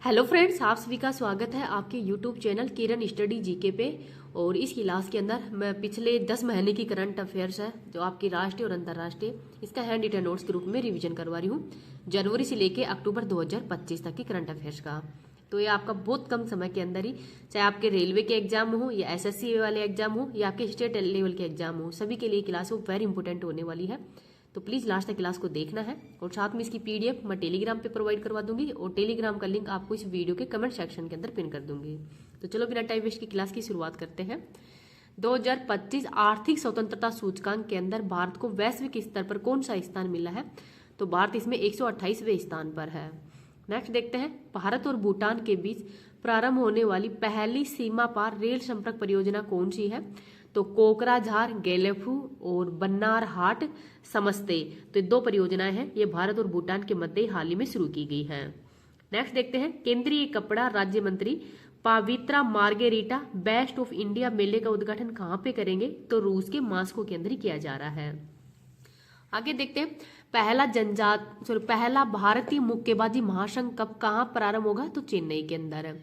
Hello friends, आप सभी का स्वागत है आपके यूट्यूब चैनल किरण स्टडी जीके पे। और इस क्लास के अंदर मैं पिछले 10 महीने की करंट अफेयर्स है जो आपकी राष्ट्रीय और अंतर्राष्ट्रीय, इसका हैंड रिटन नोट्स के रूप में रिवीजन करवा रही हूँ, जनवरी से लेके अक्टूबर 2025 तक की करंट अफेयर्स का। तो ये आपका बहुत कम समय के अंदर ही, चाहे आपके रेलवे के एग्जाम हो या एसएससी वाले एग्जाम हो या आपके स्टेट लेवल के एग्जाम हो, सभी के लिए क्लास वो वेरी इंपॉर्टेंट होने वाली है। तो प्लीज़ लास्ट तक क्लास को देखना है। और साथ में इसकी पीडीएफ मैं टेलीग्राम पे प्रोवाइड करवा दूंगी और टेलीग्राम का लिंक आपको इस वीडियो के कमेंट सेक्शन के अंदर पिन कर दूंगी। तो चलो बिना टाइम वेस्ट की क्लास की शुरुआत करते हैं। 2025 आर्थिक स्वतंत्रता सूचकांक के अंदर भारत को वैश्विक स्तर पर कौन सा स्थान मिला है? तो भारत इसमें 128वें स्थान पर है। नेक्स्ट देखते हैं, भारत और भूटान के बीच प्रारंभ होने वाली पहली सीमा पार रेल संपर्क परियोजना कौन सी है? तो कोकराझार गेलेफू और बन्नार हाट समस्ते, तो ये दो परियोजनाएं हैं, ये भारत और भूटान के मध्य हाल ही में शुरू की गई हैं। नेक्स्ट देखते हैं, केंद्रीय कपड़ा राज्य मंत्री पावित्रा मार्गेरिटा बेस्ट ऑफ इंडिया मेले का उद्घाटन कहाँ पे करेंगे? तो रूस के मास्को के अंदर ही किया जा रहा है। आगे देखते हैं, पहला भारतीय मुक्केबाजी महासंघ कब कहाँ प्रारंभ होगा? तो चेन्नई के अंदर।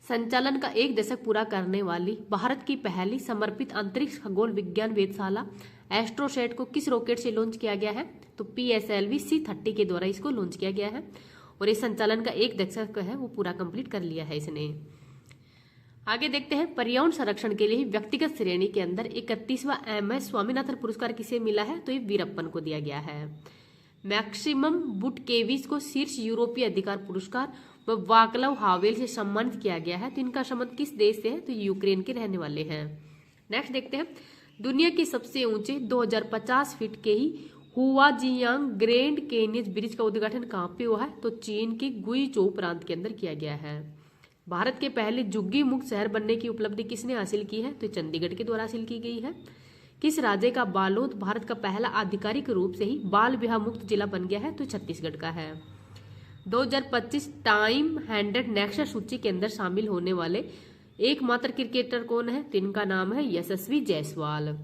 संचालन का 1 दशक पूरा करने वाली भारत की पहली समर्पित अंतरिक्ष खगोल विज्ञान वेधशाला एस्ट्रोसेट को किस रॉकेट से लॉन्च किया गया है? तो PSLV C30 के द्वारा इसको लॉन्च किया गया है और इस संचालन का 1 दशक है वो पूरा कंप्लीट कर लिया है इसने। आगे देखते हैं, पर्यावरण संरक्षण के लिए व्यक्तिगत श्रेणी के अंदर 31वां MS स्वामीनाथन पुरस्कार किसे मिला है? तो ये वीरप्पन को दिया गया है। मैक्सिमम बुटकेविच को शीर्ष यूरोपीय अधिकार पुरस्कार व वाकलव हावेल से सम्मानित किया गया है। तो इनका संबंध किस देश से है? तो यूक्रेन के रहने वाले हैं। नेक्स्ट देखते हैं, दुनिया के सबसे ऊंचे 2050 फीट के ही हुआजियांग ग्रैंड कैनियन ब्रिज का उद्घाटन कहाँ पे हुआ है? तो चीन के गुइचोउ प्रांत के अंदर किया गया है। भारत के पहले झुग्गी मुक्त शहर बनने की उपलब्धि किसने हासिल की है? तो चंडीगढ़ के द्वारा हासिल की गई है। किस राज्य का बालोद भारत का पहला आधिकारिक रूप से ही बाल विवाह मुक्त जिला बन गया है? तो छत्तीसगढ़ का है। 2025 टाइम 100 नेक्स्ट सूची के अंदर शामिल होने वाले एकमात्र क्रिकेटर कौन है? तो इनका नाम है यशस्वी जायसवाल।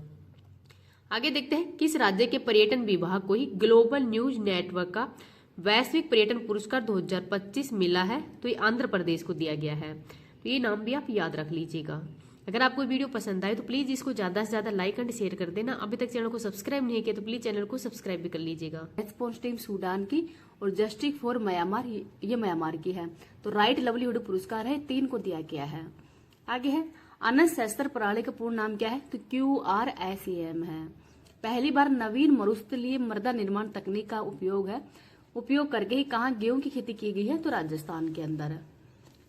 आगे देखते हैं, किस राज्य के पर्यटन विभाग को ही ग्लोबल न्यूज नेटवर्क का वैश्विक पर्यटन पुरस्कार 2025 मिला है? तो ये आंध्र प्रदेश को दिया गया है। तो ये नाम भी आप याद रख लीजिएगा। अगर आपको वीडियो पसंद आए तो प्लीज इसको ज्यादा से ज्यादा लाइक एंड शेयर कर देना। अभी तक चैनल को सब्सक्राइब नहीं किया तो प्लीज चैनल को सब्सक्राइब भी कर लीजिएगा। रेस्पॉन्स टीम सूडान की और जस्टिस फॉर म्यांमार, ये म्यांमार की है। तो राइट लवलीहुड पुरस्कार है, 3 को दिया गया है। आगे है, अनंत शस्त्र प्रणाली का पूर्ण नाम क्या है? तो QRSAM है। पहली बार नवीन मरुस्थलीय मृदा निर्माण तकनीक का उपयोग करके ही कहाँ गेहूं की खेती की गई है? तो राजस्थान के अंदर।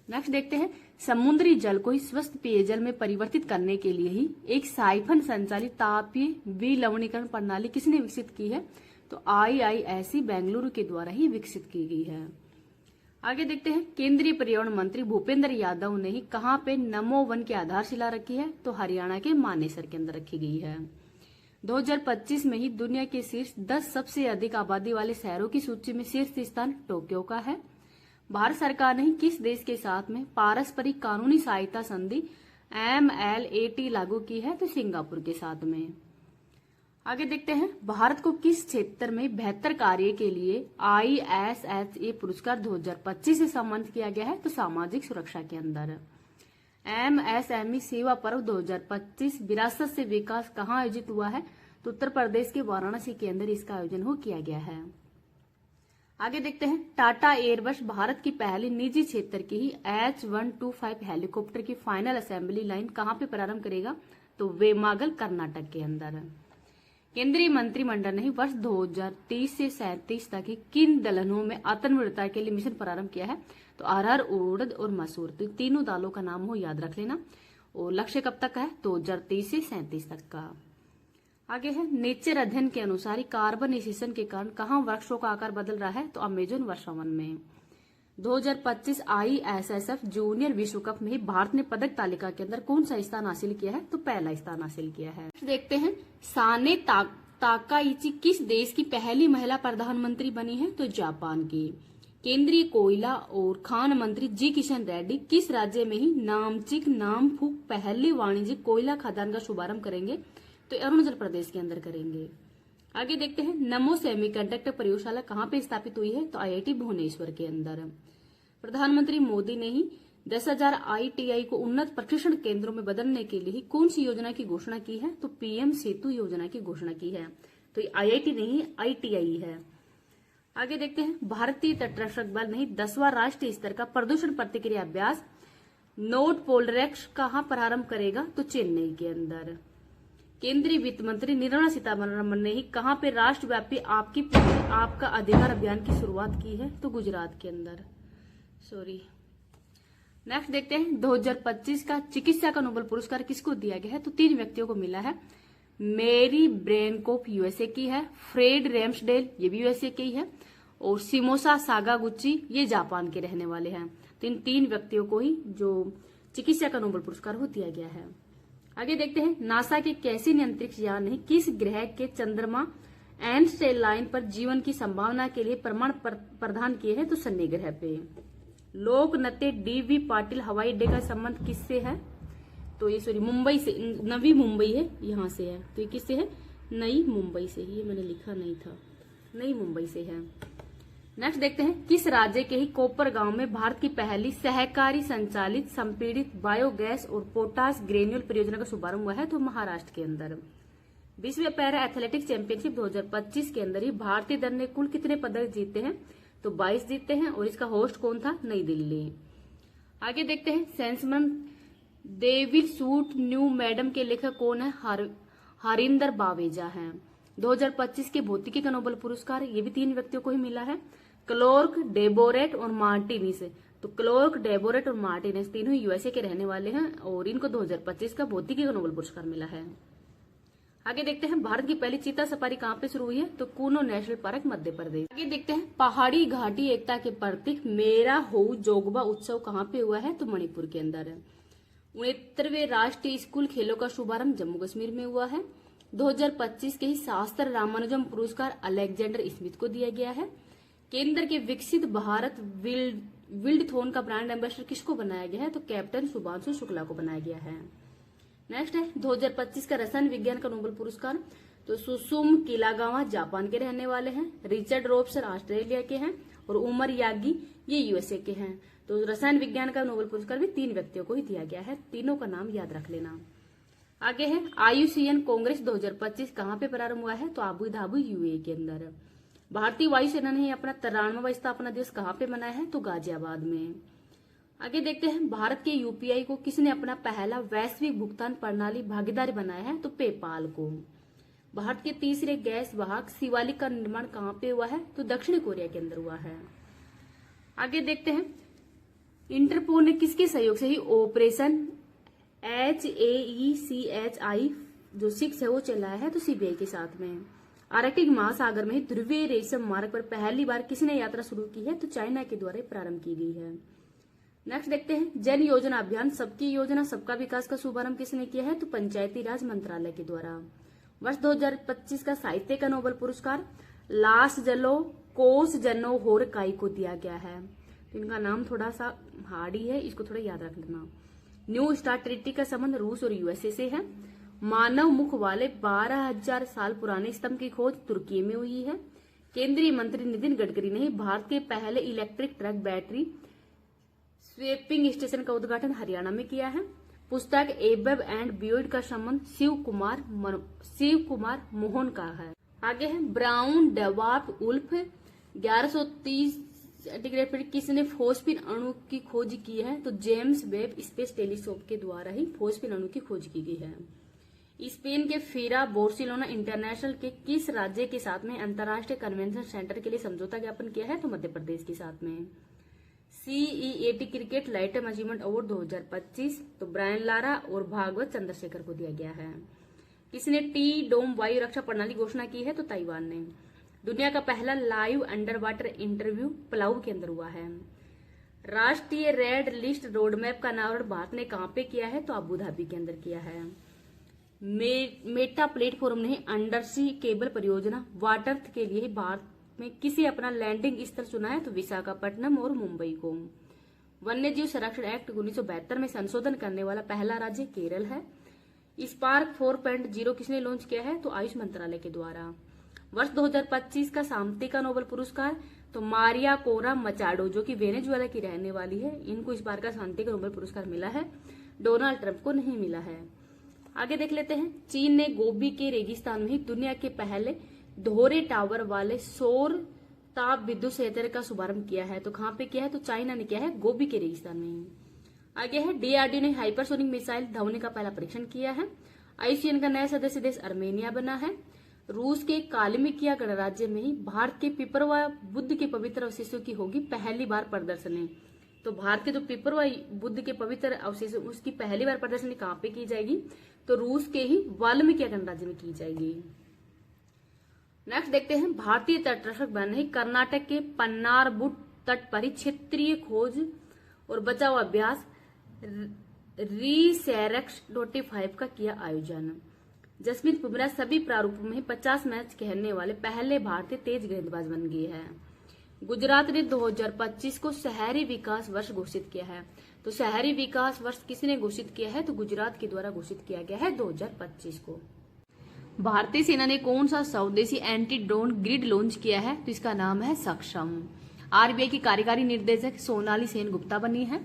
नेक्स्ट देखते हैं, समुद्री जल को ही स्वस्थ पेयजल में परिवर्तित करने के लिए ही एक साइफन संचालित तापीय विलवणीकरण प्रणाली किसने विकसित की है? तो IISc बेंगलुरु के द्वारा ही विकसित की गई है। आगे देखते हैं, केंद्रीय पर्यावरण मंत्री भूपेंद्र यादव ने ही कहाँ पे नमो वन की आधारशिला रखी है? तो हरियाणा के मानेसर के अंदर रखी गई है। 2025 में ही दुनिया के शीर्ष 10 सबसे अधिक आबादी वाले शहरों की सूची में शीर्ष स्थान टोक्यो का है। भारत सरकार ने किस देश के साथ में पारस्परिक कानूनी सहायता संधि MLAT लागू की है? तो सिंगापुर के साथ में। आगे देखते हैं, भारत को किस क्षेत्र में बेहतर कार्य के लिए ISHA पुरस्कार 2025 से सम्मानित किया गया है? तो सामाजिक सुरक्षा के अंदर। MSME सेवा पर्व 2025 विरासत से विकास कहाँ आयोजित हुआ है? तो उत्तर प्रदेश के वाराणसी के अंदर इसका आयोजन किया गया है। आगे देखते हैं, टाटा एयरबस भारत की पहली निजी क्षेत्र की ही H125 हेलीकॉप्टर की फाइनल असेंबली लाइन कहाँ पे प्रारंभ करेगा? तो वेमागल कर्नाटक के अंदर। केंद्रीय मंत्रिमंडल ने वर्ष 2030 से 37 तक ही किन दलहनों में आत्मनिर्भरता के लिए मिशन प्रारंभ किया है? तो अरहर, उड़द और मसूर, तो तीनों दालों का नाम हो याद रख लेना। और लक्ष्य कब तक का है? 2030 से 37 तक का। आगे है, नेचर अध्ययन के अनुसार कार्बन निषेचन के कारण कहाँ वृक्षों का आकार बदल रहा है? तो अमेजोन वर्षावन में। 2025 ISSF जूनियर विश्व कप में ही भारत ने पदक तालिका के अंदर कौन सा स्थान हासिल किया है? तो पहला स्थान हासिल किया है। देखते हैं, साने ताकाइची किस देश की पहली महिला प्रधानमंत्री बनी है? तो जापान की। केंद्रीय कोयला और खान मंत्री जी किशन रेड्डी किस राज्य में ही नामचिक नामफुक पहली वाणिज्यिक कोयला खदान का शुभारंभ करेंगे? तो अरुणाचल प्रदेश के अंदर करेंगे। आगे देखते हैं, नमो सेमीकंडक्टर प्रयोगशाला कहाँ पे स्थापित हुई है? तो IIT भुवनेश्वर के अंदर। प्रधानमंत्री मोदी ने ही 10,000 ITI को उन्नत प्रशिक्षण केंद्रों में बदलने के लिए कौन सी योजना की घोषणा की है? तो PM सेतु योजना की घोषणा की है। तो ये IIT नहीं है, ITI है। आगे देखते हैं, भारतीय तटरक्षक बल नहीं 10वां राष्ट्रीय स्तर का प्रदूषण प्रतिक्रिया अभ्यास नोट पोलरेक्स कहां प्रारंभ करेगा? तो चेन्नई के अंदर। केंद्रीय वित्त मंत्री निर्मला सीतारमण ने ही कहां पे राष्ट्रव्यापी आपका अधिकार अभियान की शुरुआत की है? तो गुजरात के अंदर। नेक्स्ट देखते हैं, 2025 का चिकित्सा का नोबेल पुरस्कार किसको दिया गया है? तो 3 व्यक्तियों को मिला है। मेरी ब्रेनकोप USA की है, फ्रेड रैम्सडेल ये भी USA की है, और सिमोसा सागागुची ये जापान के रहने वाले हैं। तो इन 3 व्यक्तियों को ही जो चिकित्सा का नोबेल पुरस्कार वो दिया गया है। आगे देखते हैं, नासा के कैसिन अंतरिक्ष यान ने किस ग्रह के चंद्रमा एंड स्टेल लाइन पर जीवन की संभावना के लिए प्रमाण प्रदान किए हैं? तो शनि ग्रह पे। लोक नृत्य DV पाटिल हवाई अड्डे का संबंध किससे है? तो ये मुंबई से, नवी मुंबई है, यहाँ से है। तो ये किससे है? नई मुंबई से ही, ये मैंने लिखा नहीं था, नई मुंबई से है। नेक्स्ट देखते हैं, किस राज्य के ही कोपर गांव में भारत की पहली सहकारी संचालित संपीड़ित बायोगैस और पोटास ग्रेन्यूल परियोजना का शुभारंभ हुआ है? तो महाराष्ट्र के अंदर। विश्व पैरा एथलेटिक्स चैंपियनशिप 2025 के अंदर ही भारतीय दल ने कुल कितने पदक जीते हैं? तो 22 जीते हैं, और इसका होस्ट कौन था? नई दिल्ली। आगे देखते हैं, सेंसमन they will shoot you madam के लेखक कौन है? हरिंदर बावेजा हैं। 2025 के भौतिकी का नोबेल पुरस्कार ये भी 3 व्यक्तियों को ही मिला है, क्लोर्क, डेबोरेट और मार्टिनिस। तो क्लोर्क, डेबोरेट और मार्टिनिस तीनों USA के रहने वाले हैं, और इनको 2025 का भौतिकी का नोबेल पुरस्कार मिला है। आगे देखते हैं, भारत की पहली चीता सफारी कहाँ पे शुरू हुई है? तो कूनो नेशनल पार्क, मध्य प्रदेश। आगे देखते हैं, पहाड़ी घाटी एकता के प्रतीक मेरा हो जोगबा उत्सव कहाँ पे हुआ है? तो मणिपुर के अंदर है। 69वें राष्ट्रीय स्कूल खेलों का शुभारंभ जम्मू कश्मीर में हुआ है। 2025 के ही शास्त्र रामानुजम पुरस्कार अलेक्जेंडर स्मिथ को दिया गया है। केंद्र के विकसित भारत विल्डथॉन का ब्रांड एम्बेसडर किसको बनाया गया है? तो कैप्टन शुभांशु शुक्ला को बनाया गया है। नेक्स्ट है, 2025 का रसायन विज्ञान का नोबेल पुरस्कार तो सुसुम किलागावा जापान के रहने वाले हैं, रिचर्ड रोब्सन ऑस्ट्रेलिया के हैं, और उमर यागी ये USA के हैं। तो रसायन विज्ञान का नोबेल पुरस्कार भी 3 व्यक्तियों को ही दिया गया है, तीनों का नाम याद रख लेना। आगे है, IUCN कांग्रेस 2025 कहाँ पे प्रारंभ हुआ है? तो अबू धाबी UAE के अंदर। भारतीय वायुसेना ने अपना 93वां स्थापना दिवस कहाँ पे मनाया है? तो गाजियाबाद में। आगे देखते हैं, भारत के UPI को किसने अपना पहला वैश्विक भुगतान प्रणाली भागीदार बनाया है? तो पेपाल को। भारत के तीसरे गैस वाहक शिवालिक का निर्माण कहाँ पे हुआ है? तो दक्षिण कोरिया के अंदर हुआ है। आगे देखते हैं, इंटरपोल ने किसके सहयोग से ही ऑपरेशन HAECHI जो 6 है वो चलाया है? तो CBI के साथ में। आर्कटिक महासागर में ध्रुवीय रेशम मार्ग पर पहली बार किसने यात्रा शुरू की है? तो चाइना के द्वारा प्रारंभ की गई है। नेक्स्ट देखते हैं, जन योजना अभियान सबकी योजना सबका विकास का शुभारंभ किसने किया है? तो पंचायती राज मंत्रालय के द्वारा। वर्ष 2025 का साहित्य का नोबेल पुरस्कार लास जलो कोस जनो होरकाई को दिया गया है। तो इनका नाम थोड़ा सा हार्ड ही है, इसको थोड़ा याद रख लेना। न्यू स्टार्ट ट्रीटी का संबंध रूस और USA से है। मानव मुख वाले 12,000 साल पुराने स्तंभ की खोज तुर्की में हुई है। केंद्रीय मंत्री नितिन गडकरी ने भारत के पहले electric truck battery swapping station का उद्घाटन हरियाणा में किया है। पुस्तक एबब एंड बियॉन्ड का संबंध शिव कुमार मोहन का है। आगे है, ब्राउन डेवार्फ उल्फ 1130 सेंटीग्रेड पर किसने फोस्फिन अणु की खोज की है? तो जेम्स वेब स्पेस टेलीस्कोप के द्वारा ही फोस्फिन अणु की खोज की गई है। स्पेन के फीरा बार्सिलोना इंटरनेशनल के किस राज्य के साथ में अंतर्राष्ट्रीय कन्वेंशन सेंटर के लिए समझौता ज्ञापन किया है? तो मध्य प्रदेश के साथ में। CEAT क्रिकेट लाइटम अचीवमेंट अवार्ड 2025 तो ब्रायन लारा और भागवत चंद्रशेखर को दिया गया है। किसने टी डोम वायु रक्षा प्रणाली घोषणा की है? तो ताइवान ने। दुनिया का पहला live under water interview Palau के अंदर हुआ है। राष्ट्रीय रेड लिस्ट रोड मैप का अनावरण भारत ने कहां पे किया है? तो अबू धाबी के अंदर किया है। मेटा प्लेटफॉर्म ने अंडर सी केबल परियोजना वाटर के लिए भारत में किसे अपना लैंडिंग स्थल चुना है? तो विशाखापट्टनम और मुंबई को। वन्यजीव संरक्षण एक्ट 1972 में संशोधन करने वाला पहला राज्य केरल है। स्पार्क 4.0 किसने लॉन्च किया है? तो आयुष मंत्रालय के द्वारा। वर्ष 2025 का शांति का नोबेल पुरस्कार तो मारिया कोरा मचाडो जो कि वेनेजुएला की रहने वाली है, इनको इस बार का शांति का नोबेल पुरस्कार मिला है, डोनाल्ड ट्रंप को नहीं मिला है। आगे देख लेते हैं। चीन ने गोबी के रेगिस्तान में ही दुनिया के पहले दोहरे टावर वाले सौर ताप विद्युत संयंत्र का शुभारंभ किया है। तो कहाँ पे किया है? तो चाइना ने किया है, गोबी के रेगिस्तान में ही। आगे है डीआरडीओ ने हाइपरसोनिक मिसाइल धवनी का पहला परीक्षण किया है। आईसीएन का नया सदस्य देश अर्मेनिया बना है। रूस के कालिमिकिया गणराज्य में ही भारत के पिपरवा बुद्ध के पवित्र अवशेषों की होगी पहली बार प्रदर्शनी। तो भारत के जो पिपरवा बुद्ध के पवित्र अवशेष उसकी पहली बार प्रदर्शनी कहाँ पे की जाएगी? तो रूस के ही वाल्मीकिया गणराज्य में की जाएगी। नेक्स्ट देखते हैं। भारतीय तटरक्षक बल ने कर्नाटक के पन्नारबुट तट पर ही क्षेत्रीय खोज और बचाव अभ्यास रीसेरेक्स 25 का किया आयोजन। जसमीत बुमराह सभी प्रारूपों में 50 मैच खेलने वाले पहले भारतीय तेज गेंदबाज बन गए हैं। गुजरात ने 2025 को शहरी विकास वर्ष घोषित किया है। तो शहरी विकास वर्ष किसने घोषित किया है? तो गुजरात के द्वारा घोषित किया गया है 2025 को। भारतीय सेना ने कौन सा स्वदेशी एंटी ड्रोन ग्रिड लॉन्च किया है? तो इसका नाम है सक्षम। आरबीआई की कार्यकारी निर्देशक सोनाली सेन गुप्ता बनी है।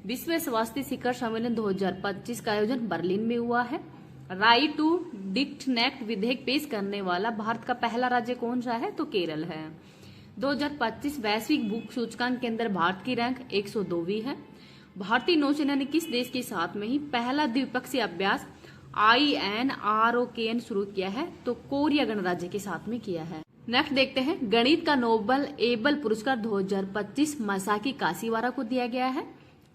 विश्व स्वास्थ्य शिखर सम्मेलन 2025 का आयोजन बर्लिन में हुआ है। राइट टू डिस्कनेक्ट विधेयक पेश करने वाला भारत का पहला राज्य कौन सा है? तो केरल है। 2025 वैश्विक भूख सूचकांक के अंदर भारत की रैंक 102वीं है। भारतीय नौसेना ने किस देश के साथ में ही पहला द्विपक्षीय अभ्यास INROKN शुरू किया है? तो कोरिया गणराज्य के साथ में किया है। नेक्स्ट देखते हैं। गणित का नोबल एबल पुरस्कार 2025 मसाकी काशीवारा को दिया गया है।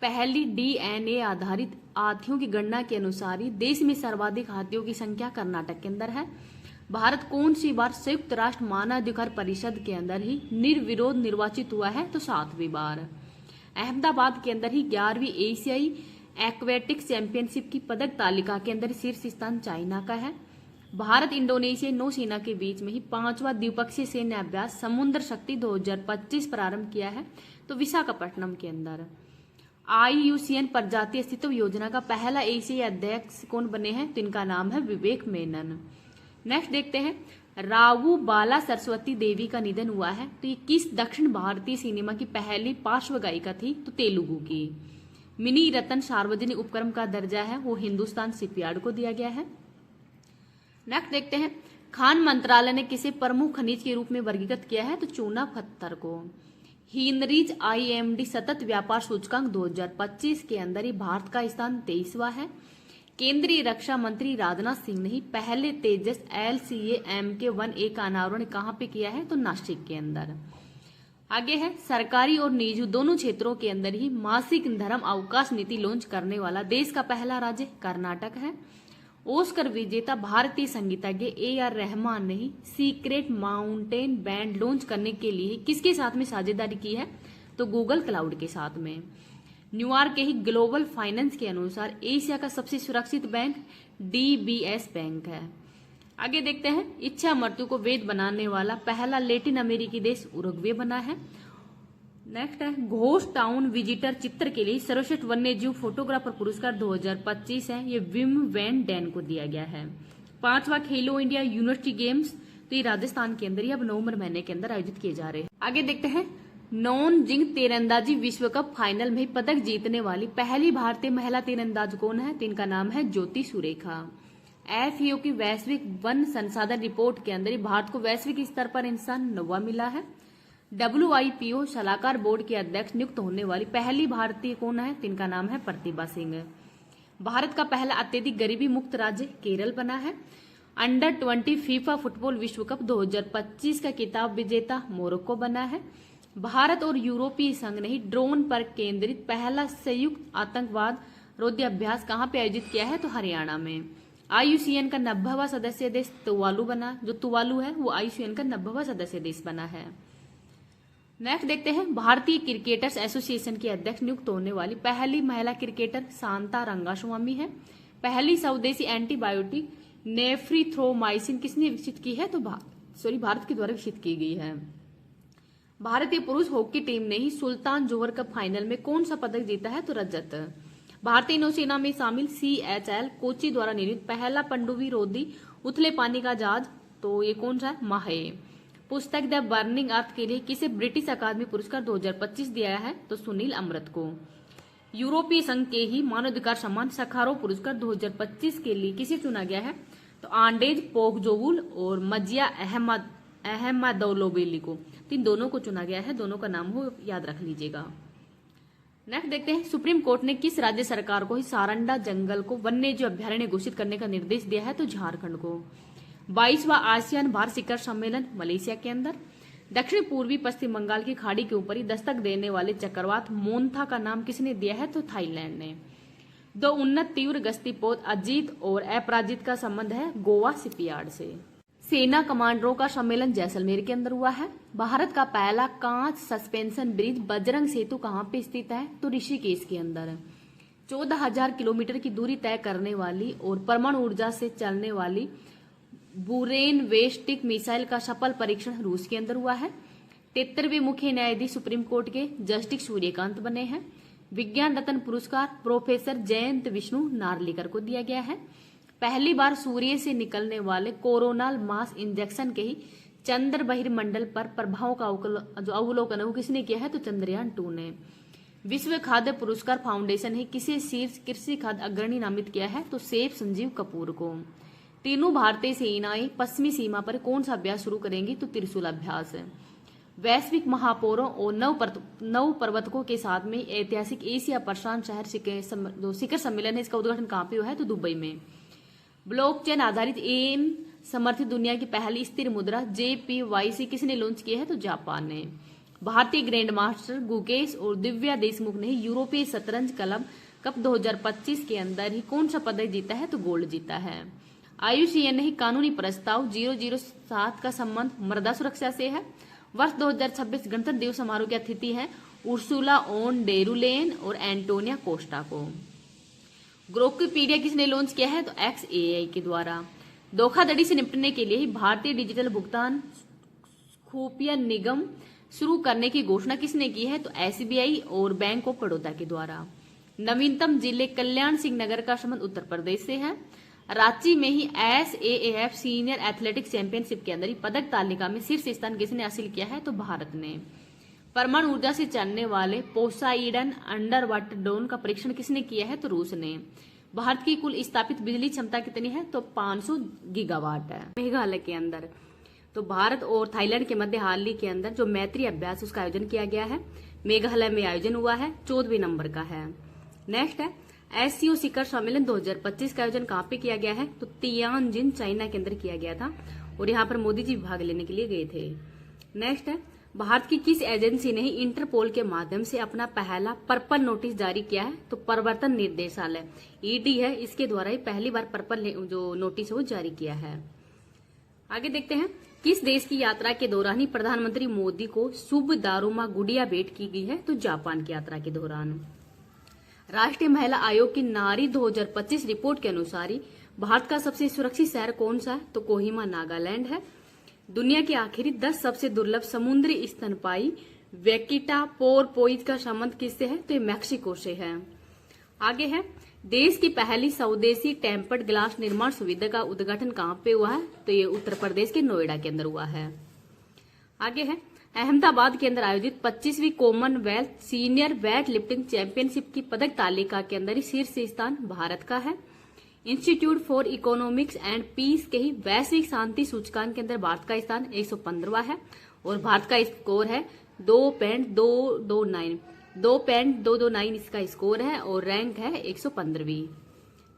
पहली DNA आधारित हाथियों की गणना के अनुसार ही देश में सर्वाधिक हाथियों की संख्या कर्नाटक के अंदर है। भारत कौन सी बार संयुक्त राष्ट्र मानवाधिकार परिषद के अंदर ही निर्विरोध निर्वाचित हुआ है? तो 7वीं बार। अहमदाबाद के अंदर ही 11वीं एशियाई एक्वेटिक्स चैंपियनशिप की पदक तालिका के अंदर शीर्ष स्थान चाइना का है। भारत इंडोनेशिया नौसेना के बीच में ही 5वां द्विपक्षीय सैन्य अभ्यास समुद्र शक्ति 2025 प्रारंभ किया है। तो विशाखापट्टनम के अंदर। IUCN प्रजाति अस्तित्व योजना का पहला एशियाई अध्यक्ष कौन बने हैं? तो इनका नाम है विवेक मेनन। नेक्स्ट देखते हैं। रावू बाला सरस्वती देवी का निधन हुआ है। तो ये किस दक्षिण भारतीय सिनेमा की पहली पार्श्व गायिका थी? तो तेलुगु की। मिनी रतन सार्वजनिक उपक्रम का दर्जा है, वो हिंदुस्तान शिपयार्ड को दिया गया है। नेक्स्ट देखते हैं। खान मंत्रालय ने किसे प्रमुख खनिज के रूप में वर्गीकृत किया है? तो चूना पत्थर को। हीनरीज IMD सतत व्यापार सूचकांक 2025 के अंदर ही भारत का स्थान 23वां है। केंद्रीय रक्षा मंत्री राजनाथ सिंह ने ही पहले तेजस LCA-MK-1A का अनावरण कहाँ पे किया है? तो नासिक के अंदर। आगे है। सरकारी और निजी दोनों क्षेत्रों के अंदर ही मासिक धर्म अवकाश नीति लॉन्च करने वाला देश का पहला राज्य कर्नाटक है। ऑस्कर विजेता भारतीय संगीतज्ञ AR रहमान ने ही सीक्रेट माउंटेन बैंड लॉन्च करने के लिए किसके साथ में साझेदारी की है? तो गूगल क्लाउड के साथ में। न्यूयॉर्क के ही ग्लोबल फाइनेंस के अनुसार एशिया का सबसे सुरक्षित बैंक DBS बैंक है। आगे देखते हैं। इच्छा मृत्यु को वैध बनाने वाला पहला लैटिन अमेरिकी देश उरुग्वे बना है। नेक्स्ट है। घोस्ट टाउन विजिटर चित्र के लिए सर्वश्रेष्ठ वन्यजीव फोटोग्राफर पुरस्कार 2025 है, ये विम वैन डैन को दिया गया है। 5वां खेलो इंडिया यूनिवर्सिटी गेम्स तो ये राजस्थान के अंदर ही अब नवंबर महीने के अंदर आयोजित किए जा रहे हैं। आगे देखते हैं। नॉन जिंग तीरंदाजी विश्व कप फाइनल में पदक जीतने वाली पहली भारतीय महिला तीरंदाज कौन है? तो इनका नाम है ज्योति सुरेखा। FAO की वैश्विक वन संसाधन रिपोर्ट के अंदर भारत को वैश्विक स्तर पर इंसान 9वां मिला है। WIPO सलाहकार बोर्ड के अध्यक्ष नियुक्त होने वाली पहली भारतीय कौन है? तो इनका नाम है प्रतिभा सिंह। भारत का पहला अत्यधिक गरीबी मुक्त राज्य केरल बना है। अंडर 20 फीफा फुटबॉल विश्व कप 2025 का खिताब विजेता मोरक्को बना है। भारत और यूरोपीय संघ ने ही ड्रोन पर केंद्रित पहला संयुक्त आतंकवाद रोधी अभ्यास कहां पे आयोजित किया है? तो हरियाणा में। IUCN का 90वां सदस्य देश तुवालू बना, जो तुवालू है वो IUCN का 90वां सदस्य देश बना है। नेक्स्ट देखते हैं। भारतीय क्रिकेटर्स एसोसिएशन की अध्यक्ष नियुक्त होने वाली पहली महिला क्रिकेटर शांता रंगास्वामी है। पहली स्वदेशी एंटीबायोटिक नेफ्रिथ्रोमाइसिन किसने विकसित की है? तो भारत के द्वारा विकसित की गई है। भारतीय पुरुष हॉकी टीम ने ही सुल्तान जोहर कप फाइनल में कौन सा पदक जीता है? तो रजत। भारतीय नौसेना में शामिल CHL कोची द्वारा निर्मित पहला पनडुब्बी रोधी उथले पानी का जहाज तो ये कौन सा है? माहे। पुस्तक द बर्निंग अर्थ के लिए किसे ब्रिटिश अकादमी पुरस्कार 2025 दिया है? तो सुनील अमृत को। यूरोपीय संघ के ही मानवाधिकार सम्मान सखारोव पुरस्कार 2025 के लिए किसे चुना गया है? तो आंडेज पोगजोवुल और मजिया अहमदोलोबेली को। इन दोनों को चुना गया है, दोनों का नाम हो याद रख लीजिएगा। नेक्स्ट देखते हैं, सुप्रीम कोर्ट ने किस राज्य सरकार को ही सारंडा जंगल को वन्यजीव अभ्यारण्य घोषित करने का निर्देश दिया है? तो झारखंड को। 22वां आसियान भारत शिखर सम्मेलन मलेशिया के अंदर। दक्षिण पूर्वी पश्चिम बंगाल की खाड़ी के ऊपर ही दस्तक देने वाले चक्रवात मोन्था का नाम किसने दिया है? तो थाईलैंड ने। 2 उन्नत तीव्र गश्ती पोत अजीत और अपराजित का संबंध है गोवा शिपयार्ड से। सेना कमांडरों का सम्मेलन जैसलमेर के अंदर हुआ है। भारत का पहला कांच सस्पेंशन ब्रिज बजरंग सेतु कहाँ पे स्थित है? तो ऋषिकेश के अंदर। 14,000 किलोमीटर की दूरी तय करने वाली और परमाणु ऊर्जा से चलने वाली बुरेन वेस्टिक मिसाइल का सफल परीक्षण रूस के अंदर हुआ है। 73वें मुख्य न्यायाधीश सुप्रीम कोर्ट के जस्टिस सूर्यकांत बने हैं। विज्ञान रत्न पुरस्कार प्रोफेसर जयंत विष्णु नार्लिकर को दिया गया है। पहली बार सूर्य से निकलने वाले कोरोनल मास इंजेक्शन के ही चंद्र बहिर्मंडल पर प्रभाव का जो अवलोकन है वो किसने किया है? तो चंद्रयान 2 ने। विश्व खाद्य पुरस्कार फाउंडेशन है किसे शीर्ष कृषि खाद्य अग्रणी नामित किया है? तो सेफ संजीव कपूर को। तीनों भारतीय सेनाएं पश्चिमी सीमा पर कौन सा अभ्यास शुरू करेंगी? तो त्रिशूल अभ्यास। वैश्विक महापौरों और नव प्रवर्तकों के साथ में ऐतिहासिक एशिया प्रशांत शहर शिखर सम्मेलन है, इसका उद्घाटन कहाँ पे हुआ है? तो दुबई में। ब्लॉकचेन आधारित एम समर्थित दुनिया की पहली स्थिर मुद्रा JPYC किसने लॉन्च की है? तो जापान ने। भारतीय ग्रैंड मास्टर गुकेश और दिव्या देशमुख ने यूरोपीय शतरंज क्लब कप 2025 के अंदर ही कौन सा पदक जीता है? तो गोल्ड जीता है। IUCN ने ही कानूनी प्रस्ताव 007 का संबंध मृदा सुरक्षा से है। वर्ष 2026 गणतंत्र दिवस समारोह की अतिथि है उर्सुला ओन डेरुलेन और एंटोनिया कोस्टा को। ग्रोकपीडिया किसने लॉन्च किया है? तो XAI के द्वारा। धोखाधड़ी से निपटने के लिए ही भारतीय डिजिटल भुगतान खुफिया निगम शुरू करने की घोषणा किसने की है? तो SBI और बैंक ऑफ बड़ौदा के द्वारा। नवीनतम जिले कल्याण सिंह नगर का संबंध उत्तर प्रदेश से है। रांची में ही SAAF सीनियर एथलेटिक्स चैंपियनशिप के अंदर ही पदक तालिका में शीर्ष स्थान किसने हासिल किया है? तो भारत ने। परमाणु ऊर्जा से चलने वाले पोसाइडन अंडर वाटर ड्रोन का परीक्षण किसने किया है? तो रूस ने। भारत की कुल स्थापित बिजली क्षमता कितनी है? तो 500 गीगावाट है। मेघालय के अंदर तो भारत और थाईलैंड के मध्य हाल ही के अंदर जो मैत्री अभ्यास उसका आयोजन किया गया है, मेघालय में आयोजन हुआ है, 14वें नंबर का है। नेक्स्ट है SCO शिखर सम्मेलन 2025 का आयोजन कहाँ पे किया गया है? तो तियानजिन चाइना के अंदर किया गया था और यहाँ पर मोदी जी भाग लेने के लिए गए थे। नेक्स्ट है भारत की किस एजेंसी ने ही इंटरपोल के माध्यम से अपना पहला पर्पल नोटिस जारी किया है? तो प्रवर्तन निर्देशालय ED है, इसके द्वारा ही पहली बार पर्पल जो नोटिस है वो जारी किया है। आगे देखते हैं, किस देश की यात्रा के दौरान ही प्रधानमंत्री मोदी को शुभ दारुमा गुड़िया भेंट की गई है? तो जापान की यात्रा के दौरान। राष्ट्रीय महिला आयोग की नारी 2025 रिपोर्ट के अनुसार ही भारत का सबसे सुरक्षित शहर कौन सा है? तो कोहिमा नागालैंड है। दुनिया के आखिरी 10 सबसे दुर्लभ समुद्री स्तनपायी वेकिटा पोरपोइज का संबंध किससे है? तो ये मैक्सिको से है। आगे है, देश की पहली स्वदेशी टेम्पर्ड ग्लास निर्माण सुविधा का उद्घाटन कहाँ पे हुआ है? तो ये उत्तर प्रदेश के नोएडा के अंदर हुआ है। आगे है, अहमदाबाद के अंदर आयोजित 25वीं Commonwealth senior weight lifting championship की पदक तालिका के अंदर ही शीर्ष स्थान भारत का है। Institute for Economics and Peace के ही वैश्विक शांति सूचकांक के अंदर भारत का स्थान 115वां है और भारत का स्कोर है 2.229 इसका स्कोर है और रैंक है 115वीं।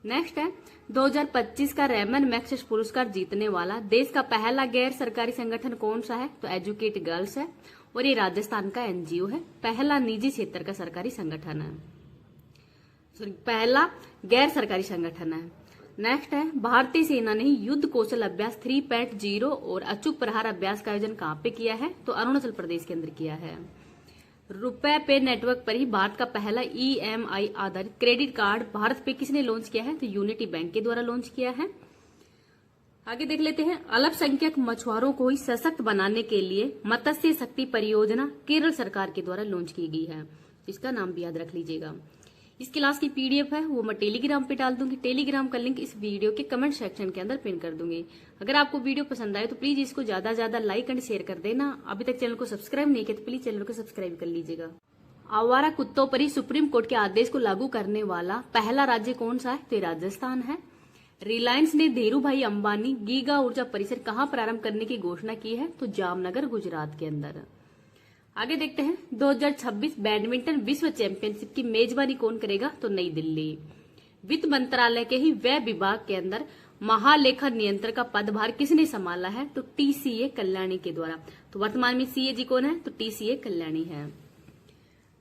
नेक्स्ट है, 2025 का रेमन मैक्सेस पुरस्कार जीतने वाला देश का पहला गैर सरकारी संगठन कौन सा है? तो एजुकेट गर्ल्स है और ये राजस्थान का NGO है, पहला निजी क्षेत्र का सरकारी संगठन है, पहला गैर सरकारी संगठन है। नेक्स्ट है, भारतीय सेना ने युद्ध कौशल अभ्यास 3.0 और अचूक प्रहार अभ्यास का आयोजन कहाँ पे किया है? तो अरुणाचल प्रदेश के अंदर किया है। रुपए पे नेटवर्क पर ही भारत का पहला EMI आधारित क्रेडिट कार्ड भारत पे किसने लॉन्च किया है? तो यूनिटी बैंक के द्वारा लॉन्च किया है। आगे देख लेते हैं, अल्पसंख्यक मछुआरों को ही सशक्त बनाने के लिए मत्स्य शक्ति परियोजना केरल सरकार के द्वारा लॉन्च की गई है, इसका नाम भी याद रख लीजिएगा। इस क्लास की पीडीएफ है वो मैं टेलीग्राम पे डाल दूंगी। टेलीग्राम का लिंक इस वीडियो के कमेंट सेक्शन के अंदर पिन कर दूंगी। अगर आपको वीडियो पसंद आए तो प्लीज इसको ज्यादा ज्यादा लाइक एंड शेयर कर देना। अभी तक चैनल को सब्सक्राइब नहीं किया तो प्लीज चैनल को सब्सक्राइब कर लीजिएगा। आवारा कुत्तों पर ही सुप्रीम कोर्ट के आदेश को लागू करने वाला पहला राज्य कौन सा है? तो राजस्थान है। रिलायंस ने धीरू भाई अंबानी गीगा ऊर्जा परिसर कहां प्रारंभ करने की घोषणा की है? तो जामनगर गुजरात के अंदर। आगे देखते हैं 2026 बैडमिंटन विश्व चैंपियनशिप की मेजबानी कौन करेगा? तो नई दिल्ली। वित्त मंत्रालय के ही व्यय विभाग के अंदर महालेखा नियंत्रक का पदभार किसने संभाला है? तो टीसीए कल्याणी के द्वारा। तो वर्तमान में सीए जी कौन है? तो टीसीए कल्याणी है।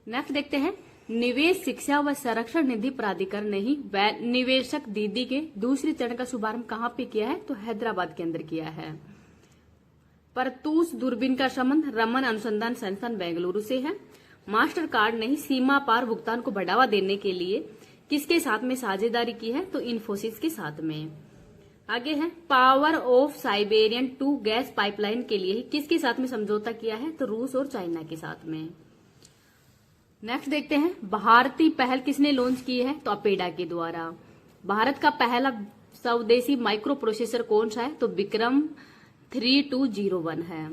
नेक्स्ट देखते हैं निवेश शिक्षा व संरक्षण निधि प्राधिकरण ने ही निवेशक दीदी के दूसरे चरण का शुभारंभ कहां पे किया है? तो हैदराबाद के अंदर किया है। परतूस दूरबीन का संबंध रमन अनुसंधान संस्थान बेंगलुरु से है। मास्टर कार्ड ने ही सीमा पार भुगतान को बढ़ावा देने के लिए किसके साथ में साझेदारी की है? तो इन्फोसिस के साथ में। आगे है power of Siberian 2 gas pipeline के लिए किसके साथ में समझौता किया है? तो रूस और चाइना के साथ में। नेक्स्ट देखते हैं भारतीय पहल किसने लॉन्च की है? तो अपेडा के द्वारा। भारत का पहला स्वदेशी माइक्रो प्रोसेसर कौन सा है? तो विक्रम 3201 है।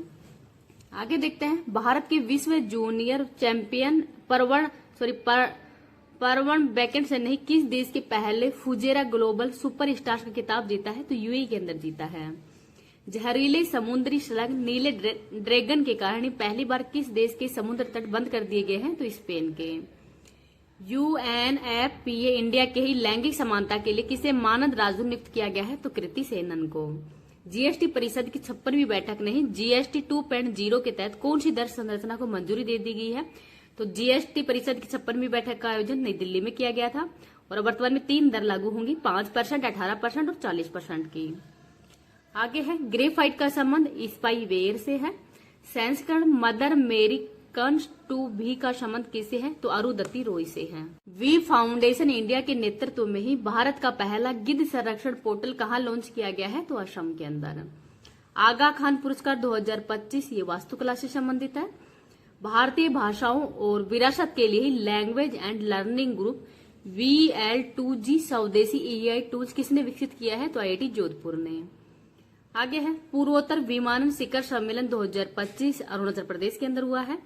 आगे देखते हैं भारत के विश्व जूनियर चैंपियन परवन बैकेंड से नहीं किस देश के पहले फुजेरा ग्लोबल सुपरस्टार का खिताब जीता है? तो यूएई के अंदर जीता है। जहरीले समुद्री स्लग नीले ड्रैगन के कारण पहली बार किस देश के समुद्र तट बंद कर दिए गए हैं? तो स्पेन के। यूएनएफपीए इंडिया के ही लैंगिक समानता के लिए किसे मानद राजदूत नियुक्त किया गया है? तो कृति सेनन को। जीएसटी परिषद की 56वीं बैठक में जीएसटी 2.0 के तहत कौन सी दर संरचना को मंजूरी दे दी गई है? तो जीएसटी परिषद की 56वीं बैठक का आयोजन नई दिल्ली में किया गया था और वर्तमान में 3 दर लागू होंगी, 5%, 18% और 40% की। आगे है ग्रेफाइट का संबंध स्पाईवेयर से है। संस्करण मदर मेरी कंस टू भी का संबंध किससे है? तो अरुंधति रॉय से है। वी फाउंडेशन इंडिया के नेतृत्व में ही भारत का पहला गिद्ध संरक्षण पोर्टल कहां लॉन्च किया गया है? तो असम के अंदर। आगा खान पुरस्कार 2025 ये वास्तुकला से संबंधित है। भारतीय भाषाओं और विरासत के लिए language and learning group VL2G स्वदेशी एआई टूल्स किसने विकसित किया है? तो IIT जोधपुर ने। आगे है पूर्वोत्तर विमानन शिखर सम्मेलन 2025 अरुणाचल प्रदेश के अंदर हुआ है।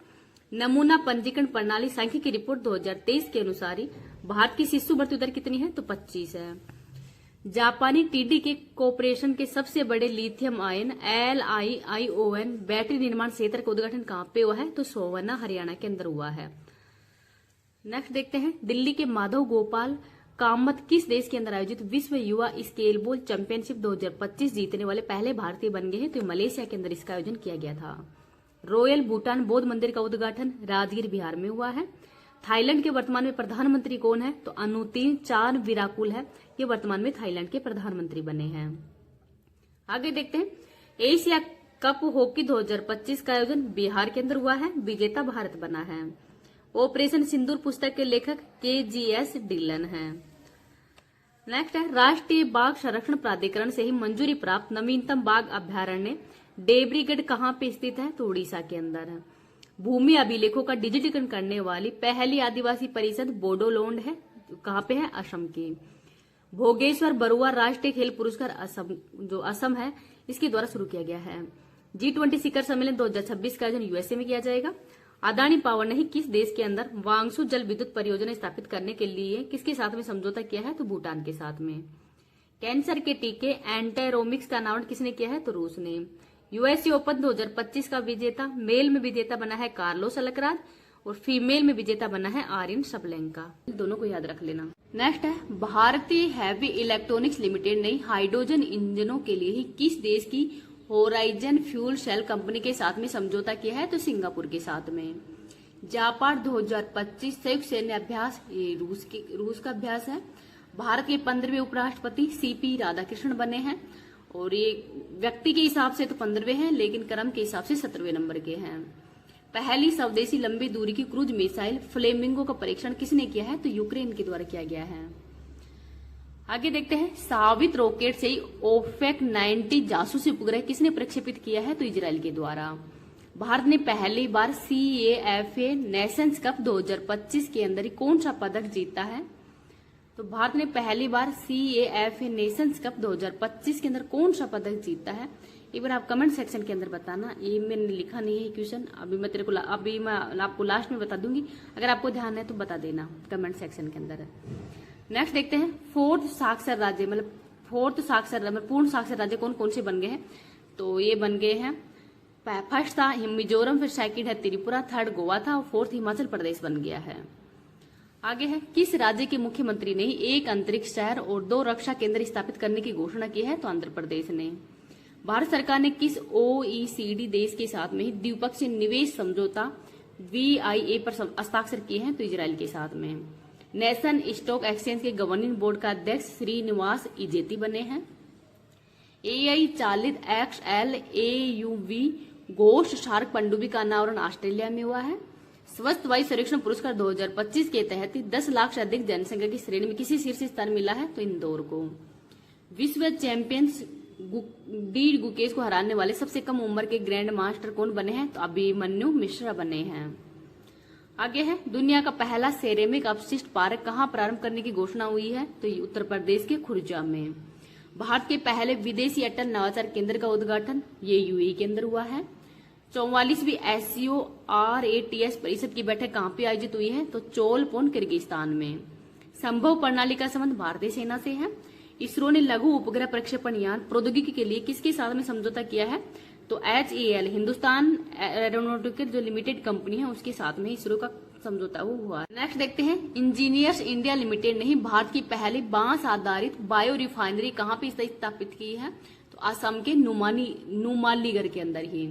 नमूना पंजीकरण प्रणाली सांख्यिकी रिपोर्ट 2023 के अनुसार ही भारत की शिशु मृत्यु दर कितनी है? तो 25 है। जापानी टीडी के कॉर्पोरेशन के सबसे बड़े लिथियम आयन LiION बैटरी निर्माण क्षेत्र का उद्घाटन कहां पे हुआ है? तो सोवना हरियाणा के अंदर हुआ है। नेक्स्ट देखते हैं दिल्ली के माधव गोपाल कामत किस देश के अंदर आयोजित विश्व युवा स्केल बॉल चैंपियनशिप 2025 जीतने वाले पहले भारतीय बन गए हैं? तो मलेशिया के अंदर इसका आयोजन किया गया था। रॉयल भूटान बौद्ध मंदिर का उद्घाटन राजगीर बिहार में हुआ है। थाईलैंड के वर्तमान में प्रधानमंत्री कौन है? तो अनुतिन चान विराकुल है। ये वर्तमान में थाईलैंड के प्रधानमंत्री बने हैं। आगे देखते हैं एशिया कप हॉकी 2025 का आयोजन बिहार के अंदर हुआ है। विजेता भारत बना है। ऑपरेशन सिंदूर पुस्तक के लेखक KGS डिलन है। नेक्स्ट है राष्ट्रीय बाघ संरक्षण प्राधिकरण से ही मंजूरी प्राप्त नवीनतम बाघ अभ्यारण्य देवरीगढ़ कहां पे स्थित है? तो उड़ीसा के अंदर है। भूमि अभिलेखों का डिजिटीकरण करने वाली पहली आदिवासी परिषद बोडोलैंड है। कहां पे है? असम की। भोगेश्वर बरुआ राष्ट्रीय खेल पुरस्कार असम है इसके द्वारा शुरू किया गया है। G20 शिखर सम्मेलन 2026 का आयोजन यूएसए में किया जाएगा। अदानी पावर ने ही किस देश के अंदर वांगसू जल विद्युत परियोजना स्थापित करने के लिए किसके साथ में समझौता किया है? तो भूटान के साथ में। कैंसर के टीके एंटेरोमिक्स का अनावरण किसने किया है? तो रूस ने। यूएसए ओपन 2025 का विजेता मेल में विजेता बना है कार्लोस अलकराज और फीमेल में विजेता बना है आर्यन सबलेंका। दोनों को याद रख लेना। नेक्स्ट है भारतीय हैवी इलेक्ट्रॉनिक्स लिमिटेड ने हाइड्रोजन इंजनों के लिए ही किस देश की होराइजन फ्यूल सेल कंपनी के साथ में समझौता किया है? तो सिंगापुर के साथ में। जापान 2025 संयुक्त सैन्य अभ्यास ये रूस का अभ्यास है। भारत के 15वें उपराष्ट्रपति CP राधाकृष्णन बने हैं और ये व्यक्ति के हिसाब से तो 15वें हैं लेकिन क्रम के हिसाब से 17वें नंबर के हैं। पहली स्वदेशी लंबी दूरी की क्रूज मिसाइल फ्लेमिंगो का परीक्षण किसने किया है? तो यूक्रेन के द्वारा किया गया है। आगे देखते हैं सावित रॉकेट से ही OPEC 90 जासूसी उपग्रह किसने प्रक्षेपित किया है? तो इजराइल के द्वारा। भारत ने पहली बार CAFA नेशंस कप 2025 के अंदर ही कौन सा पदक जीता है? तो भारत ने पहली बार CAFA नेशंस कप 2025 के अंदर कौन सा पदक जीता है? एक बार आप कमेंट सेक्शन के अंदर बताना। ये मैंने लिखा नहीं है क्वेश्चन, अभी मैं आपको लास्ट में बता दूंगी, अगर आपको ध्यान है तो बता देना कमेंट सेक्शन के अंदर। नेक्स्ट देखते हैं फोर्थ साक्षर राज्य मतलब पूर्ण साक्षर राज्य कौन कौन से बन गए हैं? तो ये बन गए हैं, फर्स्ट था मिजोरम, फिर सेकंड है त्रिपुरा, थर्ड गोवा था और फोर्थ हिमाचल प्रदेश बन गया है। आगे है, किस राज्य के मुख्यमंत्री ने एक अंतरिक्ष शहर और 2 रक्षा केंद्र स्थापित करने की घोषणा की है? तो आंध्र प्रदेश ने। भारत सरकार ने किस OECD देश के साथ में द्विपक्षीय निवेश समझौता VIA पर हस्ताक्षर किए हैं? तो इजराइल के साथ में। नेशन स्टॉक एक्सचेंज के गवर्निंग बोर्ड का अध्यक्ष श्रीनिवास इजेती बने हैं। AI चालित XL AUV घोष शार्क पनडुब्बी का अनावरण ऑस्ट्रेलिया में हुआ है। स्वस्थ वायु सर्वेक्षण पुरस्कार 2025 के तहत 10 लाख से अधिक जनसंख्या की श्रेणी में किसी शीर्ष स्थान मिला है? तो इंदौर को। विश्व चैंपियंस डी गुकेश को हराने वाले सबसे कम उम्र के ग्रैंड मास्टर कौन बने हैं? तो अभिमन्यु मिश्रा बने हैं। आगे है, दुनिया का पहला सेरेमिक अपशिष्ट पार्क कहाँ प्रारंभ करने की घोषणा हुई है? तो ये उत्तर प्रदेश के खुर्जा में। भारत के पहले विदेशी अटल नवाचार केंद्र का उद्घाटन ये UAE के अंदर हुआ है। 44वीं SCO RATS परिषद की बैठक कहाँ पे आयोजित हुई है? तो चोलपोन किर्गिस्तान में। संभव प्रणाली का संबंध भारतीय सेना से है। इसरो ने लघु उपग्रह प्रक्षेपण यान प्रौद्योगिकी के लिए किसके साथ में समझौता किया है? तो HAL हिंदुस्तान एरोनॉटिकल जो लिमिटेड कंपनी है उसके साथ में इसरो का समझौता हुआ। नेक्स्ट देखते हैं, इंजीनियर्स इंडिया लिमिटेड ने भारत की पहली बांस आधारित बायो रिफाइनरी कहाँ पे स्थापित की है? तो असम के नुमालीगढ़ के अंदर ही।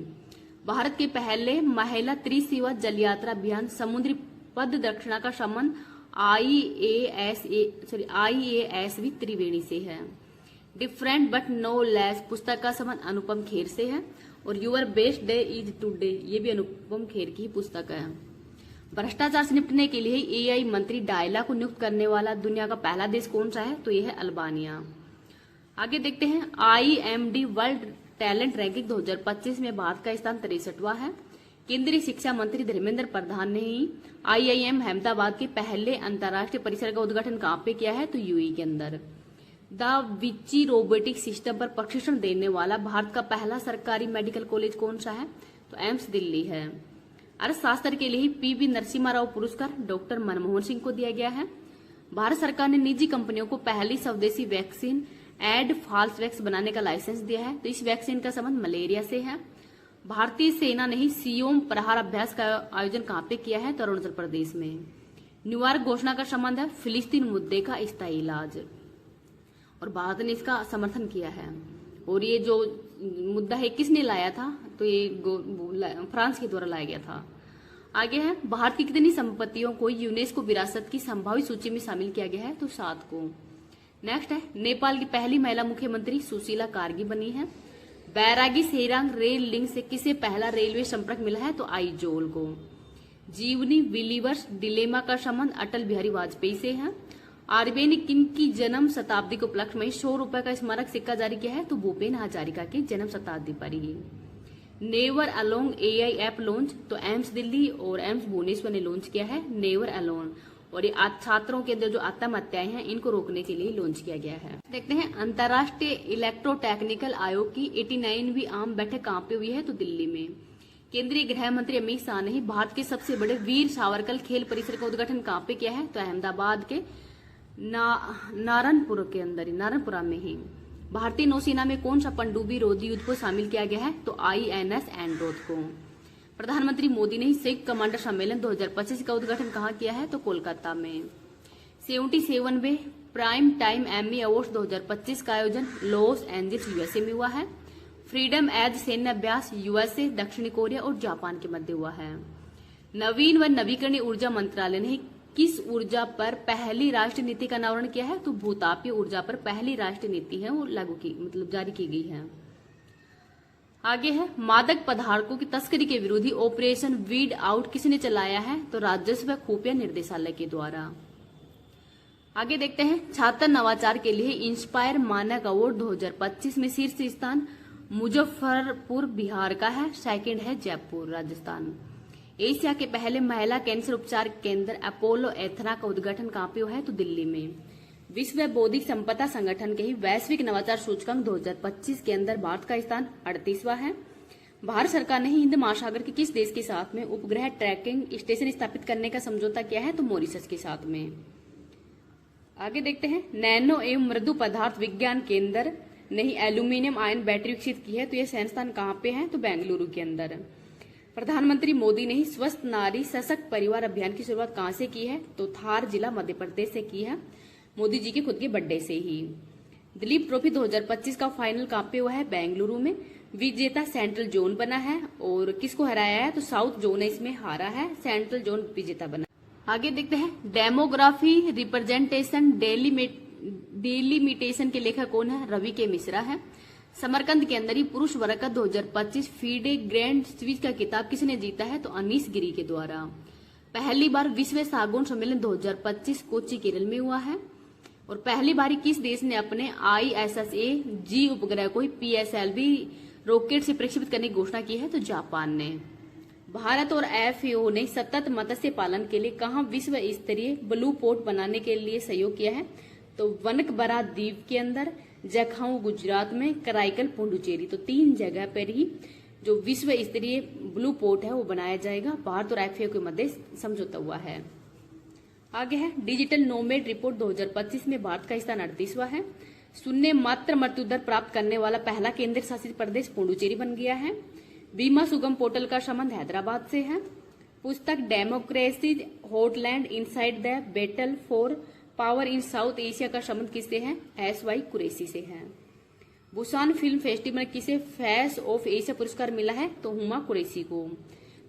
भारत के पहले महिला त्रिसीमा जल यात्रा अभियान समुद्री पद दक्षिणा का संबंध IASV त्रिवेणी से है। डिफरेंट बट नो लेस पुस्तक का संबंध अनुपम खेर से है और your best day is today ये भी अनुपम खेर की पुस्तक है। भ्रष्टाचार से निपटने के लिए AI मंत्री डायला को नियुक्त करने वाला दुनिया का पहला देश कौन सा है? तो यह है अल्बानिया। आगे देखते हैं, IMD वर्ल्ड टैलेंट रैंकिंग 2025 में भारत का स्थान 63वां है। केंद्रीय शिक्षा मंत्री धर्मेंद्र प्रधान ने ही IIM अहमदाबाद के पहले अंतर्राष्ट्रीय परिसर का उद्घाटन कहाँ पे किया है? तो UAE के अंदर। द विची रोबोटिक सिस्टम पर प्रशिक्षण देने वाला भारत का पहला सरकारी मेडिकल कॉलेज कौन सा है? तो एम्स दिल्ली है। अर्थशास्त्र के लिए PV नरसिम्हा राव पुरस्कार डॉक्टर मनमोहन सिंह को दिया गया है। भारत सरकार ने निजी कंपनियों को पहली स्वदेशी वैक्सीन एडफाल्सवैक्स बनाने का लाइसेंस दिया है। तो इस वैक्सीन का संबंध मलेरिया से है। भारतीय सेना ने ही सियोम प्रहार अभ्यास का आयोजन कहाँ पे किया है? तो अरुणाचल प्रदेश में। न्यूयॉर्क घोषणा का संबंध है फिलिस्तीन मुद्दे का स्थायी इलाज और भारत ने इसका समर्थन किया है। और ये जो मुद्दा है किसने लाया था? तो ये फ्रांस के द्वारा लाया गया था। आगे है, भारत की कितनी संपत्तियों को यूनेस्को विरासत की संभावित सूची में शामिल किया गया है? तो 7 को। नेक्स्ट है, नेपाल की पहली महिला मुख्यमंत्री सुशीला कार्गी बनी है। बैरागी सेरांग रेल लिंक से किसे पहला रेलवे संपर्क मिला है? तो आइजोल को। जीवनी विलीवर्स डिलेमा का संबंध अटल बिहारी वाजपेयी से है। RBI ने किनकी जन्म शताब्दी के उपलक्ष्य में 100 रुपए का स्मारक सिक्का जारी किया है? तो भूपेन हजारिका की जन्म शताब्दी पर ही। Never alone AI app launch, तो एम्स दिल्ली और एम्स भुवनेश्वर ने लॉन्च किया है नेवर अलोन। और ये छात्रों के अंदर जो आत्महत्याएं हैं इनको रोकने के लिए लॉन्च किया गया है। देखते हैं, अंतर्राष्ट्रीय इलेक्ट्रोटेक्निकल आयोग की 89वीं आम बैठक कहाँ पे हुई है? तो दिल्ली में। केंद्रीय गृह मंत्री अमित शाह ने भारत के सबसे बड़े वीर सावरकर खेल परिसर का उद्घाटन कहाँ पे किया है? तो अहमदाबाद के नारायणपुरा में ही। भारतीय नौसेना में कौन सा पनडुब्बी रोधी युद्ध को शामिल किया गया है? तो INS एंड्रोथ को। प्रधानमंत्री मोदी ने संयुक्त कमांडर सम्मेलन 2025 का उद्घाटन कहाँ किया है? तो कोलकाता में। 77वें प्राइम टाइम एमी अवार्ड 2025 का आयोजन लॉस एंजल्स USA में हुआ है। फ्रीडम एज सैन्य अभ्यास USA, दक्षिण कोरिया और जापान के मध्य हुआ है। नवीन व नवीकरणीय ऊर्जा मंत्रालय ने किस ऊर्जा पर पहली राष्ट्रीय नीति का अनावरण किया है? तो भूतापीय ऊर्जा पर पहली राष्ट्रीय नीति है वो जारी की गई है। आगे है, मादक पदार्थों की तस्करी के विरोधी ऑपरेशन वीड आउट किसने चलाया है? तो राजस्व व खुफिया निर्देशालय के द्वारा। आगे देखते हैं, छात्र नवाचार के लिए इंस्पायर मानक अवार्ड 2025 में शीर्ष स्थान मुजफ्फरपुर बिहार का है, सेकंड है जयपुर राजस्थान। एशिया के पहले महिला कैंसर उपचार केंद्र अपोलो एथना का उद्घाटन कहाँ पे हुआ है? तो दिल्ली में। विश्व बौद्धिक संपदा संगठन के ही वैश्विक नवाचार सूचकांक 2025 के अंदर भारत का स्थान 38वां है। भारत सरकार ने हिंद महासागर के किस देश के साथ में उपग्रह ट्रैकिंग स्टेशन स्थापित करने का समझौता किया है? तो मॉरिशस के साथ में। आगे देखते हैं, नैनो एवं मृदु पदार्थ विज्ञान केंद्र ने ही एल्यूमिनियम आयन बैटरी विकसित की है। तो यह संस्थान कहाँ पे है? तो बेंगलुरु के अंदर। प्रधानमंत्री मोदी ने ही स्वस्थ नारी सशक्त परिवार अभियान की शुरुआत कहाँ से की है? तो धार जिला मध्य प्रदेश से की है, मोदी जी के खुद के बर्थडे से ही। दिलीप ट्रॉफी 2025 का फाइनल कहाँ पे हुआ है? बेंगलुरु में। विजेता सेंट्रल जोन बना है और किसको हराया है? तो साउथ जोन ने इसमें हारा है, सेंट्रल जोन विजेता बना। आगे देखते हैं, डेमोग्राफी रिप्रेजेंटेशन डेलिमिटेशन के लेखक कौन है? रवि के मिश्रा है। समरकंद के अंदर ही पुरुष वर्ग का 2025 फीडे ग्रैंड स्विच का खिताब किसने जीता है? तो अनीस गिरी के द्वारा। पहली बार विश्व सागौन सम्मेलन 2025 कोच्चि केरल में हुआ है। और पहली बार किस देश ने अपने ISSA-G उपग्रह को PSLV रॉकेट से प्रक्षेपित करने की घोषणा की है? तो जापान ने। भारत और FAO ने सतत मत्स्य पालन के लिए कहां विश्व स्तरीय ब्लू पोर्ट बनाने के लिए सहयोग किया है? तो वनकबरा द्वीप के अंदर, जखाऊ गुजरात में, कराईकल पुडुचेरी। तो 3 जगह पर ही जो विश्व स्तरीय ब्लू पोर्ट है वो बनाया जाएगा। भारत और FAO के मध्य समझौता हुआ है। आगे है, डिजिटल नोमेड रिपोर्ट 2025 में भारत का स्थान 38वां है। शून्य मात्र मृत्यु दर प्राप्त करने वाला पहला केंद्र शासित प्रदेश पुडुचेरी बन गया है। बीमा सुगम पोर्टल का संबंध हैदराबाद से है। पुस्तक democracy heartland inside the battle for power in South Asia का संबंध किससे है? SY कुरैशी से है। बुसान फिल्म फेस्टिवल किसे फेस ऑफ एशिया पुरस्कार मिला है? तो हुमा कुरैशी को।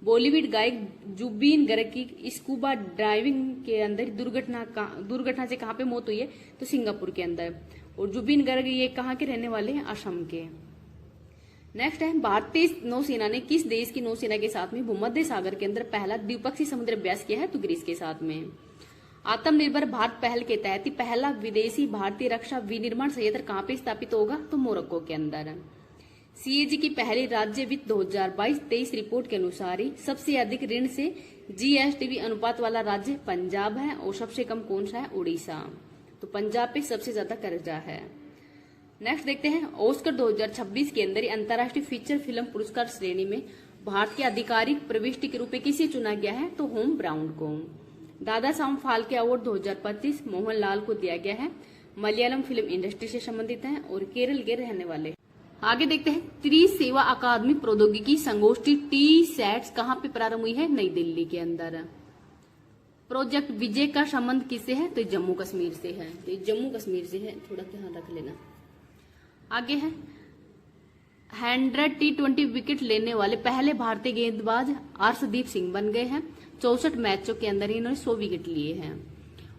बॉलीवुड गायक जुबिन गर्ग की स्कूबा ड्राइविंग के अंदर दुर्घटना से कहां पे मौत हुई है? तो सिंगापुर के अंदर। और जुबिन गर्ग ये कहां के रहने वाले हैं? असम के। नेक्स्ट है, भारतीय नौसेना ने किस देश की नौसेना के साथ में भूमध्य सागर के अंदर पहला द्विपक्षीय समुद्र अभ्यास किया है? तो ग्रीस के साथ में। आत्मनिर्भर भारत पहल के तहत पहला विदेशी भारतीय रक्षा विनिर्माण संयंत्र कहां पे स्थापित होगा? तो मोरक्को के अंदर। CAG की पहली राज्य वित्त 2022-23 रिपोर्ट के अनुसार ही सबसे अधिक ऋण से GSTV अनुपात वाला राज्य पंजाब है और सबसे कम कौन सा है? उड़ीसा। तो पंजाब पे सबसे ज्यादा कर्जा है। नेक्स्ट देखते हैं, ऑस्कर 2026 के अंदर अंतर्राष्ट्रीय फीचर फिल्म पुरस्कार श्रेणी में भारत के आधिकारिक प्रविष्टि के रूप में किसे चुना गया है? तो होम ब्राउन को। दादा साहब फाल्के अवार्ड 2025 मोहनलाल को दिया गया है। मलयालम फिल्म इंडस्ट्री से संबंधित है और केरल के रहने वाले। आगे देखते हैं, त्रिसेवा अकादमी प्रौद्योगिकी संगोष्ठी TSATS कहां पे प्रारंभ हुई है? नई दिल्ली के अंदर। प्रोजेक्ट विजय का संबंध किससे है? तो जम्मू कश्मीर से है। तो जम्मू कश्मीर से है, थोड़ा ध्यान रख लेना। आगे है, 100 T20 विकेट लेने वाले पहले भारतीय गेंदबाज अर्शदीप सिंह बन गए हैं। 64 मैचों के अंदर इन्होंने 100 विकेट लिए हैं।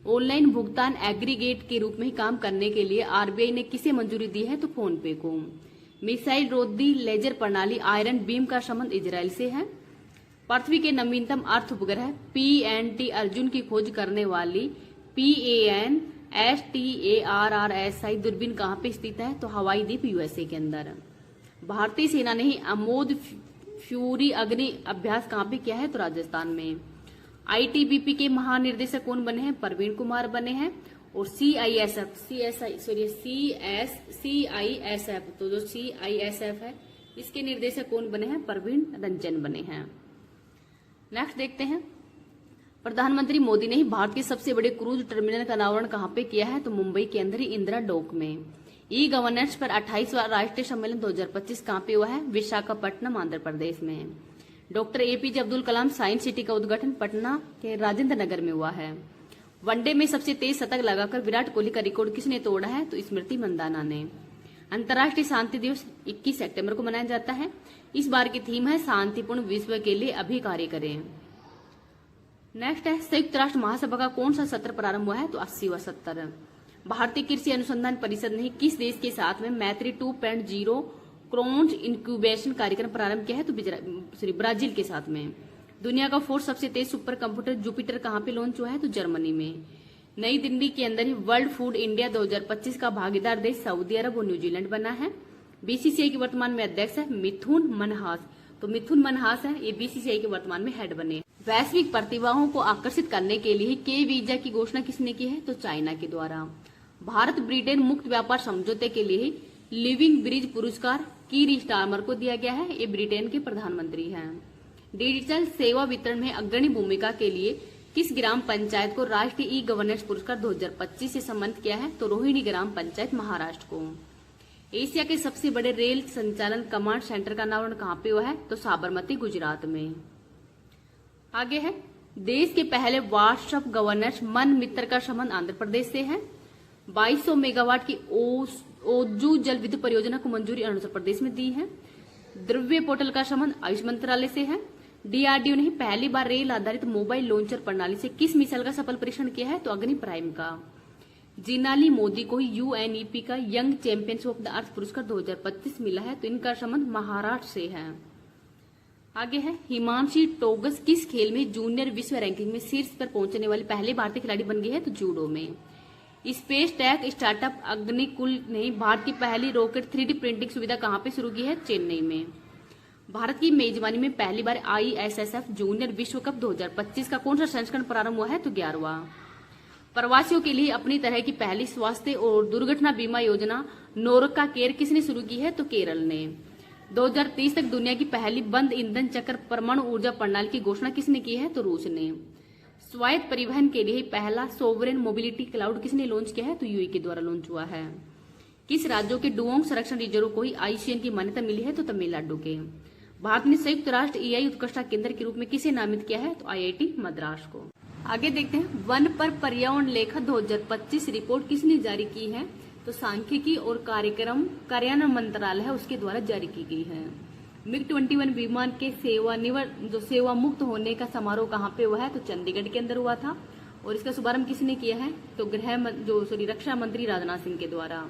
ऑनलाइन भुगतान एग्रीगेट के रूप में ही काम करने के लिए RBI ने किसे मंजूरी दी है? तो फोन पे को। मिसाइल रोधी लेजर प्रणाली आयरन बीम का संबंध इजराइल से है। पृथ्वी के नवीनतम अर्थ उपग्रह PNT अर्जुन की खोज करने वाली PAN-STARRSI दूरबीन कहां पे स्थित है? तो हवाई द्वीप USA के अंदर। भारतीय सेना ने ही अमोद फ्यूरी अग्नि अभ्यास कहां पे किया है? तो राजस्थान में। ITBP के महानिर्देशक कौन बने हैं? प्रवीण कुमार बने हैं। और CISF तो जो CISF है इसके निर्देशक कौन बने हैं? प्रवीण रंजन बने हैं। नेक्स्ट देखते हैं, प्रधानमंत्री मोदी ने ही भारत के सबसे बड़े क्रूज टर्मिनल का अनावरण कहां पे किया है? तो मुंबई के अंदर ही इंदिरा डॉक में। गवर्नेंस पर 28वां राष्ट्रीय सम्मेलन 2025 कहां पे हुआ है? विशाखापट्टनम आंध्र प्रदेश में। Doctor APJ Abdul Kalam science city का उद्घाटन पटना के राजेंद्र नगर में हुआ है। वनडे में सबसे तेज शतक लगाकर विराट कोहली का रिकॉर्ड किसने तोड़ा है? तो स्मृति मंदाना ने। अंतर्राष्ट्रीय शांति दिवस 21 सितंबर को मनाया जाता है। इस बार की थीम है शांतिपूर्ण विश्व के लिए अभी कार्य करें। नेक्स्ट है, संयुक्त राष्ट्र महासभा का कौन सा सत्र प्रारंभ हुआ है? तो 80वां सत्र। भारतीय कृषि अनुसंधान परिषद ने किस देश के साथ में मैत्री 2.0 क्रोन्स इंक्यूबेशन कार्यक्रम प्रारंभ किया है? तो ब्राजील के साथ में। दुनिया का 4th सबसे तेज सुपर कंप्यूटर जुपिटर कहां पे लॉन्च हुआ है? तो जर्मनी में। नई दिल्ली के अंदर ही वर्ल्ड फूड इंडिया 2025 का भागीदार देश सऊदी अरब और न्यूजीलैंड बना है। बीसीसीआई के वर्तमान में अध्यक्ष है मिथुन मनहास। तो मिथुन मनहास है, ये बीसीसीआई के वर्तमान में हेड बने। वैश्विक प्रतिभाओं को आकर्षित करने के लिए के वीजा की घोषणा किसने की है? तो चाइना के द्वारा। भारत ब्रिटेन मुक्त व्यापार समझौते के लिए लिविंग ब्रिज पुरस्कार कीर स्टारमर को दिया गया है, ये ब्रिटेन के प्रधानमंत्री हैं। डिजिटल सेवा वितरण में अग्रणी भूमिका के लिए किस ग्राम पंचायत को राष्ट्रीय ई गवर्नेंस पुरस्कार 2025 से सम्मानित किया है? तो रोहिणी ग्राम पंचायत महाराष्ट्र को। एशिया के सबसे बड़े रेल संचालन कमांड सेंटर का नाम कहाँ पे हुआ है? तो साबरमती गुजरात में। आगे है, देश के पहले व्हाट्सएप गवर्नेंस मन मित्र का संबंध आंध्र प्रदेश से है। 2200 मेगावाट की ओजू जल विद्युत परियोजना को मंजूरी अरुणाचल प्रदेश में दी है। द्रव्य पोर्टल का संबंध आयुष मंत्रालय से है। डीआरडीओ ने पहली बार रेल आधारित मोबाइल लॉन्चर प्रणाली से किस मिसाइल का सफल परीक्षण किया है? तो अग्नि प्राइम का। जिनाली मोदी को यूएनईपी का young champions of the earth पुरस्कार 2025 मिला है, तो इनका संबंध महाराष्ट्र से है। आगे है, हिमांशी टोगस किस खेल में जूनियर विश्व रैंकिंग में शीर्ष पर पहुंचने वाली पहले भारतीय खिलाड़ी बन गई है? तो जूडो में। स्पेस टेक स्टार्टअप अग्निकुल ने भारत की पहली रॉकेट 3D प्रिंटिंग सुविधा कहां पे शुरू की है? चेन्नई में। भारत की मेजबानी में पहली बार ISSF जूनियर विश्व कप 2025 का कौन सा संस्करण प्रारंभ हुआ है? तो 11वां। प्रवासियों के लिए अपनी तरह की पहली स्वास्थ्य और दुर्घटना बीमा योजना नोरका केयर किसने शुरू की है? तो केरल ने। 2030 तक दुनिया की पहली बंद ईंधन चक्र परमाणु ऊर्जा प्रणाली की घोषणा किसने की है? तो रूस ने। स्वायत्त परिवहन के लिए पहला सोवरेन मोबिलिटी क्लाउड किसने लॉन्च किया है? तो यूएई के द्वारा लॉन्च हुआ है। किस राज्यों के डुओंग संरक्षण रिजर्व को ही IUCN की मान्यता मिली है? तो तमिलनाडु के। भारत ने संयुक्त राष्ट्र EI उत्कृष्टता केंद्र के रूप में किसे नामित किया है? तो IIT मद्रास को। आगे देखते हैं, वन पर पर्यावरण लेखा 2025 रिपोर्ट किसने जारी की है? तो सांख्यिकी और कार्यक्रम कार्यान्वयन मंत्रालय है, उसके द्वारा जारी की गई है। MiG-21 विमान के सेवा मुक्त होने का समारोह कहाँ पे हुआ है? तो चंडीगढ़ के अंदर हुआ था। और इसका शुभारंभ किसने किया है? तो रक्षा मंत्री राजनाथ सिंह के द्वारा।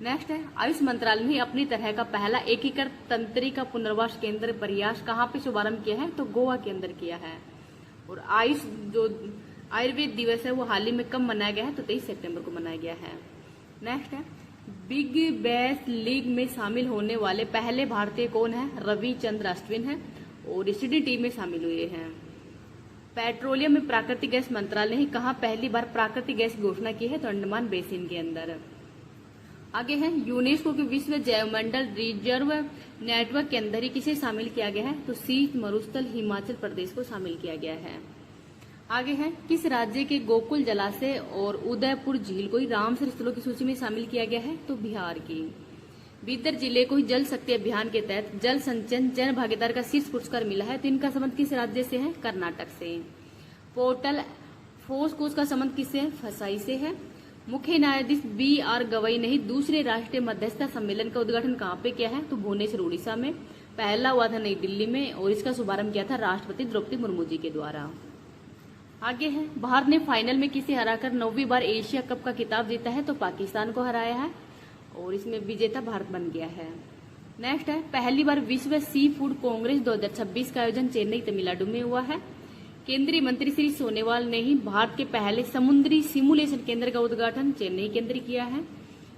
नेक्स्ट है, आयुष मंत्रालय ने अपनी तरह का पहला एकीकृत तंत्रिका पुनर्वास केंद्र प्रयास कहाँ पे शुभारंभ किया है? तो गोवा के अंदर किया है। और आयुर्वेद दिवस है वो हाल ही में कब मनाया गया है? तो 23 सितंबर को मनाया गया है। नेक्स्ट है, बिग बैश लीग में शामिल होने वाले पहले भारतीय कौन है? रविचंद्र अश्विन है और स्टेडी टीम में शामिल हुए हैं। पेट्रोलियम में प्राकृतिक गैस मंत्रालय ने कहा पहली बार प्राकृतिक गैस की घोषणा की है? तो अंडमान बेसिन के अंदर। आगे है, यूनेस्को के विश्व जैवमंडल रिजर्व नेटवर्क के अंदर ही किसे शामिल किया गया है? तो शीत मरुस्थल हिमाचल प्रदेश को शामिल किया गया है। आगे है, किस राज्य के गोकुल जलाशय और उदयपुर झील को ही रामसर स्थलों की सूची में शामिल किया गया है? तो बिहार की। बीदर जिले को ही जल शक्ति अभियान के तहत जल संचयन जन भागीदार का शीर्ष पुरस्कार मिला है, तो इनका संबंध किस राज्य से है? कर्नाटक से। पोर्टल फोर्स का संबंध किससे है? फसाई से है। मुख्य न्यायाधीश BR गवई ने दूसरे राष्ट्रीय मध्यस्थता सम्मेलन का उद्घाटन कहाँ पे किया है? तो भुवनेश्वर उड़ीसा में। पहला हुआ था नई दिल्ली में और इसका शुभारंभ किया था राष्ट्रपति द्रौपदी मुर्मू जी के द्वारा। आगे है, भारत ने फाइनल में किसे हराकर 9वीं बार एशिया कप का खिताब जीता है? तो पाकिस्तान को हराया है और इसमें विजेता भारत बन गया है। नेक्स्ट है, पहली बार विश्व सी फूड कांग्रेस 2026 का आयोजन चेन्नई तमिलनाडु में हुआ है। केंद्रीय मंत्री श्री सोनोवाल ने ही भारत के पहले समुद्री सिमुलेशन केंद्र का उद्घाटन चेन्नई के अंदर किया है।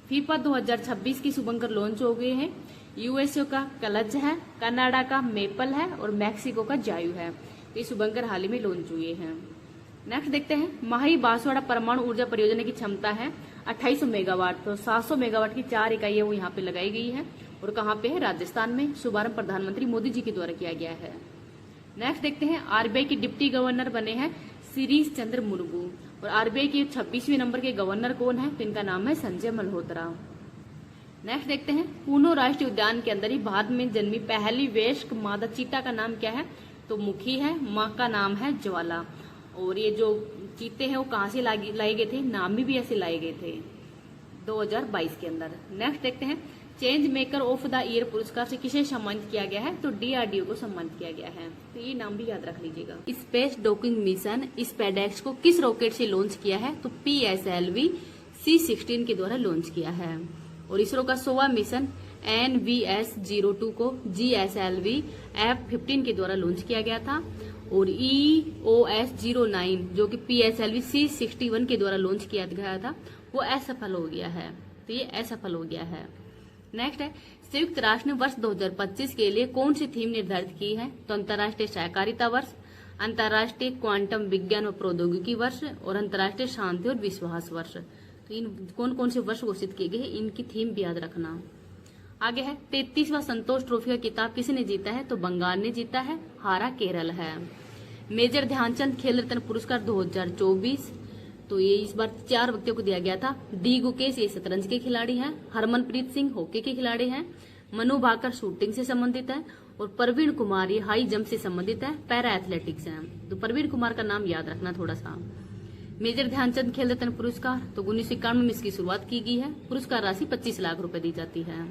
फीफा 2026 की शुभंकर लॉन्च हो गए हैं। यूएसए का कलज है, कनाडा का मेपल है और मैक्सिको का जायु है। ये शुभंकर हाल ही में लॉन्च हुए हैं। नेक्स्ट देखते हैं, माही बांसवाड़ा परमाणु ऊर्जा परियोजना की क्षमता है 2800 मेगावाट। तो 700 मेगावाट की 4 इकाइयां वो यहाँ पे लगाई गई है और कहाँ पे है? राजस्थान में। शुभारंभ प्रधानमंत्री मोदी जी के द्वारा किया गया है। नेक्स्ट देखते हैं, RBI के डिप्टी गवर्नर बने हैं शिरीष चंद्र मुर्मू और RBI के 26वें नंबर के गवर्नर कौन है? तो इनका नाम है संजय मल्होत्रा। नेक्स्ट देखते हैं, पूनो राष्ट्रीय उद्यान के अंदर ही भारत में जन्मी पहली वयस्क मादा चीता का नाम क्या है? तो मुखी है, माँ का नाम है ज्वाला। और ये जो चीते हैं वो कहाँ से लाए गए थे? नामी भी ऐसे लाए गए थे 2022 के अंदर। नेक्स्ट देखते हैं, change maker of the year पुरस्कार से किसे सम्मानित किया गया है? तो DRDO को सम्मानित किया गया है। तो ये नाम भी याद रख लीजिएगा। स्पेस डॉकिंग मिशन स्पेडेक्स को किस रॉकेट से लॉन्च किया है? तो PSLV C-16 के द्वारा लॉन्च किया है। और इसरो का 100वां मिशन NVS-02 को GSLV F-15 के द्वारा लॉन्च किया गया था। और EOS-09 जो कि PSLV C-61 के द्वारा लॉन्च किया गया था वो असफल हो गया है। तो ये असफल हो गया है। नेक्स्ट है, संयुक्त राष्ट्र ने वर्ष 2025 के लिए कौन सी थीम निर्धारित की है? तो अंतर्राष्ट्रीय सहकारिता वर्ष, अंतर्राष्ट्रीय क्वांटम विज्ञान और प्रौद्योगिकी वर्ष और अंतर्राष्ट्रीय शांति और विश्वास वर्ष। तो इन कौन कौन से वर्ष घोषित किए गए हैं, इनकी थीम भी याद रखना। आगे है, 33वां संतोष ट्रॉफी का किताब किसने जीता है? तो बंगाल ने जीता है, हारा केरल है। मेजर ध्यानचंद खेल रत्न पुरस्कार 2024, तो ये इस बार 4 व्यक्तियों को दिया गया था। डी गुकेश ये शतरंज के खिलाड़ी हैं, हरमनप्रीत सिंह हॉकी के खिलाड़ी हैं, मनु भाकर शूटिंग से संबंधित है और प्रवीण कुमार ये हाई जंप से संबंधित है, पैरा एथलेटिक्स है। तो प्रवीण कुमार का नाम याद रखना थोड़ा सा। मेजर ध्यानचंद खेल रत्न पुरस्कार तो 1991 में इसकी शुरुआत की गई है। पुरस्कार राशि 25 लाख रुपए दी जाती है।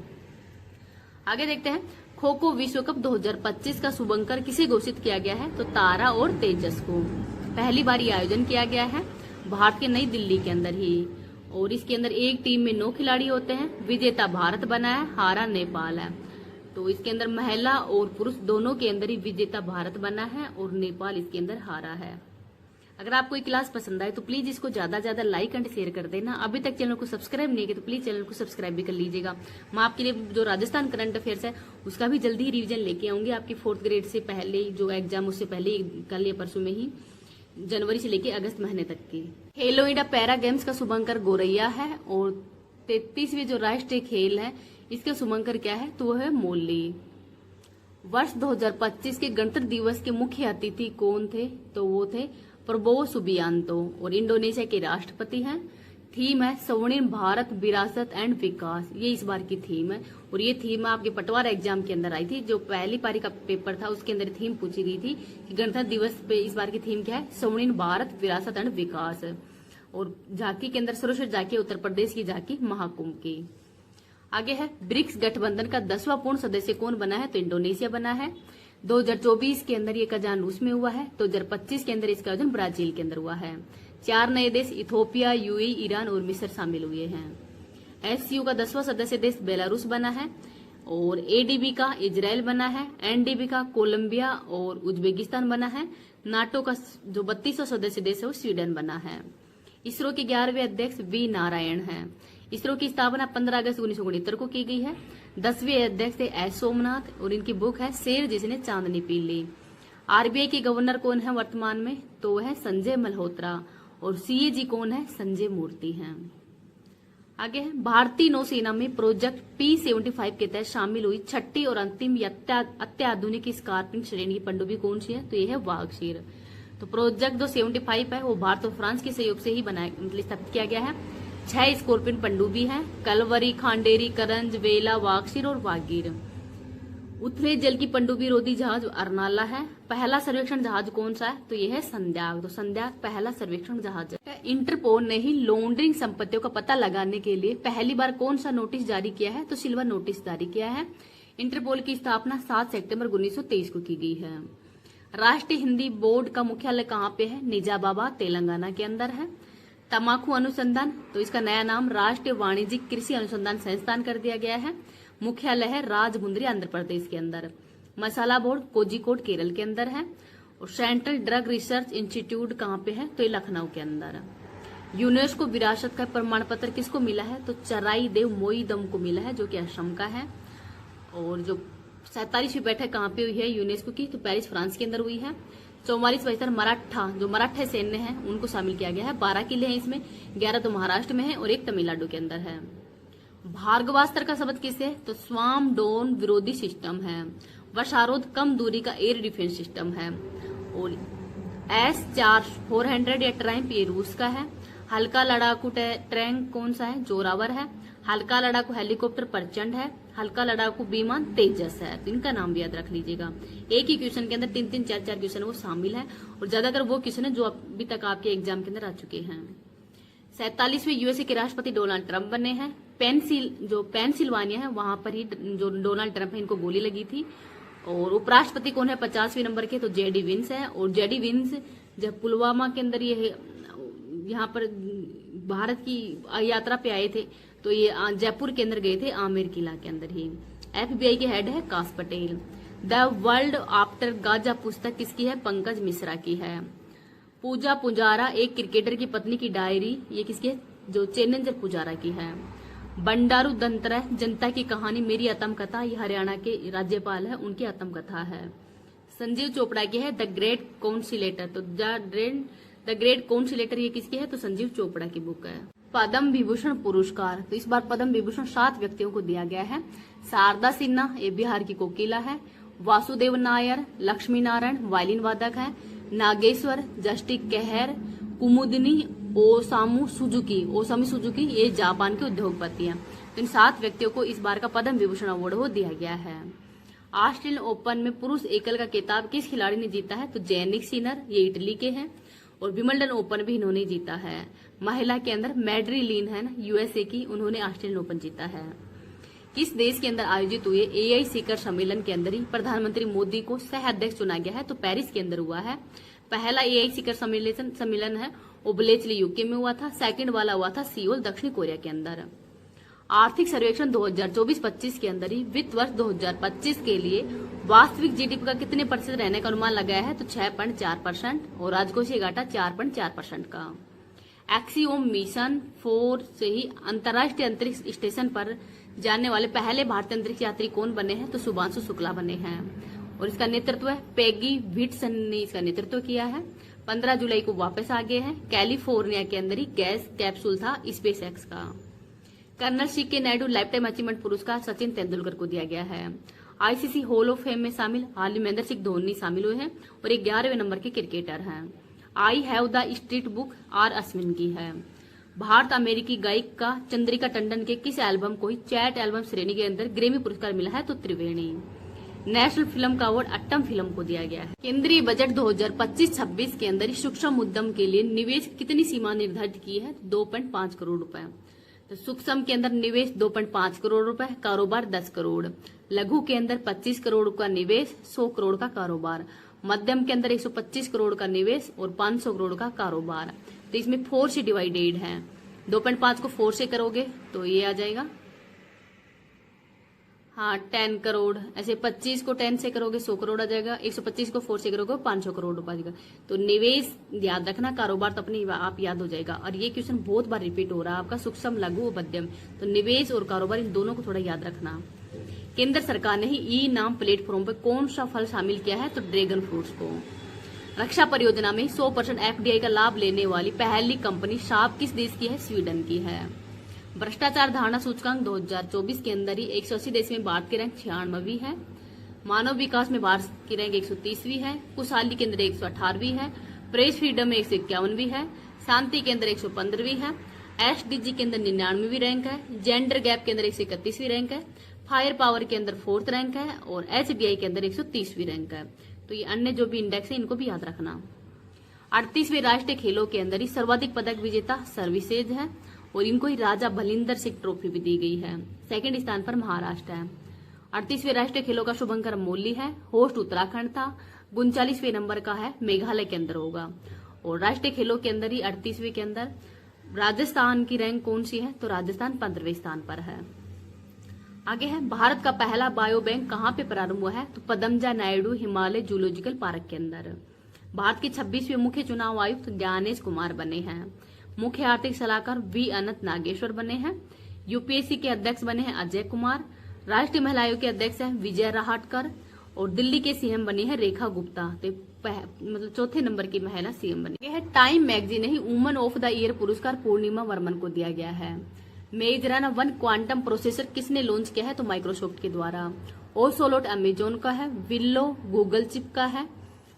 आगे देखते हैं, खो खो विश्व कप 2025 का शुभंकर किसे घोषित किया गया है? तो तारा और तेजस को। पहली बार ये आयोजन किया गया है भारत के नई दिल्ली के अंदर ही, और इसके अंदर एक टीम में 9 खिलाड़ी होते हैं। विजेता भारत बना है, हारा नेपाल है। तो इसके अंदर महिला और पुरुष दोनों के अंदर ही विजेता भारत बना है और नेपाल इसके अंदर हारा है। अगर आपको ये क्लास पसंद आए तो प्लीज इसको ज्यादा लाइक एंड शेयर कर देना। अभी तक चैनल को सब्सक्राइब नहीं किया तो प्लीज चैनल को सब्सक्राइब भी कर लीजिएगा। मैं आपके लिए जो राजस्थान करंट अफेयर्स है उसका भी जल्दी ही रिवीजन लेके आऊंगी। आपकी 4th ग्रेड से पहले जो एग्जाम उससे पहले कल या परसों में ही, जनवरी से लेके अगस्त महीने तक की। खेलो इंडिया पैरा गेम्स का शुभंकर गोरैया है और 33वें जो राष्ट्रीय खेल है इसका शुभंकर क्या है? तो वो है मोली। वर्ष 2025 के गणतंत्र दिवस के मुख्य अतिथि कौन थे? तो वो थे प्रबोवो सुबियांतो और इंडोनेशिया के राष्ट्रपति हैं। थीम है स्वर्णिम भारत विरासत एंड विकास, ये इस बार की थीम है। और ये थीम आपके पटवार एग्जाम के अंदर आई थी, जो पहली पारी का पेपर था उसके अंदर थीम पूछी गई थी कि गणतंत्र दिवस पे इस बार की थीम क्या है? स्वर्णिम भारत विरासत एंड विकास। और झांकी के अंदर सर्वश्रेष्ठ झांकी उत्तर प्रदेश की झांकी महाकुंभ की। आगे है, ब्रिक्स गठबंधन का 10वां पूर्ण सदस्य कौन बना है? तो इंडोनेशिया बना है। 2024 के अंदर ये कजान रूस में हुआ है। 2025 के अंदर इसका आयोजन ब्राजील के अंदर हुआ है। 4 नए देश इथोपिया, यूएई, ईरान और मिस्र शामिल हुए हैं। एससीओ का 10वां सदस्य देश बेलारूस बना है और एडीबी का इजराइल बना है। एनडीबी का कोलंबिया और उज्बेकिस्तान बना है। नाटो का जो 32वां सदस्य देश है वो स्वीडन बना है। इसरो के 11वें अध्यक्ष वी नारायण हैं। इसरो की स्थापना 15 अगस्त 1969 को की गई है। 10वें अध्यक्ष थे एस सोमनाथ और इनकी बुक है शेर जिसने चांदनी पी ली। आरबीआई के गवर्नर कौन है वर्तमान में? तो वह है संजय मल्होत्रा। और सीएजी कौन है? संजय मूर्ति हैं। आगे है, भारतीय नौसेना में प्रोजेक्ट P75 के तहत शामिल हुई 6ठी और अंतिम अत्याधुनिक स्कॉर्पियन श्रेणी की पनडुब्बी कौन सी है? तो यह है वागशीर। तो प्रोजेक्ट जो 75 है वो भारत और फ्रांस के सहयोग से ही स्थापित किया गया है। 6 स्कॉर्पियन पनडुब्बी है, कलवरी, खांडेरी, करंज, वेला, वागशीर और वागीर। उथले जल की पनडुब्बी रोधी जहाज अरनाला है। पहला सर्वेक्षण जहाज कौन सा है? तो यह है संध्याग। तो संध्याग पहला सर्वेक्षण जहाज है। इंटरपोल ने ही लॉन्ड्रिंग संपत्तियों का पता लगाने के लिए पहली बार कौन सा नोटिस जारी किया है? तो सिल्वर नोटिस जारी किया है। इंटरपोल की स्थापना 7 सितंबर 1923 को की गई है। राष्ट्रीय हिंदी बोर्ड का मुख्यालय कहाँ पे है? निजामाबाद तेलंगाना के अंदर है। तमाकू अनुसंधान तो इसका नया नाम राष्ट्रीय वाणिज्यिक कृषि अनुसंधान संस्थान कर दिया गया है। मुख्यालय है राजमुंद्री आंध्र प्रदेश के अंदर। मसाला बोर्ड कोझिकोड केरल के अंदर है। और सेंट्रल ड्रग रिसर्च इंस्टीट्यूट कहाँ पे है? तो ये लखनऊ के अंदर है। यूनेस्को विरासत का प्रमाण पत्र किसको मिला है? तो चराई देव मोईदम को मिला है, जो कि असम का है। और जो 47वीं बैठक कहाँ पे हुई है यूनेस्को की? तो पेरिस फ्रांस के अंदर हुई है। 44 मराठा जो मराठा सैन्य है उनको शामिल किया गया है। 12 किले हैं इसमें, 11 तो महाराष्ट्र में है और 1 तमिलनाडु के अंदर है। भार्गवास्त्र का शब्द किससे है? तो स्वाम ड्रोन विरोधी सिस्टम है। वर्षारोध कम दूरी का एयर डिफेंस सिस्टम है। और S-400 या ट्रैम्प ये रूस का है। हल्का लड़ाकू टैंक कौन सा है? जोरावर है। हल्का लड़ाकू हेलीकॉप्टर प्रचंड है। हल्का लड़ाकू विमान तेजस है। तो इनका नाम भी याद रख लीजिएगा। एक ही क्वेश्चन के अंदर 3-3, 4-4 क्वेश्चन वो शामिल है और ज्यादातर वो क्वेश्चन है जो अभी तक आपके एग्जाम के अंदर आ चुके हैं। 47वें यूएसए के राष्ट्रपति डोनाल्ड ट्रंप बने हैं। पेंसिल्वानिया है वहां पर ही जो डोनाल्ड ट्रंप है इनको गोली लगी थी। और उपराष्ट्रपति कौन है 50वें नंबर के? तो जेडी विंस है। और जेडी विंस जब पुलवामा के अंदर ये यहाँ पर भारत की यात्रा पे आए थे तो ये जयपुर के अंदर गए थे, आमेर किला के अंदर ही। एफबीआई के हेड है काश Patel. The world after Gaza पुस्तक किसकी है? पंकज मिश्रा की है। पूजा पुजारा एक क्रिकेटर की पत्नी की डायरी, ये किसकी है? जो चैलेंजर पुजारा की है। बंडारू दत्तात्रेय, जनता की कहानी मेरी आत्मकथा, ये हरियाणा के राज्यपाल है, उनकी आत्मकथा है। संजीव चोपड़ा की है द ग्रेट कॉन्सिलेटर, तो द ग्रेट कॉन्सिलेटर ये किसकी है, तो संजीव चोपड़ा की बुक है। पद्म विभूषण पुरस्कार, तो इस बार पद्म विभूषण 7 व्यक्तियों को दिया गया है। शारदा सिन्हा, ये बिहार की कोकिला है। वासुदेव नायर, लक्ष्मी नारायण, वायलिन वादक है। नागेश्वर, जस्टिक कहर, कुमुदिनी ओसामी सुजुकी, ये जापान के उद्योगपति हैं। तो इन 7 व्यक्तियों को इस बार का पद्म विभूषण अवार्ड वो दिया गया है। ऑस्ट्रेलियन ओपन में पुरुष एकल का खिताब किस खिलाड़ी ने जीता है, तो जैनिक सिनर, ये इटली के हैं। और विंबलडन ओपन भी इन्होंने जीता है। महिला के अंदर मैड्रिलीन है ना, यूएसए की, उन्होंने ऑस्ट्रेलियन ओपन जीता है। किस देश के अंदर आयोजित हुए एआई शिखर सम्मेलन के अंदर ही प्रधानमंत्री मोदी को सह अध्यक्ष चुना गया है, तो पेरिस के अंदर हुआ है। पहला एआई शिखर सम्मेलन है वो ब्लेचली यूके में हुआ था। सेकंड वाला हुआ था सियोल, दक्षिण कोरिया के अंदर। आर्थिक सर्वेक्षण 2024-25 के अंदर ही वित्त वर्ष 2025 के लिए वास्तविक जीडीपी का कितने प्रतिशत रहने का अनुमान लगाया है, तो 6.4% और राजकोषीय घाटा 4.4% का। एक्सियोम मिशन 4 से ही अंतर्राष्ट्रीय अंतरिक्ष स्टेशन पर जाने वाले पहले भारतीय अंतरिक्ष यात्री कौन बने हैं, तो शुभांशु शुक्ला बने हैं। और इसका नेतृत्व है पेगी व्हिटसन ने इसका नेतृत्व किया है। 15 जुलाई को वापस आ गए हैं। कैलिफोर्निया के अंदर ही गैस कैप्सूल था स्पेस एक्स का। Colonel CK Naidu lifetime achievement पुरस्कार सचिन तेंदुलकर को दिया गया है। आईसीसी हॉल ऑफ फेम में शामिल हाल ही महेंद्र सिंह धोनी शामिल हुए हैं और 11वें नंबर के क्रिकेटर हैं। I have the street book R Ashwin की है। भारत अमेरिकी गायिका चंद्रिका टंडन के किस एल्बम को ही चैट एल्बम श्रेणी के अंदर ग्रेमी पुरस्कार मिला है, तो त्रिवेणी। नेशनल फिल्म का अवार्ड अट्टम फिल्म को दिया गया है। केंद्रीय बजट 2025-26 के अंदर सूक्ष्म उद्यम के लिए निवेश कितनी सीमा निर्धारित की है, 2.5 करोड़ रुपए। तो सूक्ष्म के अंदर निवेश 2.5 करोड़ रुपए, कारोबार 10 करोड़। लघु के अंदर 25 करोड़ का निवेश, 100 करोड़ का कारोबार। मध्यम के अंदर 125 करोड़ का निवेश और 500 करोड़ का कारोबार। तो इसमें 4 से डिवाइडेड है। 2.5 को 4 से करोगे तो ये आ जाएगा, हाँ 10 करोड़। ऐसे 25 को 10 से करोगे 100 करोड़ आ जाएगा। 125 को 4 से करोगे 500 करोड़ रुपए आ जाएगा। तो निवेश याद रखना, कारोबार तो अपने आप याद हो जाएगा। और ये क्वेश्चन बहुत बार रिपीट हो रहा है आपका, सूक्ष्म लघु मध्यम, तो निवेश और कारोबार इन दोनों को थोड़ा याद रखना। केंद्र सरकार ने ही ई नाम प्लेटफॉर्म पर कौन सा फल शामिल किया है, तो ड्रैगन फ्रूट्स को। रक्षा परियोजना में 100% एफडीआई का लाभ लेने वाली पहली कंपनी शाप किस देश की है, स्वीडन की है। भ्रष्टाचार धारणा सूचकांक 2024 के अंदर ही 180 देश में भारत की रैंक 96वीं है। मानव विकास में भारत की रैंक 130वीं है। खुशहाली के अंदर 118वीं है। प्रेस फ्रीडम में 151वीं है। शांति के अंदर 115वीं है। एसडीजी के अंदर 99वीं रैंक है। जेंडर गैप के अंदर 131वीं रैंक है। फायर पावर के अंदर 4th रैंक है और एचबीआई के अंदर 130वीं रैंक है। तो ये अन्य जो भी इंडेक्स है इनको भी याद रखना। 38वें राष्ट्रीय खेलों के अंदर ही सर्वाधिक पदक विजेता सर्विसेज है और इनको ही राजा भलिंदर सिंह ट्रॉफी भी दी गई है। सेकंड स्थान पर महाराष्ट्र है। 38वें राष्ट्रीय खेलों का शुभंकर मोली है। होस्ट उत्तराखंड था। 39वें नंबर का है, मेघालय के अंदर होगा। और राष्ट्रीय खेलों के अंदर ही 38वें के अंदर राजस्थान की रैंक कौन सी है, तो राजस्थान 15वें स्थान पर है। आगे है भारत का पहला बायो बैंक कहाँ पे प्रारंभ हुआ है, तो पदमजा नायडू हिमालय जूलॉजिकल पार्क के अंदर। भारत के 26वें मुख्य चुनाव आयुक्त ज्ञानेश कुमार बने हैं। मुख्य आर्थिक सलाहकार वी अनंत नागेश्वर बने हैं। यूपीएससी के अध्यक्ष बने हैं अजय कुमार। राष्ट्रीय महिला आयोग के अध्यक्ष हैं विजय राहटकर और दिल्ली के सीएम बनी है रेखा गुप्ता। तो मतलब 4थे नंबर की महिला सीएम बनी है। टाइम मैगजीन ने ही वुमन ऑफ द ईयर पुरस्कार पूर्णिमा वर्मन को दिया गया है। मेजराना 1 क्वांटम प्रोसेसर किसने लॉन्च किया है, तो माइक्रोसॉफ्ट के द्वारा। ओसोलोट अमेजोन का है। विल्लो गूगल चिप का है।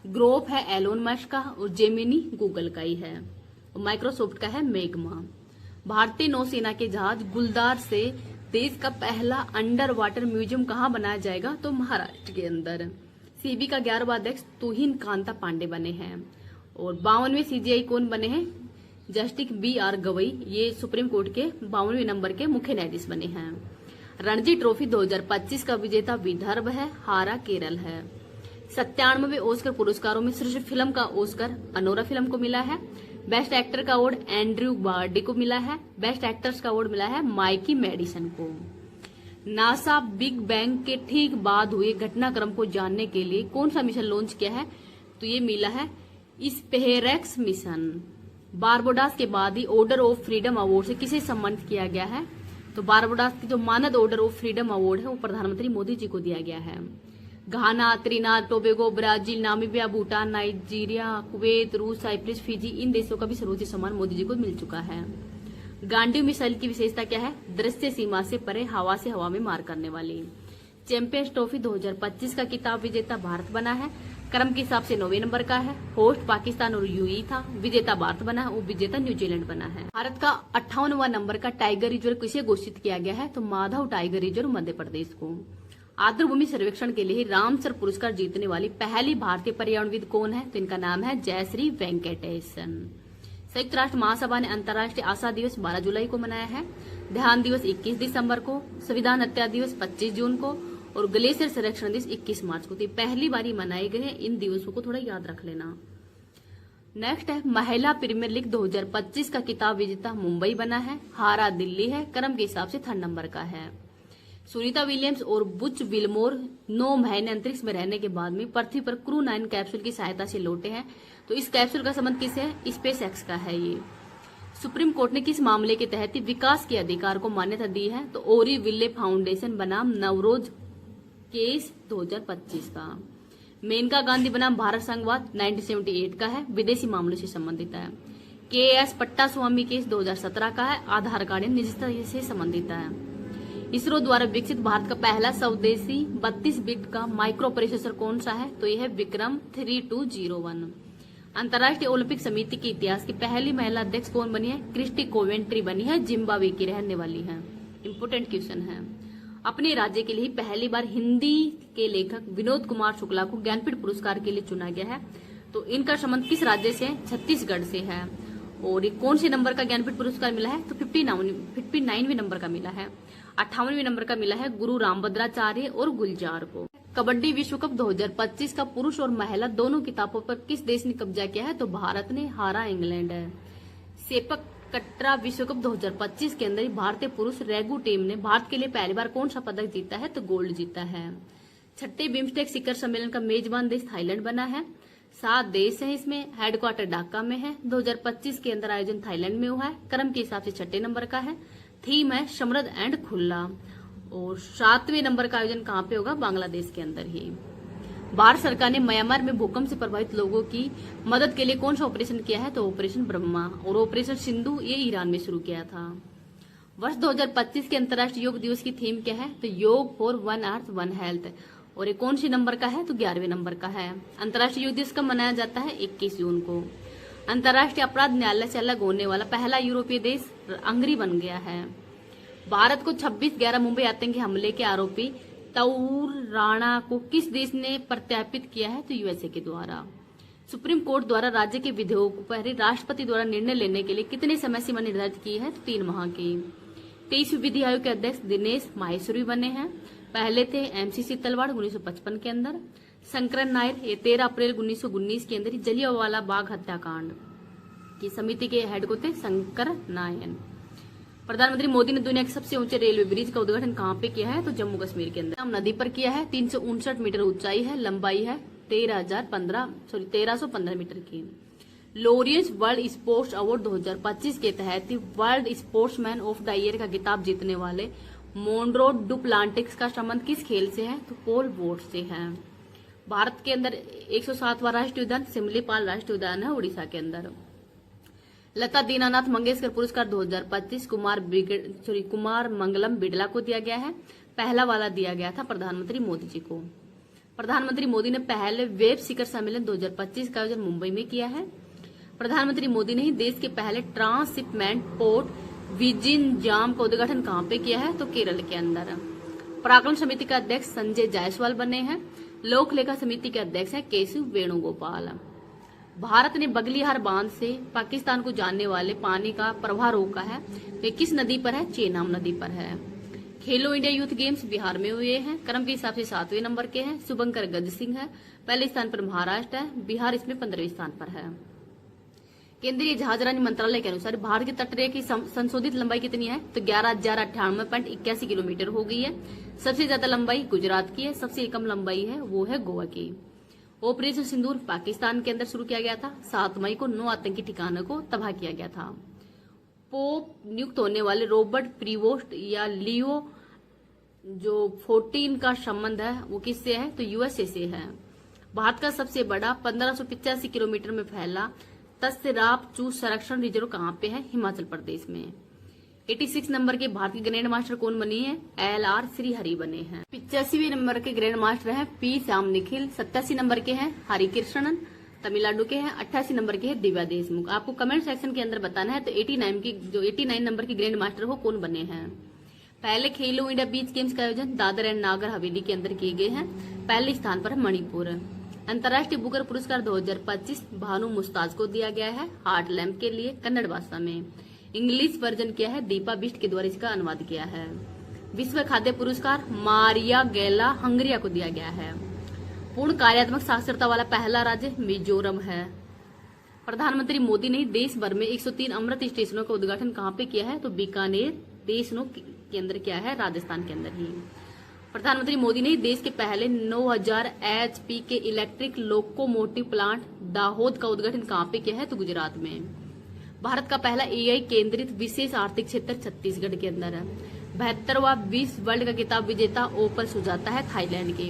ग्रोप है एलोन मस्क का और जेमिनी गूगल का ही है। माइक्रोसॉफ्ट का है मैग्मा। भारतीय नौसेना के जहाज गुलदार से देश का पहला अंडर वाटर म्यूजियम कहाँ बनाया जाएगा, तो महाराष्ट्र के अंदर। सीबी का 11वां अध्यक्ष तुहिन कांता पांडे बने हैं। और 52वें सीजीआई कौन बने हैं, जस्टिस BR गवई, ये सुप्रीम कोर्ट के 52वें नंबर के मुख्य न्यायाधीश बने हैं। रणजी ट्रॉफी 2025 का विजेता विदर्भ है, हारा केरल है। 97वें ऑस्कर पुरस्कारों में श्रेष्ठ फिल्म का ऑस्कर अनोरा फिल्म को मिला है। बेस्ट एक्टर का अवार्ड एंड्रयू बार्डी को मिला है। बेस्ट एक्टर्स का अवार्ड मिला है माइकी मेडिसन को। नासा बिग बैंग के ठीक बाद हुए घटनाक्रम को जानने के लिए कौन सा मिशन लॉन्च किया है, तो ये मिला है स्पेरेक्स मिशन। बारबोडास के बाद ही ऑर्डर ऑफ फ्रीडम अवार्ड से किसे सम्मानित किया गया है, तो बारबाडोस की जो मानद ऑर्डर ऑफ फ्रीडम अवार्ड है वो प्रधानमंत्री मोदी जी को दिया गया है। Ghana, Trinidad Tobago, Brazil, Namibia, Bhutan, Nigeria, Kuwait, रूस, साइप्रस, फिजी, इन देशों का भी सर्वोच्च सम्मान मोदी जी को मिल चुका है। गांडीव मिसाइल की विशेषता क्या है? दृश्य सीमा से परे हवा से हवा में मार करने वाली। चैंपियंस ट्रॉफी 2025 का खिताब विजेता भारत बना है। क्रम के हिसाब से 9वें नंबर का है। होस्ट पाकिस्तान और यूएई था। विजेता भारत बना है और विजेता न्यूजीलैंड बना है। भारत का 58वां नंबर का टाइगर रिजर्व किसे घोषित किया गया है? तो माधव टाइगर रिजर्व मध्य प्रदेश को। आर्द्रभूमि सर्वेक्षण के लिए रामसर पुरस्कार जीतने वाली पहली भारतीय पर्यावरणविद कौन है? तो इनका नाम है जयश्री वेंकटेशन। संयुक्त राष्ट्र महासभा ने अंतर्राष्ट्रीय आशा दिवस 12 जुलाई को मनाया है। ध्यान दिवस 21 दिसंबर को, संविधान हत्या दिवस 25 जून को और ग्लेशियर संरक्षण दिवस 21 मार्च को। तो पहली बार मनाए गए हैं। इन दिवसों को थोड़ा याद रख लेना। नेक्स्ट है महिला प्रीमियर लीग 2025 का खिताब विजेता मुंबई बना है। हारा दिल्ली है। क्रम के हिसाब से 3rd नंबर का है। सुनीता विलियम्स और बुच विलमोर 9 महीने अंतरिक्ष में रहने के बाद में पृथ्वी पर क्रू 9 कैप्सूल की सहायता से लौटे हैं। तो इस कैप्सूल का संबंध किससे है? स्पेस एक्स का है ये। सुप्रीम कोर्ट ने किस मामले के तहत विकास के अधिकार को मान्यता दी है? तो ओरी विल्ले फाउंडेशन बनाम नवरोज केस 2025 का। मेनका गांधी बनाम भारत संघवाद 1978 का है। विदेशी मामलों से संबंधित है। KS पट्टा स्वामी केस 2017 का है। आधार कार्ड निजता से संबंधित है। इसरो द्वारा विकसित भारत का पहला स्वदेशी 32 बिट का माइक्रो प्रोसेसर कौन सा है? तो यह है विक्रम 3201। अंतर्राष्ट्रीय ओलंपिक समिति के इतिहास की पहली महिला अध्यक्ष कौन बनी है? क्रिस्टी कोवेंट्री बनी है। जिम्बाब्वे की रहने वाली है। इंपोर्टेंट क्वेश्चन है। अपने राज्य के लिए पहली बार हिंदी के लेखक विनोद कुमार शुक्ला को ज्ञानपीठ पुरस्कार के लिए चुना गया है। तो इनका संबंध किस राज्य से है? छत्तीसगढ़ से है। और ये कौन से नंबर का ज्ञानपीठ पुरस्कार मिला है? तो 59वें नंबर का मिला है। 58वें नंबर का मिला है गुरु रामभद्राचार्य और गुलजार को। कबड्डी विश्व कप 2025 का पुरुष और महिला दोनों किताबों पर किस देश ने कब्जा किया है? तो भारत ने। हारा इंग्लैंड है। सेपक कटरा विश्व कप 2025 के अंदर भारतीय पुरुष रेगू टीम ने भारत के लिए पहली बार कौन सा पदक जीता है? तो गोल्ड जीता है। 6ठे बिम्स्टेक शिखर सम्मेलन का मेजबान देश थाईलैंड बना है। 7 देश हैं इसमें। हेडक्वार्टर ढाका में है। 2025 के अंदर आयोजन थाईलैंड में हुआ है। क्रम के हिसाब से 6ठे नंबर का है। थीम है समृद्ध एंड खुला। और 7वें नंबर का आयोजन कहाँ पे होगा? बांग्लादेश के अंदर ही। भारत सरकार ने म्यांमार में भूकंप से प्रभावित लोगों की मदद के लिए कौन सा ऑपरेशन किया है? तो ऑपरेशन ब्रह्मा। और ऑपरेशन सिंधु ये ईरान में शुरू किया था। वर्ष 2025 के अंतर्राष्ट्रीय योग दिवस की थीम क्या है? तो योग फॉर 1 अर्थ 1 हेल्थ। और ये कौन सी नंबर का है? तो 11वें नंबर का है। अंतर्राष्ट्रीय योग दिवस कब मनाया जाता है? 21 जून को। अंतर्राष्ट्रीय अपराध न्यायालय से अलग होने वाला पहला यूरोपीय देश हंगरी बन गया है। भारत को 26/11 मुंबई आतंकी हमले के आरोपी तऊर राणा को किस देश ने प्रत्यार्पित किया है? तो यूएसए के द्वारा। सुप्रीम कोर्ट द्वारा राज्य के विधेयकों पर राष्ट्रपति द्वारा निर्णय लेने के लिए कितने समय सीमा निर्धारित की है? तो 3 माह की। 23वीं विधि आयोग के अध्यक्ष दिनेश माहेश्वरी बने हैं। पहले थे MCC तलवाड़ 1955 के अंदर। शंकरन नायर ये 13 अप्रैल 1919 के अंदर जलियांवाला बाग हत्याकांड की समिति के हेड को थे शंकर नायन। प्रधानमंत्री मोदी ने दुनिया के सबसे ऊंचे रेलवे ब्रिज का उद्घाटन कहाँ पे किया है? तो जम्मू कश्मीर के अंदर नदी पर किया है। 359 मीटर ऊंचाई है। लंबाई है 1315 मीटर की। लोरियस वर्ल्ड स्पोर्ट्स अवार्ड 2025 के तहत world sportsman of the year का खिताब जीतने वाले मोन्ड्रो डुप्लांटिक्स का संबंध किस खेल से है? तो पोल वोल्ट से है। भारत के अंदर 107वां राष्ट्रीय उद्यान सिमलीपाल राष्ट्रीय उद्यान है उड़ीसा के अंदर। लता दीनानाथ मंगेशकर पुरस्कार 2025 कुमार मंगलम बिड़ला को दिया गया है। पहला वाला दिया गया था प्रधानमंत्री मोदी जी को। प्रधानमंत्री मोदी ने पहले वेब शिखर सम्मेलन 2025 का आयोजन मुंबई में किया है। प्रधानमंत्री मोदी ने ही देश के पहले ट्रांसशिपमेंट पोर्ट विजिनजाम का उद्घाटन कहाँ पे किया है? तो केरल के अंदर। प्राक्कलन समिति का अध्यक्ष संजय जायसवाल बने हैं। लोक लेखा समिति के अध्यक्ष है केशव वेणुगोपाल। भारत ने बगलिहार बांध से पाकिस्तान को जाने वाले पानी का प्रवाह रोका है। वे किस नदी पर है? चेनाब नदी पर है। खेलो इंडिया यूथ गेम्स बिहार में हुए हैं। क्रम के हिसाब से 7वें नंबर के हैं। शुभंकर गज सिंह है। पहले स्थान पर महाराष्ट्र है। बिहार इसमें 15वें स्थान पर है। केंद्रीय जहाजरानी मंत्रालय के अनुसार भारत की तटरेखा की संशोधित लंबाई कितनी है? तो 11,098.81 किलोमीटर हो गई है। सबसे ज्यादा लंबाई गुजरात की है। सबसे कम लंबाई है वो है गोवा की। ऑपरेशन सिंदूर पाकिस्तान के अंदर शुरू किया गया था। 7 मई को 9 आतंकी ठिकानों को तबाह किया गया था। पोप नियुक्त होने वाले रॉबर्ट प्रीवोस्ट या लियो जो 14 का संबंध है वो किससे है? तो यूएसए से है। भारत का सबसे बड़ा 1585 किलोमीटर में फैला तसराप चू संरक्षण रिजर्व कहाँ पे है? हिमाचल प्रदेश में। 86 नंबर के भारत के ग्रैंड मास्टर कौन बनी है? LR श्रीहरि बने हैं। 85वें नंबर के ग्रैंड मास्टर हैं P श्याम निखिल। 87 नंबर के हैं हरिकृष्णन तमिलनाडु के हैं। 88 नंबर के हैं दिव्या देशमुख। आपको कमेंट सेक्शन के अंदर बताना है तो 89 नंबर के ग्रैंड मास्टर वो कौन बने हैं। पहले खेलो इंडिया बीच गेम्स का आयोजन दादर एंड नागर हवेली के अंदर किए गए हैं। पहले स्थान पर है मणिपुर। अंतर्राष्ट्रीय बुकर पुरस्कार 2025 भानु मुस्ताज को दिया गया है हार्ट लैम्प के लिए कन्नड़ भाषा में। इंग्लिश वर्जन किया है दीपा बिष्ट के द्वारा इसका अनुवाद किया है। विश्व खाद्य पुरस्कार मारिया गैला हंगरिया को दिया गया है। पूर्ण कार्यात्मक साक्षरता वाला पहला राज्य मिजोरम है। प्रधानमंत्री मोदी ने देश भर में 103 अमृत स्टेशनों का उद्घाटन कहाँ पे किया है? तो बीकानेर स्टेशनों के अंदर किया है, राजस्थान के अंदर ही। प्रधानमंत्री मोदी ने देश के पहले 9000 HP के इलेक्ट्रिक लोकोमोटिव प्लांट दाहोद का उद्घाटन कहाँ पे किया है? तो गुजरात में। भारत का पहला AI केंद्रित विशेष आर्थिक क्षेत्र छत्तीसगढ़ के अंदर है। 72वां विश्व वर्ल्ड का खिताब विजेता ओपल सुजाता है थाईलैंड के।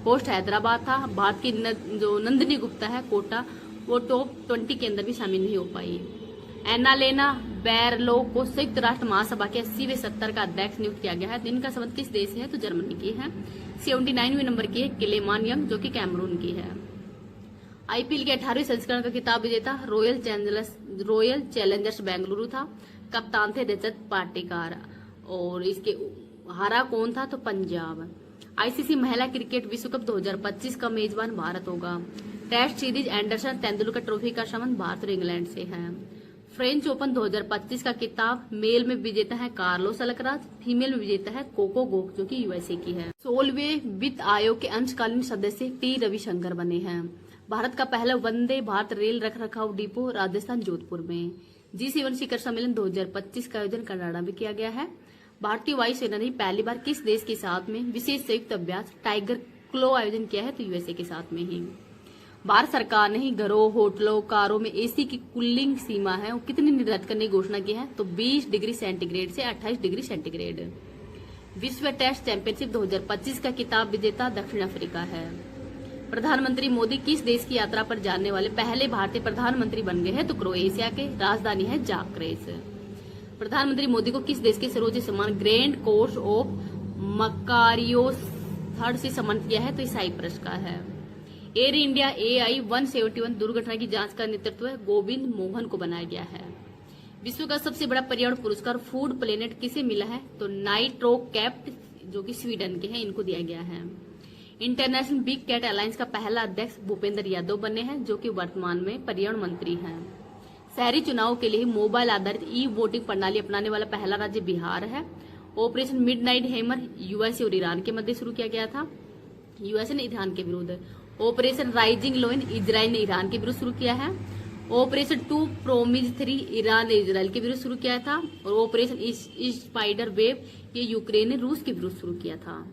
होस्ट हैदराबाद था। भारत की जो नंदिनी गुप्ता है कोटा वो टॉप 20 के अंदर भी शामिल नहीं हो पाई। एनालेना बैरलो को संयुक्त राष्ट्र महासभा के 80वें सत्र का अध्यक्ष नियुक्त किया गया है। इनका संबंध किस देश से है? तो जर्मनी की है। 79वें नंबर की है किलेमान यंग जो कि कैमरून की है। IPL के 18वें संस्करण का खिताब विजेता रॉयल चैलेंजर्स बेंगलुरु था। कप्तान थे रजत पाटीदार और इसके हारा कौन था? तो पंजाब। ICC महिला क्रिकेट विश्व कप 2025 का मेजबान भारत होगा। Test series Anderson Tendulkar trophy का संबंध भारत और इंग्लैंड से है। फ्रेंच ओपन 2025 का खिताब मेल में विजेता है कार्लोस अलकराज, फीमेल में विजेता है कोको गोफ जो कि यूएसए की है। 16वें वित्त आयोग के अंशकालीन सदस्य T रविशंकर बने हैं। भारत का पहला वंदे भारत रेल रख रखाव डिपो राजस्थान जोधपुर में। G7 शिखर सम्मेलन 2025 का आयोजन कनाडा में किया गया है। भारतीय वायुसेना ने पहली बार किस देश के साथ में विशेष संयुक्त अभ्यास टाइगर क्लो आयोजन किया है? तो यूएसए के साथ में ही। भारत सरकार ने ही घरों, होटलों, कारों में AC की कूलिंग सीमा है वो कितनी निर्धारित करने की घोषणा की है? तो 20 डिग्री सेंटीग्रेड से 28 डिग्री सेंटीग्रेड। विश्व टेस्ट चैंपियनशिप 2025 का खिताब विजेता दक्षिण अफ्रीका है। प्रधानमंत्री मोदी किस देश की यात्रा पर जाने वाले पहले भारतीय प्रधानमंत्री बन गए हैं? तो क्रोएशिया के। राजधानी है जाग्रेब। प्रधानमंत्री मोदी को किस देश के सर्वोच्च सम्मान grand cross of Makarios third से सम्मानित किया है? तो साइप्रस का है। एयर इंडिया AI-171 दुर्घटना की जांच का नेतृत्व गोविंद मोहन को बनाया गया है। विश्व का सबसे बड़ा पर्यावरण पुरस्कार फूड प्लेनेट किसे मिला है? तो नाइट्रो कैप्ट जो कि स्वीडन के हैं इनको दिया गया है। इंटरनेशनल बिग कैट अलायंस का पहला अध्यक्ष भूपेंद्र यादव बने हैं जो कि वर्तमान में पर्यावरण मंत्री हैं। शहरी चुनाव के लिए मोबाइल आधारित वोटिंग प्रणाली अपनाने वाला पहला राज्य बिहार है। ऑपरेशन मिडनाइट हैमर यूएसए और ईरान के मध्य शुरू किया गया था। यूएसए ने ईरान के विरुद्ध। ऑपरेशन राइजिंग लोइन इजराइल ने ईरान के विरुद्ध शुरू किया है। ऑपरेशन 2 प्रोमिज 3 ईरान ने इजराइल के विरुद्ध शुरू किया था। और ऑपरेशन स्पाइडर वेव ये यूक्रेन ने रूस के विरुद्ध शुरू किया था।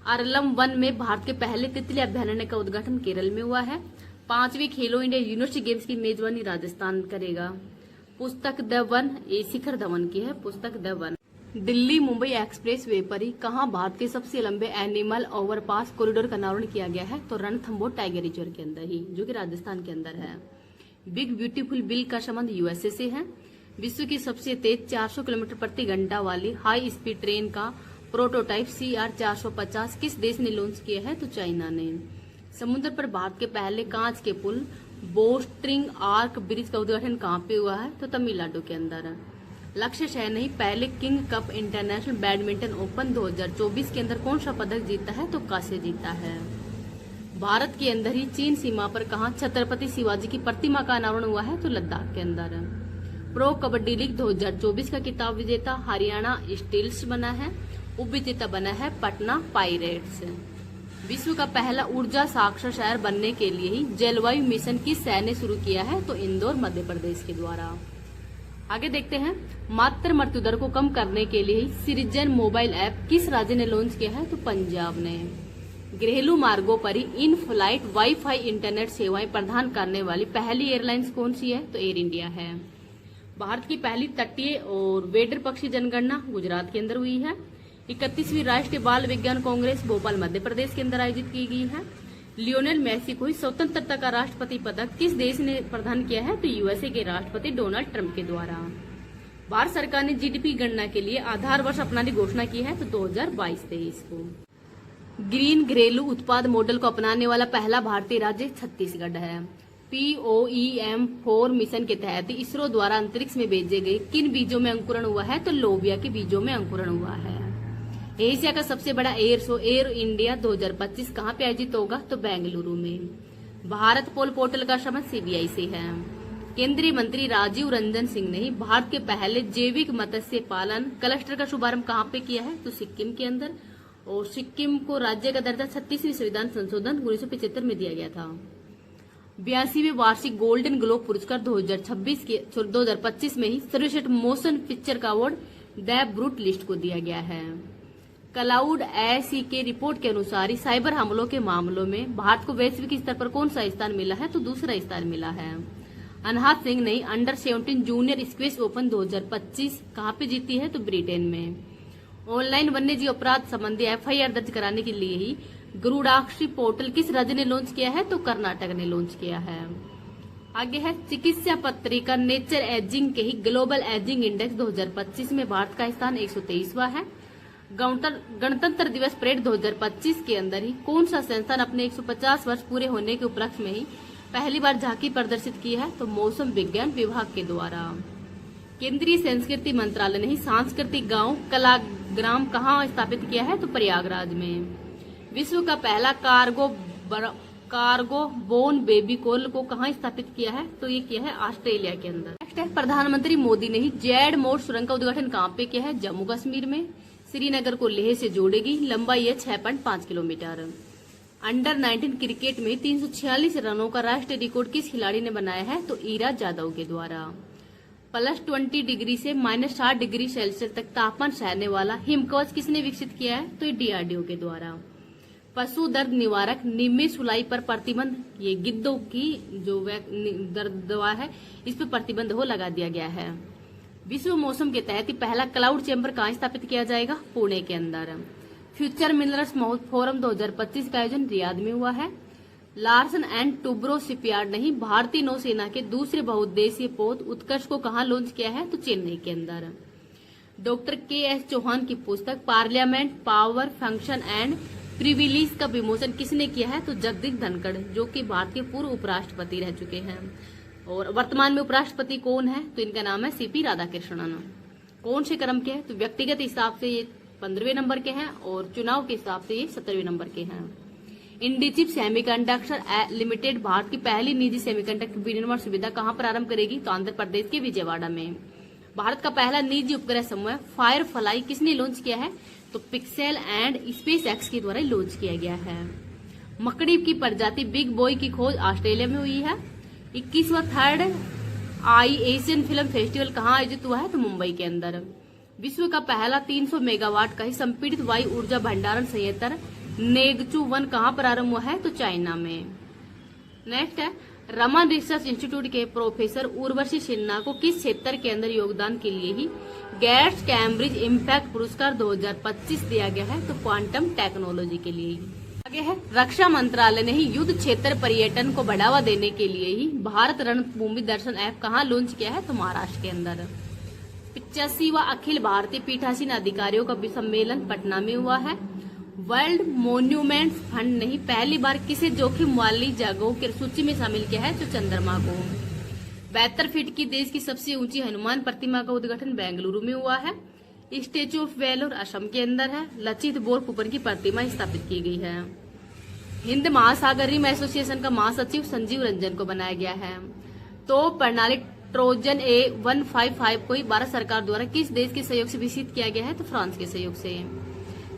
अरलम वन में भारत के पहले तितली अभ्यारण्य का उद्घाटन केरल में हुआ है। 5वीं खेलो इंडिया यूनिवर्सिटी गेम्स की मेजबानी राजस्थान करेगा। पुस्तक द वन ये शिखर धवन की है। पुस्तक the one. Delhi Mumbai express way पर ही कहाँ भारत के सबसे लंबे एनिमल ओवरपास कॉरिडोर का अनावरण किया गया है? तो रणथंबोर टाइगर रिजर्व के अंदर ही जो कि राजस्थान के अंदर है। बिग ब्यूटीफुल बिल का संबंध यूएसए से है। विश्व की सबसे तेज 400 किलोमीटर प्रति घंटा वाली हाई स्पीड ट्रेन का प्रोटोटाइप CR450 किस देश ने लॉन्च किया है? तो चाइना ने। समुद्र पर भारत के पहले कांच के पुल बोस्ट्रिंग आर्क ब्रिज का उद्घाटन कहाँ पे हुआ है? तो तमिलनाडु के अंदर है। लक्ष्य सेन ही पहले king cup international badminton open 2024 के अंदर कौन सा पदक जीता है? तो कांस्य जीता है। भारत के अंदर ही चीन सीमा पर कहाँ छत्रपति शिवाजी की प्रतिमा का अनावरण हुआ है? तो लद्दाख के अंदर। प्रो कबड्डी लीग 2024 का खिताब विजेता हरियाणा स्टील्स बना है। उप विजेता बना है पटना पायरेट्स। विश्व का पहला ऊर्जा साक्षर शहर बनने के लिए ही जलवायु मिशन किस शहर ने शुरू किया है? तो इंदौर मध्य प्रदेश के द्वारा। आगे देखते हैं मातृ मृत्यु दर को कम करने के लिए सृजन मोबाइल ऐप किस राज्य ने लॉन्च किया है? तो पंजाब ने। घरेलू मार्गों पर ही इन फ्लाइट वाईफाई इंटरनेट सेवाएं प्रदान करने वाली पहली एयरलाइंस कौन सी है? तो एयर इंडिया है। भारत की पहली तटीय और वेडर पक्षी जनगणना गुजरात के अंदर हुई है। 31वीं राष्ट्रीय बाल विज्ञान कांग्रेस भोपाल मध्य प्रदेश के अंदर आयोजित की गई है। लियोनेल मेसी को स्वतंत्रता का राष्ट्रपति पदक किस देश ने प्रदान किया है? तो यूएसए के राष्ट्रपति डोनाल्ड ट्रंप के द्वारा। भारत सरकार ने जीडीपी गणना के लिए आधार वर्ष अपनाने की घोषणा की है तो 2022-23 को। ग्रीन घरेलू उत्पाद मॉडल को अपनाने वाला पहला भारतीय राज्य छत्तीसगढ़ है। POEM-4 मिशन के तहत इसरो द्वारा अंतरिक्ष में भेजे गए किन बीजों में अंकुरण हुआ है? तो लोबिया के बीजों में अंकुरण हुआ है। एशिया का सबसे बड़ा एयर शो एयर इंडिया 2025 कहाँ पे आयोजित होगा? तो बेंगलुरु में। भारत पोल पोर्टल का संबंध CBI से है। केंद्रीय मंत्री राजीव रंजन सिंह ने भारत के पहले जैविक मत्स्य पालन क्लस्टर का शुभारंभ कहाँ पे किया है? तो सिक्किम के अंदर। और सिक्किम को राज्य का दर्जा 36वीं संविधान संशोधन 1975 में दिया गया था। 82वें वार्षिक गोल्डन ग्लोब पुरस्कार 2025 में ही सर्वश्रेष्ठ मोशन पिक्चर का अवार्ड द ब्रूट लिस्ट को दिया गया है। क्लाउड ऐसी के रिपोर्ट के अनुसार ही साइबर हमलों के मामलों में भारत को वैश्विक स्तर पर कौन सा स्थान मिला है? तो दूसरा स्थान मिला है। अनहात सिंह ने अंडर 17 जूनियर स्क्वैश ओपन 2025 कहाँ पे जीती है? तो ब्रिटेन में। ऑनलाइन वन्यजीव अपराध संबंधी FIR दर्ज कराने के लिए ही गरुड़ाक्षी पोर्टल किस राज्य ने लॉन्च किया है? तो कर्नाटक ने लॉन्च किया है। आगे है चिकित्सा पत्रिका नेचर एजिंग के ही ग्लोबल एजिंग इंडेक्स 2025 में भारत का स्थान 123वां है। गणतंत्र दिवस परेड 2025 के अंदर ही कौन सा संस्थान अपने 150 वर्ष पूरे होने के उपलक्ष्य में ही पहली बार झांकी प्रदर्शित की है? तो मौसम विज्ञान विभाग के द्वारा। केंद्रीय संस्कृति मंत्रालय ने ही सांस्कृतिक गांव कलाग्राम कहाँ स्थापित किया है? तो प्रयागराज में। विश्व का पहला कार्गो बोन बेबी कोल को कहाँ स्थापित किया है? तो ये किया है ऑस्ट्रेलिया के अंदर। नेक्स्ट है प्रधानमंत्री मोदी ने ही जेड मोड सुरंग का उद्घाटन कहाँ पे किया है? जम्मू कश्मीर में। श्रीनगर को लेह से जोड़ेगी, लंबाई है 6.5 किलोमीटर। अंडर 19 क्रिकेट में 346 रनों का राष्ट्रीय रिकॉर्ड किस खिलाड़ी ने बनाया है? तो ईरा जादव के द्वारा। +20 डिग्री से -60 डिग्री सेल्सियस तक तापमान सहने वाला हिमकवच किसने विकसित किया है? तो DRDO के द्वारा। पशु दर्द निवारक निम्मे सुलाई पर प्रतिबंध, ये गिद्धों की जो दर्द दवा है इस पर प्रतिबंध हो लगा दिया गया है। विश्व मौसम के तहत ही पहला क्लाउड चैम्बर कहाँ स्थापित किया जाएगा? पुणे के अंदर। फ्यूचर मिनरल्स फोरम 2025 का आयोजन रियाद में हुआ है। लार्सन एंड टुब्रो शिपयार्ड ने ही भारतीय नौसेना के दूसरे बहुउद्देशीय पोत उत्कर्ष को कहाँ लॉन्च किया है? तो चेन्नई के अंदर। डॉक्टर KS चौहान की पुस्तक parliament power function and privilege का विमोचन किसने किया है? तो जगदीप धनखड़, जो कि भारत के पूर्व उपराष्ट्रपति रह चुके हैं। और वर्तमान में उपराष्ट्रपति कौन है? तो इनका नाम है CP राधाकृष्णन। कौन से क्रम के हैं? तो व्यक्तिगत हिसाब से ये 15वें नंबर के हैं और चुनाव के हिसाब से ये 17वें नंबर के हैं। इंडीचिप सेमीकंडक्टर लिमिटेड भारत की पहली निजी सेमीकंडक्टर विनिर्माण सुविधा कहाँ प्रारंभ करेगी? तो आंध्र प्रदेश के विजयवाड़ा में। भारत का पहला निजी उपग्रह समूह फायरफ्लाई किसने लॉन्च किया है? तो पिक्सेल एंड SpaceX के द्वारा लॉन्च किया गया है। मकड़ी की प्रजाति बिग बॉय की खोज ऑस्ट्रेलिया में हुई है। 21वां थर्ड एशियन फिल्म फेस्टिवल कहाँ आयोजित हुआ है? तो मुंबई के अंदर। विश्व का पहला 300 मेगावाट का ही संपीड़ित वायु ऊर्जा भंडारण संयंत्र नेगचू 1 कहाँ प्रारंभ हुआ है? तो चाइना में। नेक्स्ट है रमन रिसर्च इंस्टीट्यूट के प्रोफेसर उर्वशी सिन्हा को किस क्षेत्र के अंदर योगदान के लिए ही गेट्स कैम्ब्रिज इम्पैक्ट पुरस्कार 2025 दिया गया है? तो क्वांटम टेक्नोलॉजी के लिए। आगे है रक्षा मंत्रालय ने ही युद्ध क्षेत्र पर्यटन को बढ़ावा देने के लिए ही भारत रणभूमि दर्शन ऐप कहाँ लॉन्च किया है? तो महाराष्ट्र के अंदर। 85वां अखिल भारतीय पीठासीन अधिकारियों का सम्मेलन पटना में हुआ है। वर्ल्ड मोन्यूमेंट्स फंड ने ही पहली बार किसे जोखिम वाली जगहों की सूची में शामिल किया है? तो चंद्रमा को। 72 फीट की देश की सबसे ऊंची हनुमान प्रतिमा का उद्घाटन बेंगलुरु में हुआ है। स्टेच्यू ऑफ वेलोर असम के अंदर है। लचित बोरफुकन की प्रतिमा स्थापित की गई है। हिंद महासागर रिम एसोसिएशन का महासचिव संजीव रंजन को बनाया गया है। तो प्रणाली ट्रोजन A155 को भारत सरकार द्वारा किस देश के सहयोग से विकसित किया गया है? तो फ्रांस के सहयोग से।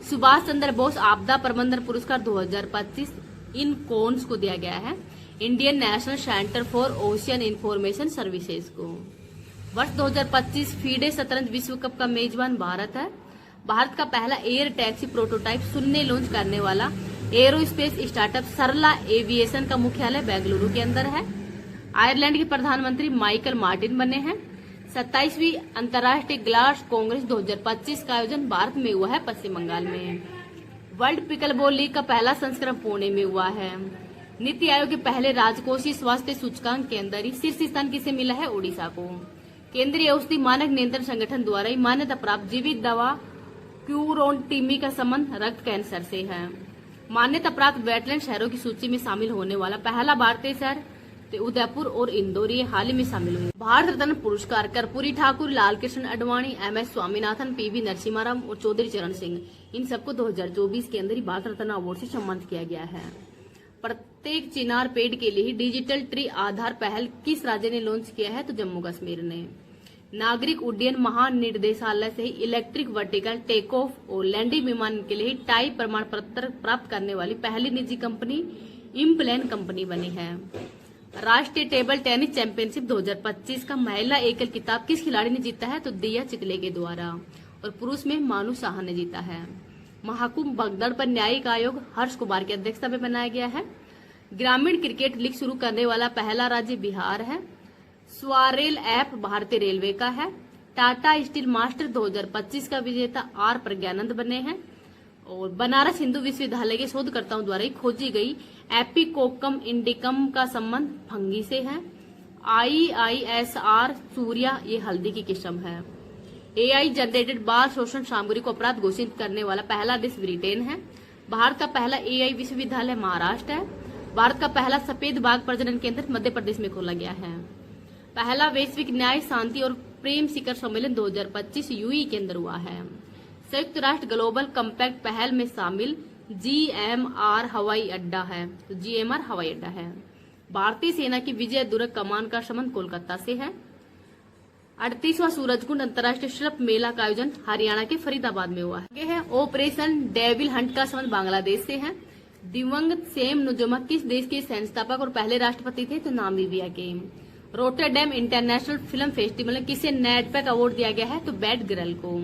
सुभाष चंद्र बोस आपदा प्रबंधन पुरस्कार 2025 इन कोन्स को दिया गया है। Indian national centre for ocean information services को। वर्ष 2025 फीडे शतरंज विश्व कप का मेजबान भारत है। भारत का पहला एयर टैक्सी प्रोटोटाइप शून्य लॉन्च करने वाला एरोस्पेस स्टार्टअप सरला एविएशन का मुख्यालय बेंगलुरु के अंदर है। आयरलैंड के प्रधानमंत्री माइकल मार्टिन बने हैं। 27वीं अंतर्राष्ट्रीय ग्लास कांग्रेस 2025 का आयोजन भारत में हुआ है, पश्चिम बंगाल में। वर्ल्ड पिकलबॉल लीग का पहला संस्करण पुणे में हुआ है। नीति आयोग के पहले राजकोषीय स्वास्थ्य सूचकांक के अंदर ही शीर्ष स्थान किसे मिला है? ओडिशा को। केंद्रीय औषधि मानक नियंत्रण संगठन द्वारा ही मान्यता प्राप्त जीवित दवा क्यूरोनटिमी का संबंध रक्त कैंसर से है। मान्यता प्राप्त वेटलैंड शहरों की सूची में शामिल होने वाला पहला भारतीय शहर उदयपुर और इंदौर ये हाल ही में शामिल हुए। भारत रत्न पुरस्कार कर्पूरी ठाकुर, लालकृष्ण आडवाणी, MS स्वामीनाथन, PV नरसिम्हा राव और चौधरी चरण सिंह, इन सबको 2024 के अंदर ही भारत रत्न अवार्ड से सम्मानित किया गया है। प्रत्येक चिनार पेड़ के लिए डिजिटल ट्री आधार पहल किस राज्य ने लॉन्च किया है? तो जम्मू कश्मीर ने। नागरिक उड्डयन महानिदेशालय से ही इलेक्ट्रिक वर्टिकल टेक ऑफ और लैंडिंग विमान के लिए टाइप प्रमाण पत्र प्राप्त करने वाली पहली निजी कंपनी इम्प्लेन कंपनी बनी है। राष्ट्रीय टेबल टेनिस चैंपियनशिप 2025 का महिला एकल खिताब किस खिलाड़ी ने जीता है? तो दिया चितले के द्वारा, और पुरुष में मानु साहा ने जीता है। महाकुंभ भगदड़ पर न्यायिक आयोग हर्ष कुमार की अध्यक्षता में बनाया गया है। ग्रामीण क्रिकेट लीग शुरू करने वाला पहला राज्य बिहार है। स्वारेल ऐप भारतीय रेलवे का है। टाटा स्टील मास्टर 2025 का विजेता R प्रज्ञानंद बने हैं। और बनारस हिंदू विश्वविद्यालय के शोधकर्ताओं द्वारा ही खोजी गई एपिकोकम इंडिकम का संबंध फंगी से है। IISR सूर्या ये हल्दी की किस्म है। AI जनरेटेड बाल शोषण सामग्री को अपराध घोषित करने वाला पहला देश ब्रिटेन है। भारत का पहला AI विश्वविद्यालय महाराष्ट्र है। भारत का पहला सफेद बाघ प्रजनन केंद्र मध्य प्रदेश में खोला गया है। पहला वैश्विक न्याय, शांति और प्रेम शिखर सम्मेलन 2025 UAE के अंदर हुआ है। संयुक्त राष्ट्र ग्लोबल कम्पैक्ट पहल में शामिल GMR हवाई अड्डा है। तो GMR हवाई अड्डा है। भारतीय सेना की विजय दुर्ग कमान का संबंध कोलकाता से है। 38वां सूरजकुंड अंतर्राष्ट्रीय शिल्प मेला का आयोजन हरियाणा के फरीदाबाद में हुआ है। आगे है ऑपरेशन डेविल हंट का संबंध बांग्लादेश से है। दिवंगत सेम नुजमा किस देश के संस्थापक और पहले राष्ट्रपति थे? तो नामीबिया के। रोटरडैम इंटरनेशनल फिल्म फेस्टिवल में किसे नेटपैक अवार्ड दिया गया है? तो बैड गर्ल को।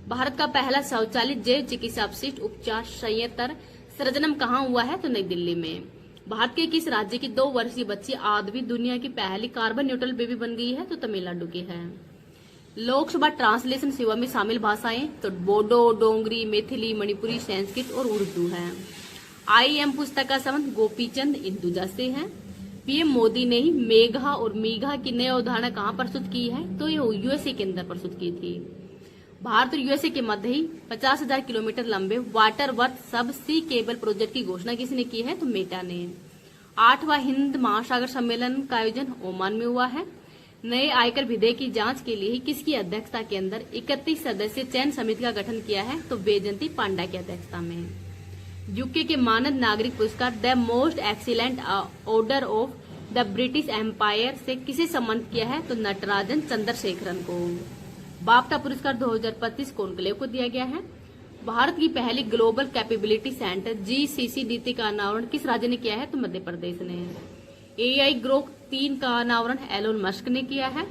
भारत का पहला स्वचालित जैव चिकित्सा अपशिष्ट उपचार संयंत्र सृजनम कहाँ हुआ है? तो नई दिल्ली में। भारत के किस राज्य की 2 वर्षीय बच्ची आदवी दुनिया की पहली कार्बन न्यूट्रल बेबी बन गई है? तो तमिलनाडु की है। लोकसभा ट्रांसलेशन सेवा में शामिल भाषाएं तो बोडो, डोंगरी, मैथिली, मणिपुरी, संस्कृत और उर्दू है। IM पुस्तक का संबंध गोपीचंद इंदुजा से है। PM मोदी ने ही मेघा और मीघा की नई अवधारणा कहाँ प्रस्तुत की है? तो ये USA के अंदर प्रस्तुत की थी। भारत और USA के मध्य ही 50,000 किलोमीटर लंबे वाटर वर्थ सब सी केबल प्रोजेक्ट की घोषणा किसने की है? तो मेटा ने। 8वां हिंद महासागर सम्मेलन का आयोजन ओमान में हुआ है। नए आयकर विधेयक की जांच के लिए किसकी अध्यक्षता के अंदर 31 सदस्य चयन समिति का गठन किया है? तो बैजंती पांडा की अध्यक्षता में। UK के मानद नागरिक पुरस्कार the Most Excellent Order of the British Empire से किसे सम्मानित किया है? तो नटराजन चंद्रशेखरन को। बाफ्टा पुरस्कार 2025 कॉन्क्लेव को दिया गया है। भारत की पहली ग्लोबल कैपेबिलिटी सेंटर GCCDT का अनावरण किस राज्य ने किया है? तो मध्य प्रदेश ने। AI ग्रोक 3 का अनावरण एलोन मस्क ने किया है।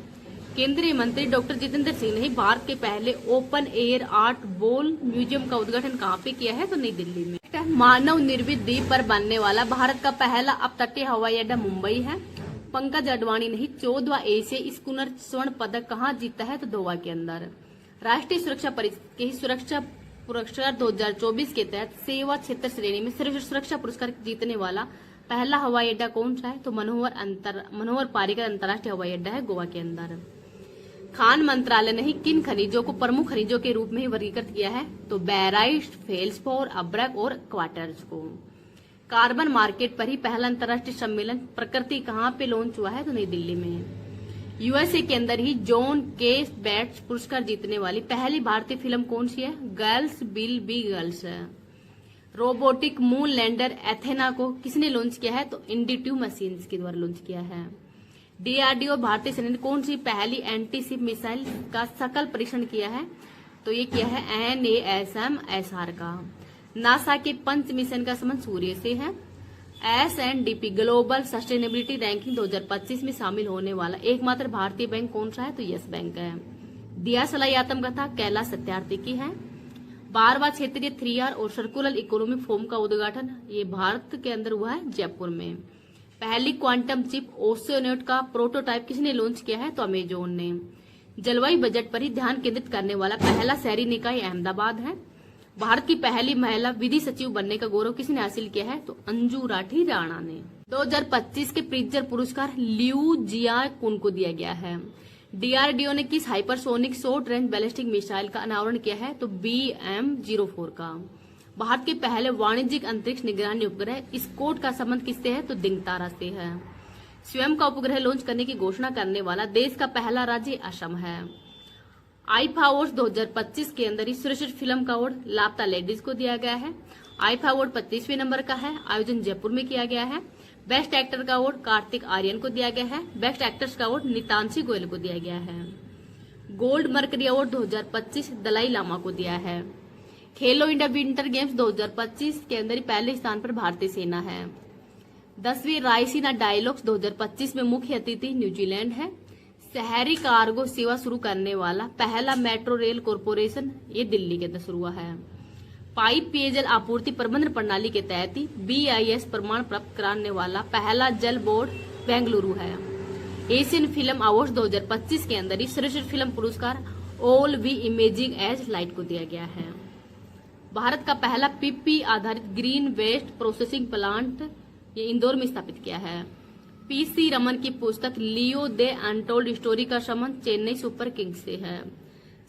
केंद्रीय मंत्री डॉक्टर जितेंद्र सिंह ने भारत के पहले open air art ball museum का उद्घाटन कहाँ पे किया है? तो नई दिल्ली में। मानव निर्मित द्वीप पर बनने वाला भारत का पहला अपतटीय हवाई अड्डा मुंबई है। पंकज अडवाणी ने ही 14वां एशियाई स्कूनर स्वर्ण पदक कहाँ जीता है? तो दोहा के अंदर। राष्ट्रीय सुरक्षा परिषद के सुरक्षा पुरस्कार 2024 के तहत सेवा क्षेत्र श्रेणी में सर्वश्रेष्ठ सुरक्षा पुरस्कार जीतने वाला पहला हवाई अड्डा कौन सा है? तो मनोहर पारिकर अंतर्राष्ट्रीय हवाई अड्डा है गोवा के अंदर। खान मंत्रालय ने ही किन खनिजों को प्रमुख खनिजों के रूप में ही वर्गीकृत किया है? तो बैराइट, फेल्सफोर, अब्रक और क्वार्टर्स को। कार्बन मार्केट पर ही पहला अंतर्राष्ट्रीय सम्मेलन प्रकृति कहाँ पे लॉन्च हुआ है? तो नई दिल्ली में। USA के अंदर ही जॉन के बैट्स पुरस्कार जीतने वाली पहली भारतीय फिल्म कौन सी है? गर्ल्स विल बी गर्ल्स है। रोबोटिक मून लैंडर एथेना को किसने लॉन्च किया है? तो इंडिट्यू मशीन्स के द्वारा लॉन्च किया है। DRDO भारतीय सेना ने कौन सी पहली एंटी शिप मिसाइल का सकल परीक्षण किया है? तो ये किया है NASM-SR का। नासा के पंच मिशन का संबंध सूर्य से है। SNDP ग्लोबल सस्टेनेबिलिटी रैंकिंग 2025 में शामिल होने वाला एकमात्र भारतीय बैंक कौन सा है? तो यस बैंक है। दिया सलाई आत्मकथा कैलाश सत्यार्थी की है। 12वां क्षेत्रीय 3R और सर्कुलर इकोनॉमी फोरम का उद्घाटन ये भारत के अंदर हुआ है जयपुर में। पहली क्वांटम चिप ओसियोनेट का प्रोटोटाइप किसने लॉन्च किया है? तो अमेजोन ने। जलवायु बजट पर ही ध्यान केंद्रित करने वाला पहला शहरी निकाय अहमदाबाद है। भारत की पहली महिला विधि सचिव बनने का गौरव किसने हासिल किया है? तो अंजू राठी राणा ने। 2025 के प्रित्जर पुरस्कार लियू जियाकुन को दिया गया है। डीआरडीओ ने किस hypersonic short range ballistic missile का अनावरण किया है? तो BM-04 का। भारत के पहले वाणिज्यिक अंतरिक्ष निगरानी उपग्रह स्कोट का संबंध किससे है? तो दिंगतारा से है। स्वयं का उपग्रह लॉन्च करने की घोषणा करने वाला देश का पहला राज्य असम है। आईफा अवार्ड 2025 के अंदर ही श्रेष्ठ फिल्म का अवार्ड लापता लेडीज को दिया गया है। आईफा अवार्ड 25वें नंबर का है। आयोजन जयपुर में किया गया है। बेस्ट एक्टर का अवार्ड कार्तिक आर्यन को दिया गया है। बेस्ट एक्ट्रेस का अवार्ड नितांशी गोयल को दिया गया है। Gold Mercury award 2025 Dalai Lama को दिया है। खेलो इंडिया विंटर गेम्स 2025 के अंदर ही पहले स्थान पर भारतीय सेना है। 10वीं रायसीना डायलॉग्स 2025 में मुख्य अतिथि न्यूजीलैंड है। शहरी कार्गो सेवा शुरू करने वाला पहला मेट्रो रेल कॉरपोरेशन ये दिल्ली के अंदर शुरू हुआ है। पाइप पेयजल आपूर्ति प्रबंधन प्रणाली के तहत ही BIS प्रमाण प्राप्त कराने वाला पहला जल बोर्ड बेंगलुरु है। एशियन फिल्म अवार्ड 2025 के अंदर ही श्रेष्ठ फिल्म पुरस्कार All We Imagine as Light को दिया गया है। भारत का पहला PP आधारित ग्रीन वेस्ट प्रोसेसिंग प्लांट ये इंदौर में स्थापित किया है। PC रमन की पुस्तक लियो दे अनटोल्ड स्टोरी का संबंध चेन्नई सुपर किंग्स से है।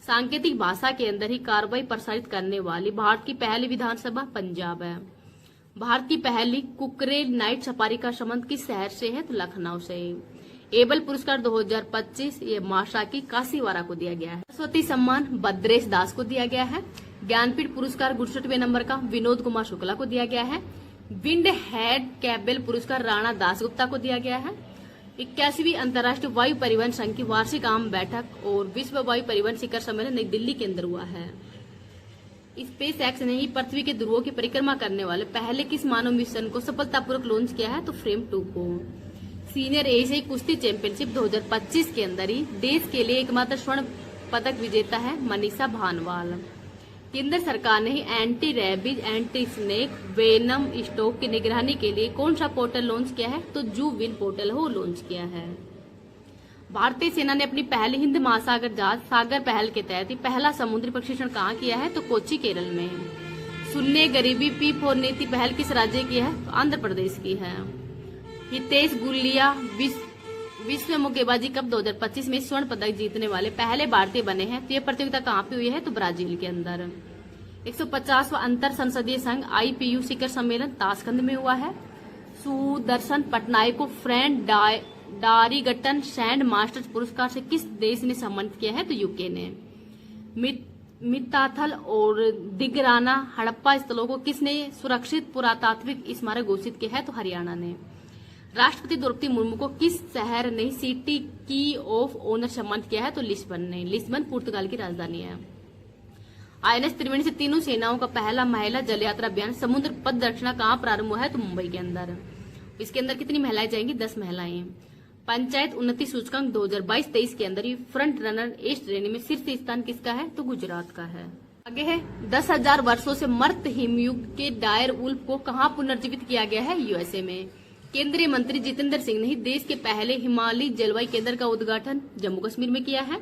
सांकेतिक भाषा के अंदर ही कार्रवाई प्रसारित करने वाली भारत की पहली विधानसभा पंजाब है। भारत की पहली कुकरे नाइट सफारी का संबंध किस शहर से है? तो लखनऊ से। एबल पुरस्कार 2025 ये माशा की काशीवारा को दिया गया है। सरस्वती सम्मान भद्रेश दास को दिया गया है। ज्ञानपीठ पुरस्कार 61वें नंबर का विनोद कुमार शुक्ला को दिया गया है। विंड हेड कैबल पुरस्कार राणा दासगुप्ता को दिया गया है। 81वीं अंतर्राष्ट्रीय वायु परिवहन संघ की वार्षिक आम बैठक और विश्व वायु परिवहन शिखर सम्मेलन नई दिल्ली के अंदर हुआ है। स्पेस एक्स ने ही पृथ्वी के ध्रुवों की परिक्रमा करने वाले पहले किस मानव मिशन को सफलतापूर्वक लॉन्च किया है? तो फ्रेम 2 को। सीनियर एशियाई कुश्ती चैंपियनशिप 2025 के अंदर ही देश के लिए एकमात्र स्वर्ण पदक विजेता है मनीषा भानवाल। केंद्र सरकार ने ही anti rabies anti snake venom stock की निगरानी के लिए कौन सा पोर्टल लॉन्च किया है? तो जू विन पोर्टल हो लॉन्च किया है। भारतीय सेना ने अपनी पहली हिंद महासागर जहाज सागर पहल के तहत ही पहला समुद्री प्रशिक्षण कहाँ किया है? तो कोच्चि केरल में। शून्य गरीबी P4 नीति पहल किस राज्य की है? तो आंध्र प्रदेश की है। हितेश गुलिया विश्व मुक्केबाजी कप 2025 में स्वर्ण पदक जीतने वाले पहले भारतीय बने हैं। तो यह प्रतियोगिता कहाँ पे हुई है? तो ब्राजील के अंदर। 150वां अंतर संसदीय संघ IPU शिखर सम्मेलन ताशकंद में हुआ है। सुदर्शन पटनायक को फ्रेंड डारीगट्टन सैंड मास्टर्स पुरस्कार से किस देश ने सम्मानित किया है? तो यूके ने। मिताथल और दिगराना हड़प्पा स्थलों को किसने सुरक्षित पुरातात्विक स्मारक घोषित किया है? तो हरियाणा ने। राष्ट्रपति द्रौपदी मुर्मू को किस शहर ने सिटी की ऑफ ऑनर सम्मानित किया है? तो लिस्बन ने। लिस्बन पुर्तगाल की राजधानी है। INS त्रिवेणी से तीनों सेनाओं का पहला महिला जल यात्रा अभियान समुद्र पथ दक्षिणा कहाँ प्रारंभ हुआ है? तो मुंबई के अंदर। इसके अंदर कितनी महिलाएं जाएंगी? 10 महिलाएं। पंचायत उन्नति सूचकांक 2022-23 के अंदर ही फ्रंट रनर इस श्रेणी में शीर्ष स्थान किसका है? तो गुजरात का है। आगे है 10,000 वर्षों से मर्त हिमयुग के डायर उल्फ को कहाँ पुनर्जीवित किया गया है? USA में। केंद्रीय मंत्री जितेंद्र सिंह ने देश के पहले हिमालयी जलवायु केंद्र का उद्घाटन जम्मू कश्मीर में किया है।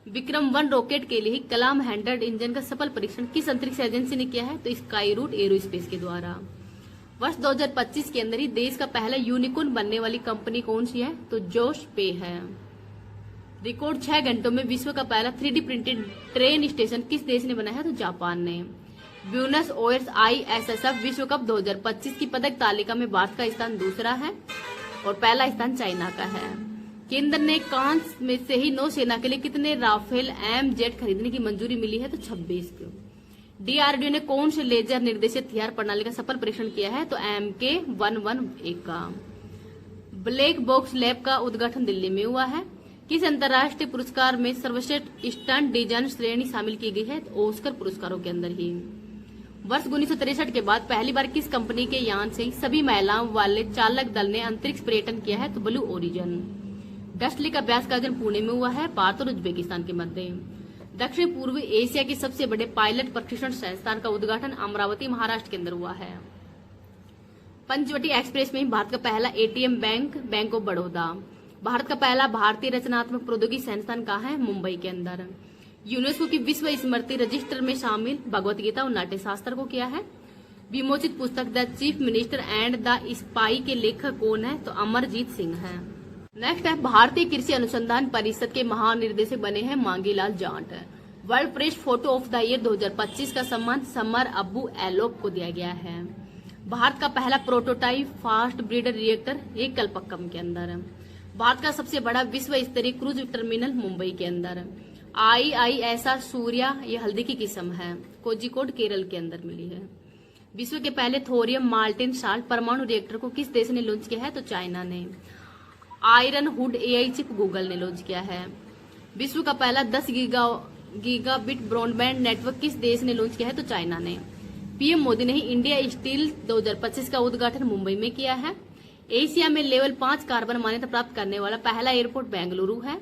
विक्रम-1 रॉकेट के लिए कलाम हैंडल्ड इंजन का सफल परीक्षण किस अंतरिक्ष एजेंसी ने किया है? तो स्काई रूट एरोस्पेस के द्वारा। वर्ष 2025 के अंदर ही देश का पहला यूनिकॉर्न बनने वाली कंपनी कौन सी है? तो जोश पे है। रिकॉर्ड 6 घंटों में विश्व का पहला 3D प्रिंटेड ट्रेन स्टेशन किस देश ने बनाया है? तो जापान ने। ब्यूनस आयर्स ISSF विश्व कप 2025 की पदक तालिका में भारत का स्थान दूसरा है और पहला स्थान चाइना का है। केंद्र ने कांस में से ही नौसेना के लिए कितने राफेल MZ खरीदने की मंजूरी मिली है? तो 26 को। DRDO ने कौन से लेजर निर्देशित हथियार प्रणाली का सफल परीक्षण किया है? तो MK-111 का। ब्लैक बॉक्स लैब का उद्घाटन दिल्ली में हुआ है। किस अंतर्राष्ट्रीय पुरस्कार में सर्वश्रेष्ठ स्टंट डिजाइन श्रेणी शामिल की गई है? तो ऑस्कर पुरस्कारों के अंदर ही। वर्ष 1963 के बाद पहली बार किस कंपनी के यान से सभी महिलाओं वाले चालक दल ने अंतरिक्ष पर्यटन किया है? तो ब्लू ओरिजिन। डस्ट लीग अभ्यास का आयोजन पुणे में हुआ है, भारत और उज्बेकिस्तान के मध्य। दक्षिण पूर्व एशिया के सबसे बड़े पायलट प्रशिक्षण संस्थान का उद्घाटन अमरावती महाराष्ट्र के अंदर हुआ है। पंचवटी एक्सप्रेस में भारत का पहला ATM bank bank of Baroda. Bharat का पहला भारतीय रचनात्मक प्रौद्योगिकी संस्थान कहाँ है? मुंबई के अंदर। यूनेस्को की विश्व स्मृति रजिस्टर में शामिल भगवत गीता और नाट्य शास्त्र को किया है। विमोचित पुस्तक the chief minister and the spy के लेखक कौन है? तो अमरजीत सिंह है। नेक्स्ट है भारतीय कृषि अनुसंधान परिषद के महानिर्देशक बने हैं Mangilal Jat. World press photo of the year 2025 का सम्मान समर अब्बू एलोप को दिया गया है। भारत का पहला प्रोटोटाइप फास्ट ब्रीडर रिएक्टर एक कलपक्कम के अंदर। भारत का सबसे बड़ा विश्व स्तरीय क्रूज टर्मिनल मुंबई के अंदर। IISR सूर्या ये हल्दी की किस्म है, कोझिकोड केरल के अंदर मिली है। विश्व के पहले थोरियम माल्टिन साल्ट परमाणु रिएक्टर को किस देश ने लॉन्च किया है? तो चाइना ने। Iron hood AI chip Google ने लॉन्च किया है। विश्व का पहला 10 गीगाबिट ब्रॉडबैंड नेटवर्क किस देश ने लॉन्च किया है? तो चाइना ने। पीएम मोदी ने ही इंडिया स्टील 2025 का उद्घाटन मुंबई में किया है। एशिया में लेवल 5 कार्बन मान्यता प्राप्त करने वाला पहला एयरपोर्ट बेंगलुरु है।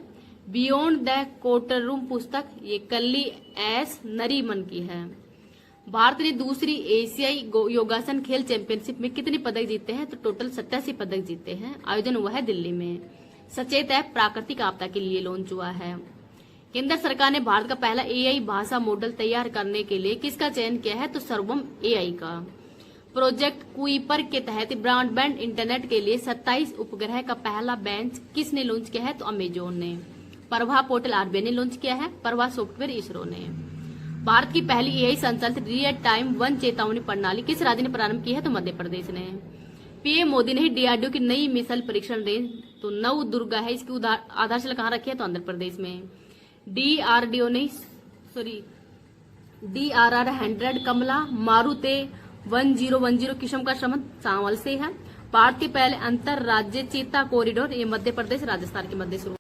बियॉन्ड द कोटर रूम पुस्तक ये कल्ली एस नरीमन की है। भारत ने दूसरी एशियाई योगासन खेल चैंपियनशिप में कितने पदक जीते हैं? तो टोटल 87 पदक जीते हैं। आयोजन हुआ है दिल्ली में। सचेत ऐप प्राकृतिक आपदा के लिए लॉन्च हुआ है। केंद्र सरकार ने भारत का पहला AI भाषा मॉडल तैयार करने के लिए किसका चयन किया है? तो सर्वम AI का। प्रोजेक्ट कुइपर के तहत ब्रॉडबैंड इंटरनेट के लिए 27 उपग्रह का पहला बेंच किसने लॉन्च किया है? तो अमेजोन ने। प्रभा पोर्टल RBI ने लॉन्च किया है। प्रभा सॉफ्टवेयर इसरो ने। भारत की पहली AI संचालित रियल टाइम वन चेतावनी प्रणाली किस राज्य ने प्रारंभ की है? तो मध्य प्रदेश ने। पीएम मोदी ने DRDO की नई मिसाइल परीक्षण रेंज तो नव दुर्गा है, इसकी आधारशिला कहाँ रखी है? तो आंध्र प्रदेश में। DRDO ने DRR-100 कमला मारुते 1010 किस्म का संबंध चावल से है। भारत के पहले अंतर राज्य चीता कॉरिडोर ये मध्य प्रदेश राजस्थान के मध्य शुरू।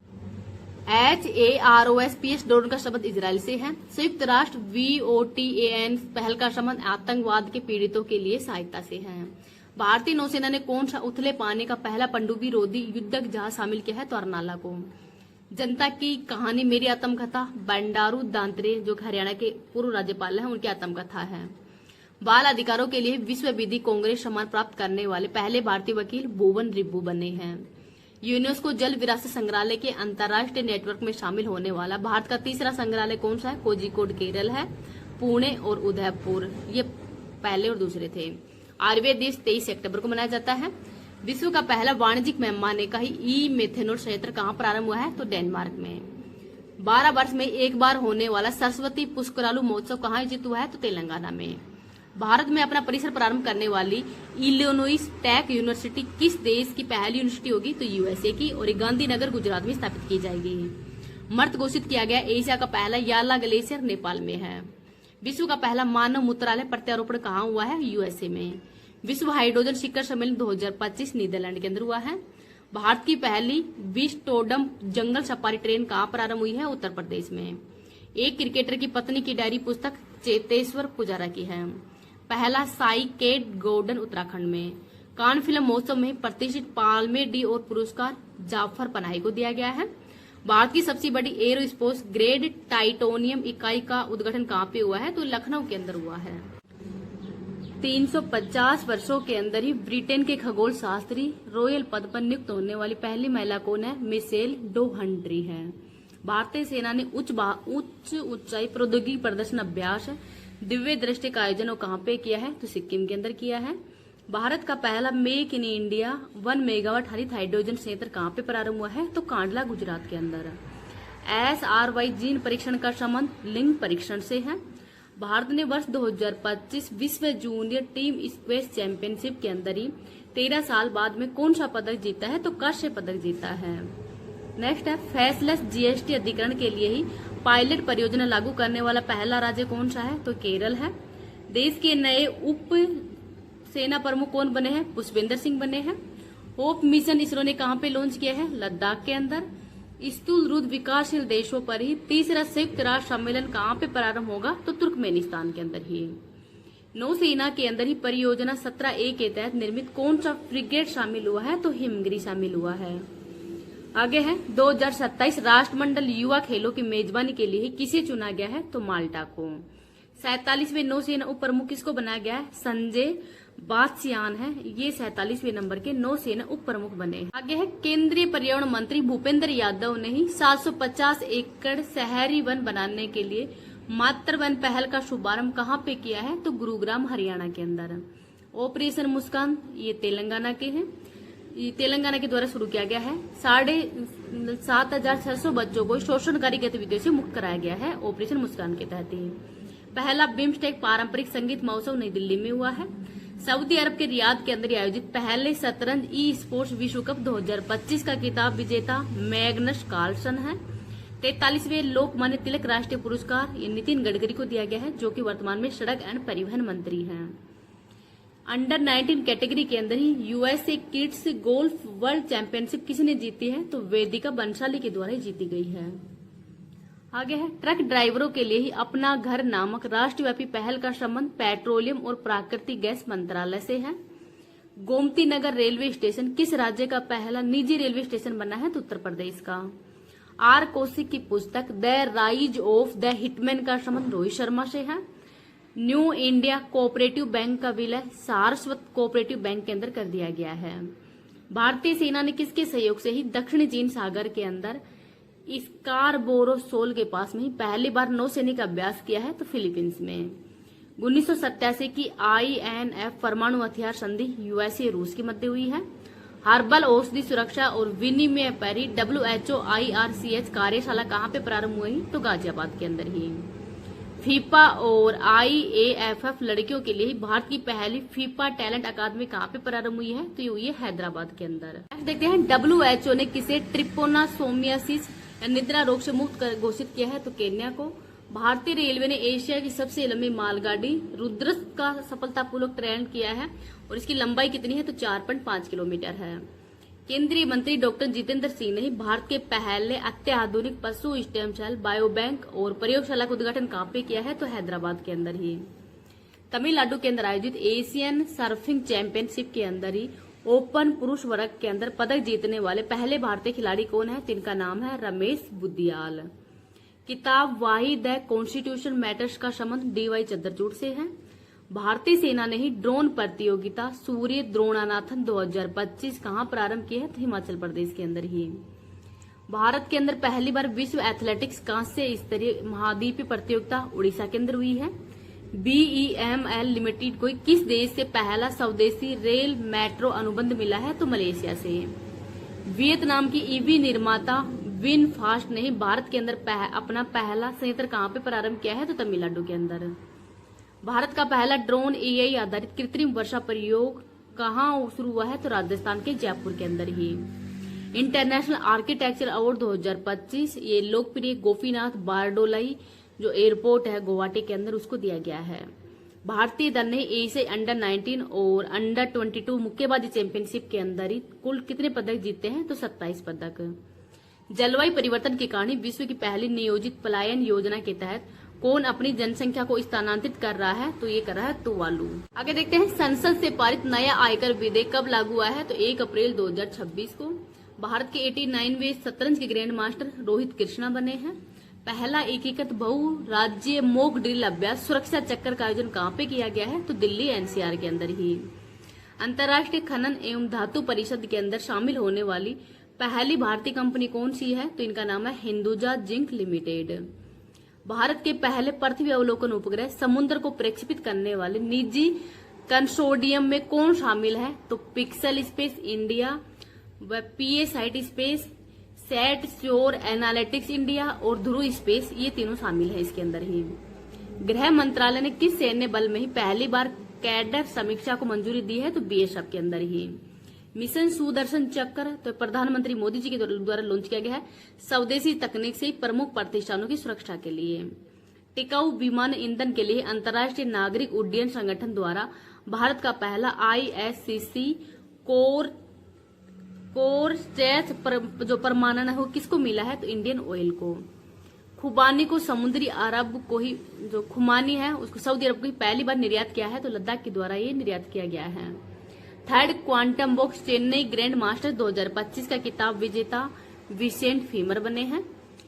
HAROSPS ड्रोन का संबंध इजराइल से है। संयुक्त राष्ट्र VOTAN पहल का संबंध आतंकवाद के पीड़ितों के लिए सहायता से है। भारतीय नौसेना ने कौन सा उथले पानी का पहला पनडुब्बी रोधी युद्धक जहाज शामिल किया है? तो अर्नाला को। जनता की कहानी मेरी आत्मकथा बंडारू दांतरे जो हरियाणा के पूर्व राज्यपाल हैं उनकी आत्मकथा है। बाल अधिकारों के लिए विश्व विधि कांग्रेस सम्मान प्राप्त करने वाले पहले भारतीय वकील भुवन रिब्बू बने हैं। यूनेस्को जल विरासत संग्रहालय के अंतर्राष्ट्रीय नेटवर्क में शामिल होने वाला भारत का तीसरा संग्रहालय कौन सा है? कोझिकोड केरल है। पुणे और उदयपुर ये पहले और दूसरे थे। आयुर्वेद दिवस 23 अक्टूबर को मनाया जाता है। विश्व का पहला वाणिज्यिक पैमाने का ई मेथेनॉल संयंत्र कहाँ प्रारंभ हुआ है? तो डेनमार्क में। 12 वर्ष में एक बार होने वाला सरस्वती पुष्करालु महोत्सव कहाँ आयोजित हुआ है? तो तेलंगाना में। भारत में अपना परिसर प्रारंभ करने वाली इलिनोइस टेक यूनिवर्सिटी किस देश की पहली यूनिवर्सिटी होगी? तो USA की और गांधीनगर गुजरात में स्थापित की जाएगी। मृत घोषित किया गया एशिया का पहला याला ग्लेशियर नेपाल में है। विश्व का पहला मानव मूत्रालय प्रत्यारोपण कहाँ हुआ है? USA में। विश्व हाइड्रोजन शिखर सम्मेलन 2025 नीदरलैंड के अंदर हुआ है। भारत की पहली विस्टोडम जंगल सफारी ट्रेन कहाँ प्रारंभ हुई है? उत्तर प्रदेश में। एक क्रिकेटर की पत्नी की डायरी पुस्तक चेतेश्वर पुजारा की है। पहला साई केट गोल्डन उत्तराखंड में। कान फिल्म महोत्सव में प्रतिष्ठित पाल्मे डी और पुरस्कार जाफर पनाही को दिया गया है। भारत की सबसे बड़ी एरोस्पेस ग्रेड टाइटोनियम इकाई का उद्घाटन कहाँ पे हुआ है? तो लखनऊ के अंदर हुआ है। 350 वर्षों के अंदर ही ब्रिटेन के खगोल शास्त्री रॉयल पद पर नियुक्त होने वाली पहली महिला कौन है? मिशेल डोहंड्री है। भारतीय सेना ने उच्च ऊंचाई प्रौद्योगिकी प्रदर्शन अभ्यास दिव्य दृष्टि का आयोजन कहाँ पे किया है? तो सिक्किम के अंदर किया है। भारत का पहला मेक इन इंडिया 1 मेगावाट हरित हाइड्रोजन संयंत्र कहाँ पे प्रारंभ हुआ है? तो कांडला गुजरात के अंदर। SRY जीन परीक्षण का संबंध लिंग परीक्षण से है। भारत ने वर्ष 2025 विश्व जूनियर टीम स्क्वैश चैंपियनशिप के अंदर ही 13 साल बाद में कौन सा पदक जीता है? तो कांस्य पदक जीता है। नेक्स्ट है फेसलेस GST अधिकरण के लिए ही पायलट परियोजना लागू करने वाला पहला राज्य कौन सा है? तो केरल है। देश के नए उप सेना प्रमुख कौन बने हैं? पुष्पेंद्र सिंह बने हैं। होप मिशन इसरो ने कहाँ पे लॉन्च किया है? लद्दाख के अंदर। स्थूल रूढ़ विकासशील देशों पर ही तीसरा संयुक्त राष्ट्र सम्मेलन कहाँ पे प्रारंभ होगा? तो तुर्कमेनिस्तान के अंदर ही। नौसेना के अंदर ही परियोजना 17A के तहत निर्मित कौन सा फ्रिगेट शामिल हुआ है? तो हिमगिरी शामिल हुआ है। आगे है 2027 राष्ट्रमंडल युवा खेलों की मेजबानी के लिए किसे चुना गया है? तो माल्टा को। 47वें नौसेना उप प्रमुख किसको बनाया गया है? संजय बात्स्यान है, ये 47वें नंबर के नौसेना उप प्रमुख बने। आगे है केंद्रीय पर्यावरण मंत्री भूपेंद्र यादव ने ही 750 एकड़ शहरी वन बनाने के लिए मातृ वन पहल का शुभारंभ कहाँ पे किया है? तो गुरुग्राम हरियाणा के अंदर। ऑपरेशन मुस्कान ये तेलंगाना के हैं, ये तेलंगाना के द्वारा शुरू किया गया है। 7,600 बच्चों को शोषणकारी गतिविधियों से मुक्त कराया गया है ऑपरेशन मुस्कान के तहत ही। पहला बिम्स्टेक पारंपरिक संगीत महोत्सव नई दिल्ली में हुआ है। सऊदी अरब के रियाद के अंदर आयोजित पहले शतरंज ई स्पोर्ट्स विश्व कप 2025 का खिताब विजेता मैग्नस कार्लसन है। 43वें लोकमान्य तिलक राष्ट्रीय पुरस्कार ये नितिन गडकरी को दिया गया है, जो कि वर्तमान में सड़क एवं परिवहन मंत्री हैं। अंडर 19 कैटेगरी के अंदर ही USA kids golf world championship किसने जीती है? तो वेदिका बंसाली के द्वारा ही जीती गई है। आगे है ट्रक ड्राइवरों के लिए ही अपना घर नामक राष्ट्रव्यापी पहल का संबंध पेट्रोलियम और प्राकृतिक गैस मंत्रालय से है। गोमती नगर रेलवे स्टेशन किस राज्य का पहला निजी रेलवे स्टेशन बना है? तो उत्तर प्रदेश का। आर कौशिक की पुस्तक the rise of the hitman का संबंध रोहित शर्मा से है। न्यू इंडिया कोऑपरेटिव बैंक का विलय सारस्वत कोऑपरेटिव बैंक के अंदर कर दिया गया है। भारतीय सेना ने किसके सहयोग से ही दक्षिणी चीन सागर के अंदर स्कारबोरो सोल के पास में ही पहली बार नौसैनिक अभ्यास किया है? तो फिलीपींस में। 1987 की INF परमाणु हथियार संधि यूएसए रूस के मध्य हुई है। हर्बल औषधि सुरक्षा और विनिमय परी WHO IRCH कार्यशाला कहाँ पे प्रारंभ हुई? तो गाजियाबाद के अंदर ही। फीफा और IAFF लड़कियों के लिए भारत की पहली फीफा टैलेंट अकादमी कहाँ पे प्रारंभ हुई है? तो ये हुई है हैदराबाद के अंदर। देखते हैं WHO ने किसे ट्रिपोनासोमियासिस निद्रा रोग से मुक्त घोषित किया है? तो केन्या को। भारतीय रेलवे ने एशिया की सबसे लंबी मालगाड़ी रुद्रस का सफलतापूर्वक ट्रेन किया है और इसकी लंबाई कितनी है? तो 4.5 किलोमीटर है। केंद्रीय मंत्री डॉक्टर जितेंद्र सिंह ने भारत के पहले अत्याधुनिक पशु स्टेम सेल बायो बैंक और प्रयोगशाला का उद्घाटन कहाँ पे किया है? तो हैदराबाद के अंदर ही। तमिलनाडु के अंदर आयोजित एशियन सर्फिंग चैंपियनशिप के अंदर ही ओपन पुरुष वर्ग के अंदर पदक जीतने वाले पहले भारतीय खिलाड़ी कौन है? तिनका नाम है रमेश बुद्दियाल। किताब वाही द कॉन्स्टिट्यूशन मैटर्स का संबंध DY चंद्रचूड़ से है। भारतीय सेना ने ही ड्रोन प्रतियोगिता सूर्य द्रोणानाथन 2025 कहाँ प्रारंभ की है? तो हिमाचल प्रदेश के अंदर ही। भारत के अंदर पहली बार विश्व एथलेटिक्स कांस्य स्तरीय महाद्वीपीय प्रतियोगिता उड़ीसा के अंदर हुई है। BEML लिमिटेड को किस देश से पहला स्वदेशी रेल मेट्रो अनुबंध मिला है? तो मलेशिया से। वियतनाम की EV निर्माता विनफास्ट ने भारत के अंदर अपना पहला संयंत्र कहाँ पे प्रारंभ किया है? तो तमिलनाडु के अंदर। भारत का पहला ड्रोन AI आधारित कृत्रिम वर्षा प्रयोग कहाँ शुरू हुआ है? तो राजस्थान के जयपुर के अंदर ही। इंटरनेशनल आर्किटेक्चर अवार्ड 2025 ये लोकप्रिय गोपीनाथ बारडोलाई जो एयरपोर्ट है गुवाहाटी के अंदर उसको दिया गया है। भारतीय दल ने एशियाई अंडर 19 और अंडर 22 मुक्केबाजी चैंपियनशिप के अंदर ही कुल कितने पदक जीते हैं? तो 27 पदक। जलवायु परिवर्तन के कारण विश्व की पहली नियोजित पलायन योजना के तहत कौन अपनी जनसंख्या को स्थानांतरित कर रहा है? तो ये कर रहा है तुवालू। आगे देखते हैं संसद से पारित नया आयकर विधेयक कब लागू हुआ है? तो 1 अप्रैल 2026 को। भारत के 89वें शतरंज के ग्रैंड मास्टर रोहित कृष्णा बने हैं। पहला एकीकृत बहु राज्य मॉक ड्रिल अभ्यास सुरक्षा चक्कर का आयोजन कहाँ पे किया गया है? तो दिल्ली NCR के अंदर ही। अंतर्राष्ट्रीय खनन एवं धातु परिषद के अंदर शामिल होने वाली पहली भारतीय कंपनी कौन सी है? तो इनका नाम है हिंदुजा जिंक लिमिटेड। भारत के पहले पृथ्वी अवलोकन उपग्रह समुद्र को प्रक्षेपित करने वाले निजी कंसोर्डियम में कौन शामिल है? तो पिक्सल स्पेस इंडिया व PSIT space, set sure analytics India और ध्रुव स्पेस, ये तीनों शामिल है इसके अंदर ही। गृह मंत्रालय ने किस सैन्य बल में ही पहली बार कैडर समीक्षा को मंजूरी दी है? तो BSF के अंदर ही। मिशन सुदर्शन चक्र तो प्रधानमंत्री मोदी जी के द्वारा लॉन्च किया गया है स्वदेशी तकनीक से प्रमुख प्रतिष्ठानों की सुरक्षा के लिए। टिकाऊ विमान ईंधन के लिए अंतर्राष्ट्रीय नागरिक उड्डयन संगठन द्वारा भारत का पहला ISCC कोर स्ट्रेच जो प्रमाणन है वो किसको मिला है? तो इंडियन ऑयल को। खुबानी को समुद्री अरब को ही जो खुमानी है उसको सऊदी अरब को ही पहली बार निर्यात किया है, तो लद्दाख के द्वारा ये निर्यात किया गया है। Third Quantbox Chennai grand master 2025 का खिताब विजेता विसेंट फीमर बने हैं।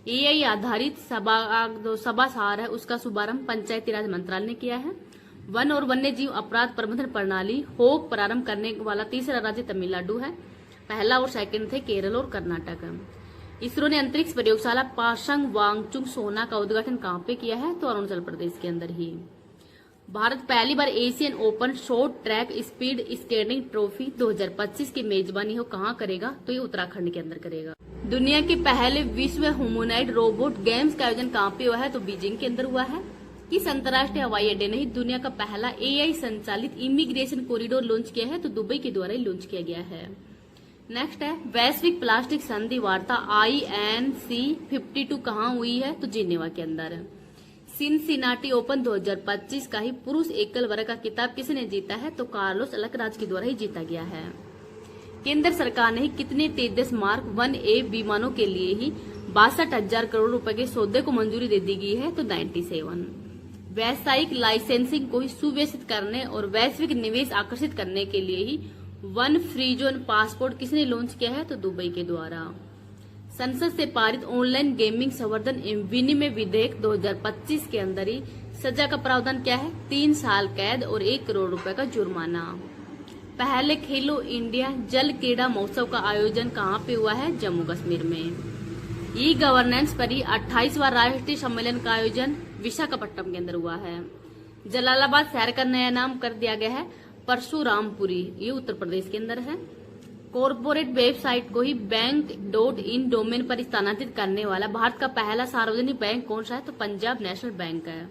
AI आधारित सभासार है उसका शुभारंभ पंचायती राज मंत्रालय ने किया है। वन और वन्य जीव अपराध प्रबंधन प्रणाली होप प्रारंभ करने वाला तीसरा राज्य तमिलनाडु है। पहला और सेकंड थे केरल और कर्नाटक। इसरो ने अंतरिक्ष प्रयोगशाला पाशंग वांगचुंग सोना का उद्घाटन कहां पे किया है? तो अरुणाचल प्रदेश के अंदर ही। भारत पहली बार Asian open short track speed skating trophy 2025 की मेजबानी हो कहां करेगा? तो ये उत्तराखंड के अंदर करेगा। दुनिया के पहले विश्व ह्यूमनॉइड रोबोट गेम्स का आयोजन कहां पे हुआ है? तो बीजिंग के अंदर हुआ है। किस अंतर्राष्ट्रीय हवाई अड्डे ने दुनिया का पहला AI संचालित इमिग्रेशन कॉरिडोर लॉन्च किया है? तो दुबई के द्वारा ही लॉन्च किया गया है। नेक्स्ट है वैश्विक प्लास्टिक संधि वार्ता INC52 कहां हुई है? तो जिनेवा के अंदर। सिनसिनाटी ओपन 2025 का ही पुरुष एकल वर्ग का खिताब किसने जीता है? तो कार्लोस अल्कराज के द्वारा ही जीता गया है। केंद्र सरकार ने कितने तेजस मार्क 1A विमानों के लिए ही 62,000 करोड़ रुपए के सौदे को मंजूरी दे दी गई है? तो 97। व्यावसायिक लाइसेंसिंग को ही सुव्यवस्थित करने और वैश्विक निवेश आकर्षित करने के लिए ही वन फ्री जोन पासपोर्ट किसने लॉन्च किया है? तो दुबई के द्वारा। संसद से पारित ऑनलाइन गेमिंग संवर्धन एवं विनिमय विधेयक 2025 के अंदर ही सजा का प्रावधान क्या है? 3 साल कैद और 1 करोड़ रुपए का जुर्माना। पहले खेलो इंडिया जल क्रीड़ा महोत्सव का आयोजन कहां पे हुआ है? जम्मू कश्मीर में। ई गवर्नेंस पर ही 28वां राष्ट्रीय सम्मेलन का आयोजन विशाखापट्टनम के अंदर हुआ है। जलालाबाद शहर का नया नाम कर दिया गया है परशुरामपुरी, ये उत्तर प्रदेश के अंदर है। कॉर्पोरेट वेबसाइट को ही बैंक.in डोमेन पर स्थानांतरित करने वाला भारत का पहला सार्वजनिक बैंक कौन सा है? तो पंजाब नेशनल बैंक है।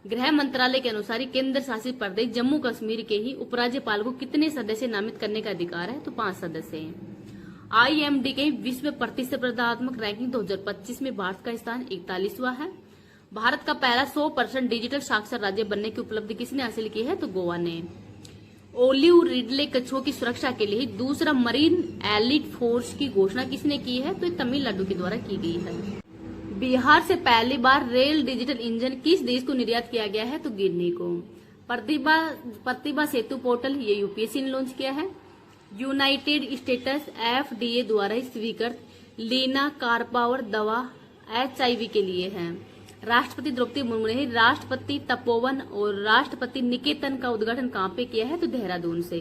गृह मंत्रालय के अनुसार केंद्र शासित प्रदेश जम्मू कश्मीर के ही उपराज्यपाल को कितने सदस्य नामित करने का अधिकार है? तो 5 सदस्य। IMD के विश्व प्रतिस्पर्धात्मक रैंकिंग 2025 में भारत का स्थान 41वां है। भारत का पहला 100% डिजिटल साक्षर राज्य बनने की उपलब्धि किसने हासिल की है? तो गोवा ने। ओलिव रिडले कछुओं की सुरक्षा के लिए दूसरा मरीन एलिट फोर्स की घोषणा किसने की है? तो ये तमिलनाडु के द्वारा की गई है। बिहार से पहली बार रेल डिजिटल इंजन किस देश को निर्यात किया गया है? तो गिरनी को। प्रतिभा सेतु पोर्टल ये UPSC ने लॉन्च किया है। यूनाइटेड स्टेट्स FDA द्वारा ही स्वीकृत लीना कारपावर दवा HIV के लिए है। राष्ट्रपति द्रौपदी मुर्मू ने राष्ट्रपति तपोवन और राष्ट्रपति निकेतन का उद्घाटन कहां पे किया है? तो देहरादून से।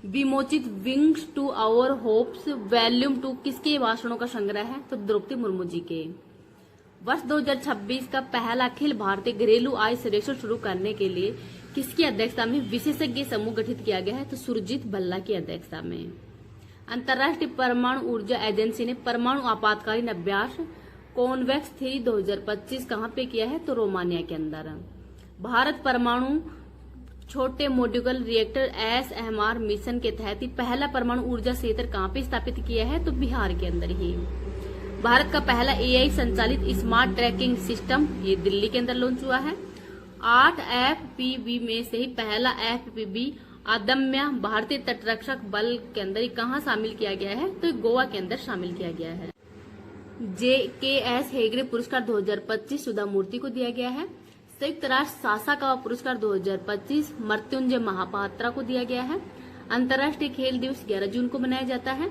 विमोचित wings to our hopes volume 2 किसके भाषणों का संग्रह है? तो द्रौपदी मुर्मू जी के। वर्ष 2026 का पहला अखिल भारतीय घरेलू आय सर्वेक्षण शुरू करने के लिए किसकी अध्यक्षता में विशेषज्ञ समूह गठित किया गया है? तो सुरजीत भल्ला की अध्यक्षता में। अंतर्राष्ट्रीय परमाणु ऊर्जा एजेंसी ने परमाणु आपातकालीन अभ्यास कॉन्वेक्स 3 2025 कहां पे किया है? तो रोमानिया के अंदर। भारत परमाणु छोटे मॉड्यूलर रिएक्टर SMR मिशन के तहत ही पहला परमाणु ऊर्जा संयंत्र कहां पे स्थापित किया है? तो बिहार के अंदर ही। भारत का पहला AI संचालित स्मार्ट ट्रैकिंग सिस्टम ये दिल्ली के अंदर लॉन्च हुआ है। 8 FPV में से ही पहला FPV अदम्य भारतीय तटरक्षक बल के अंदर ही कहां शामिल किया गया है? तो गोवा के अंदर शामिल किया गया है। JKS हेगड़े पुरस्कार 2025 सुधा मूर्ति को दिया गया है। संयुक्त राष्ट्र सासाकावा पुरस्कार 2025 मृत्युंजय महापात्रा को दिया गया है। अंतर्राष्ट्रीय खेल दिवस 11 जून को मनाया जाता है।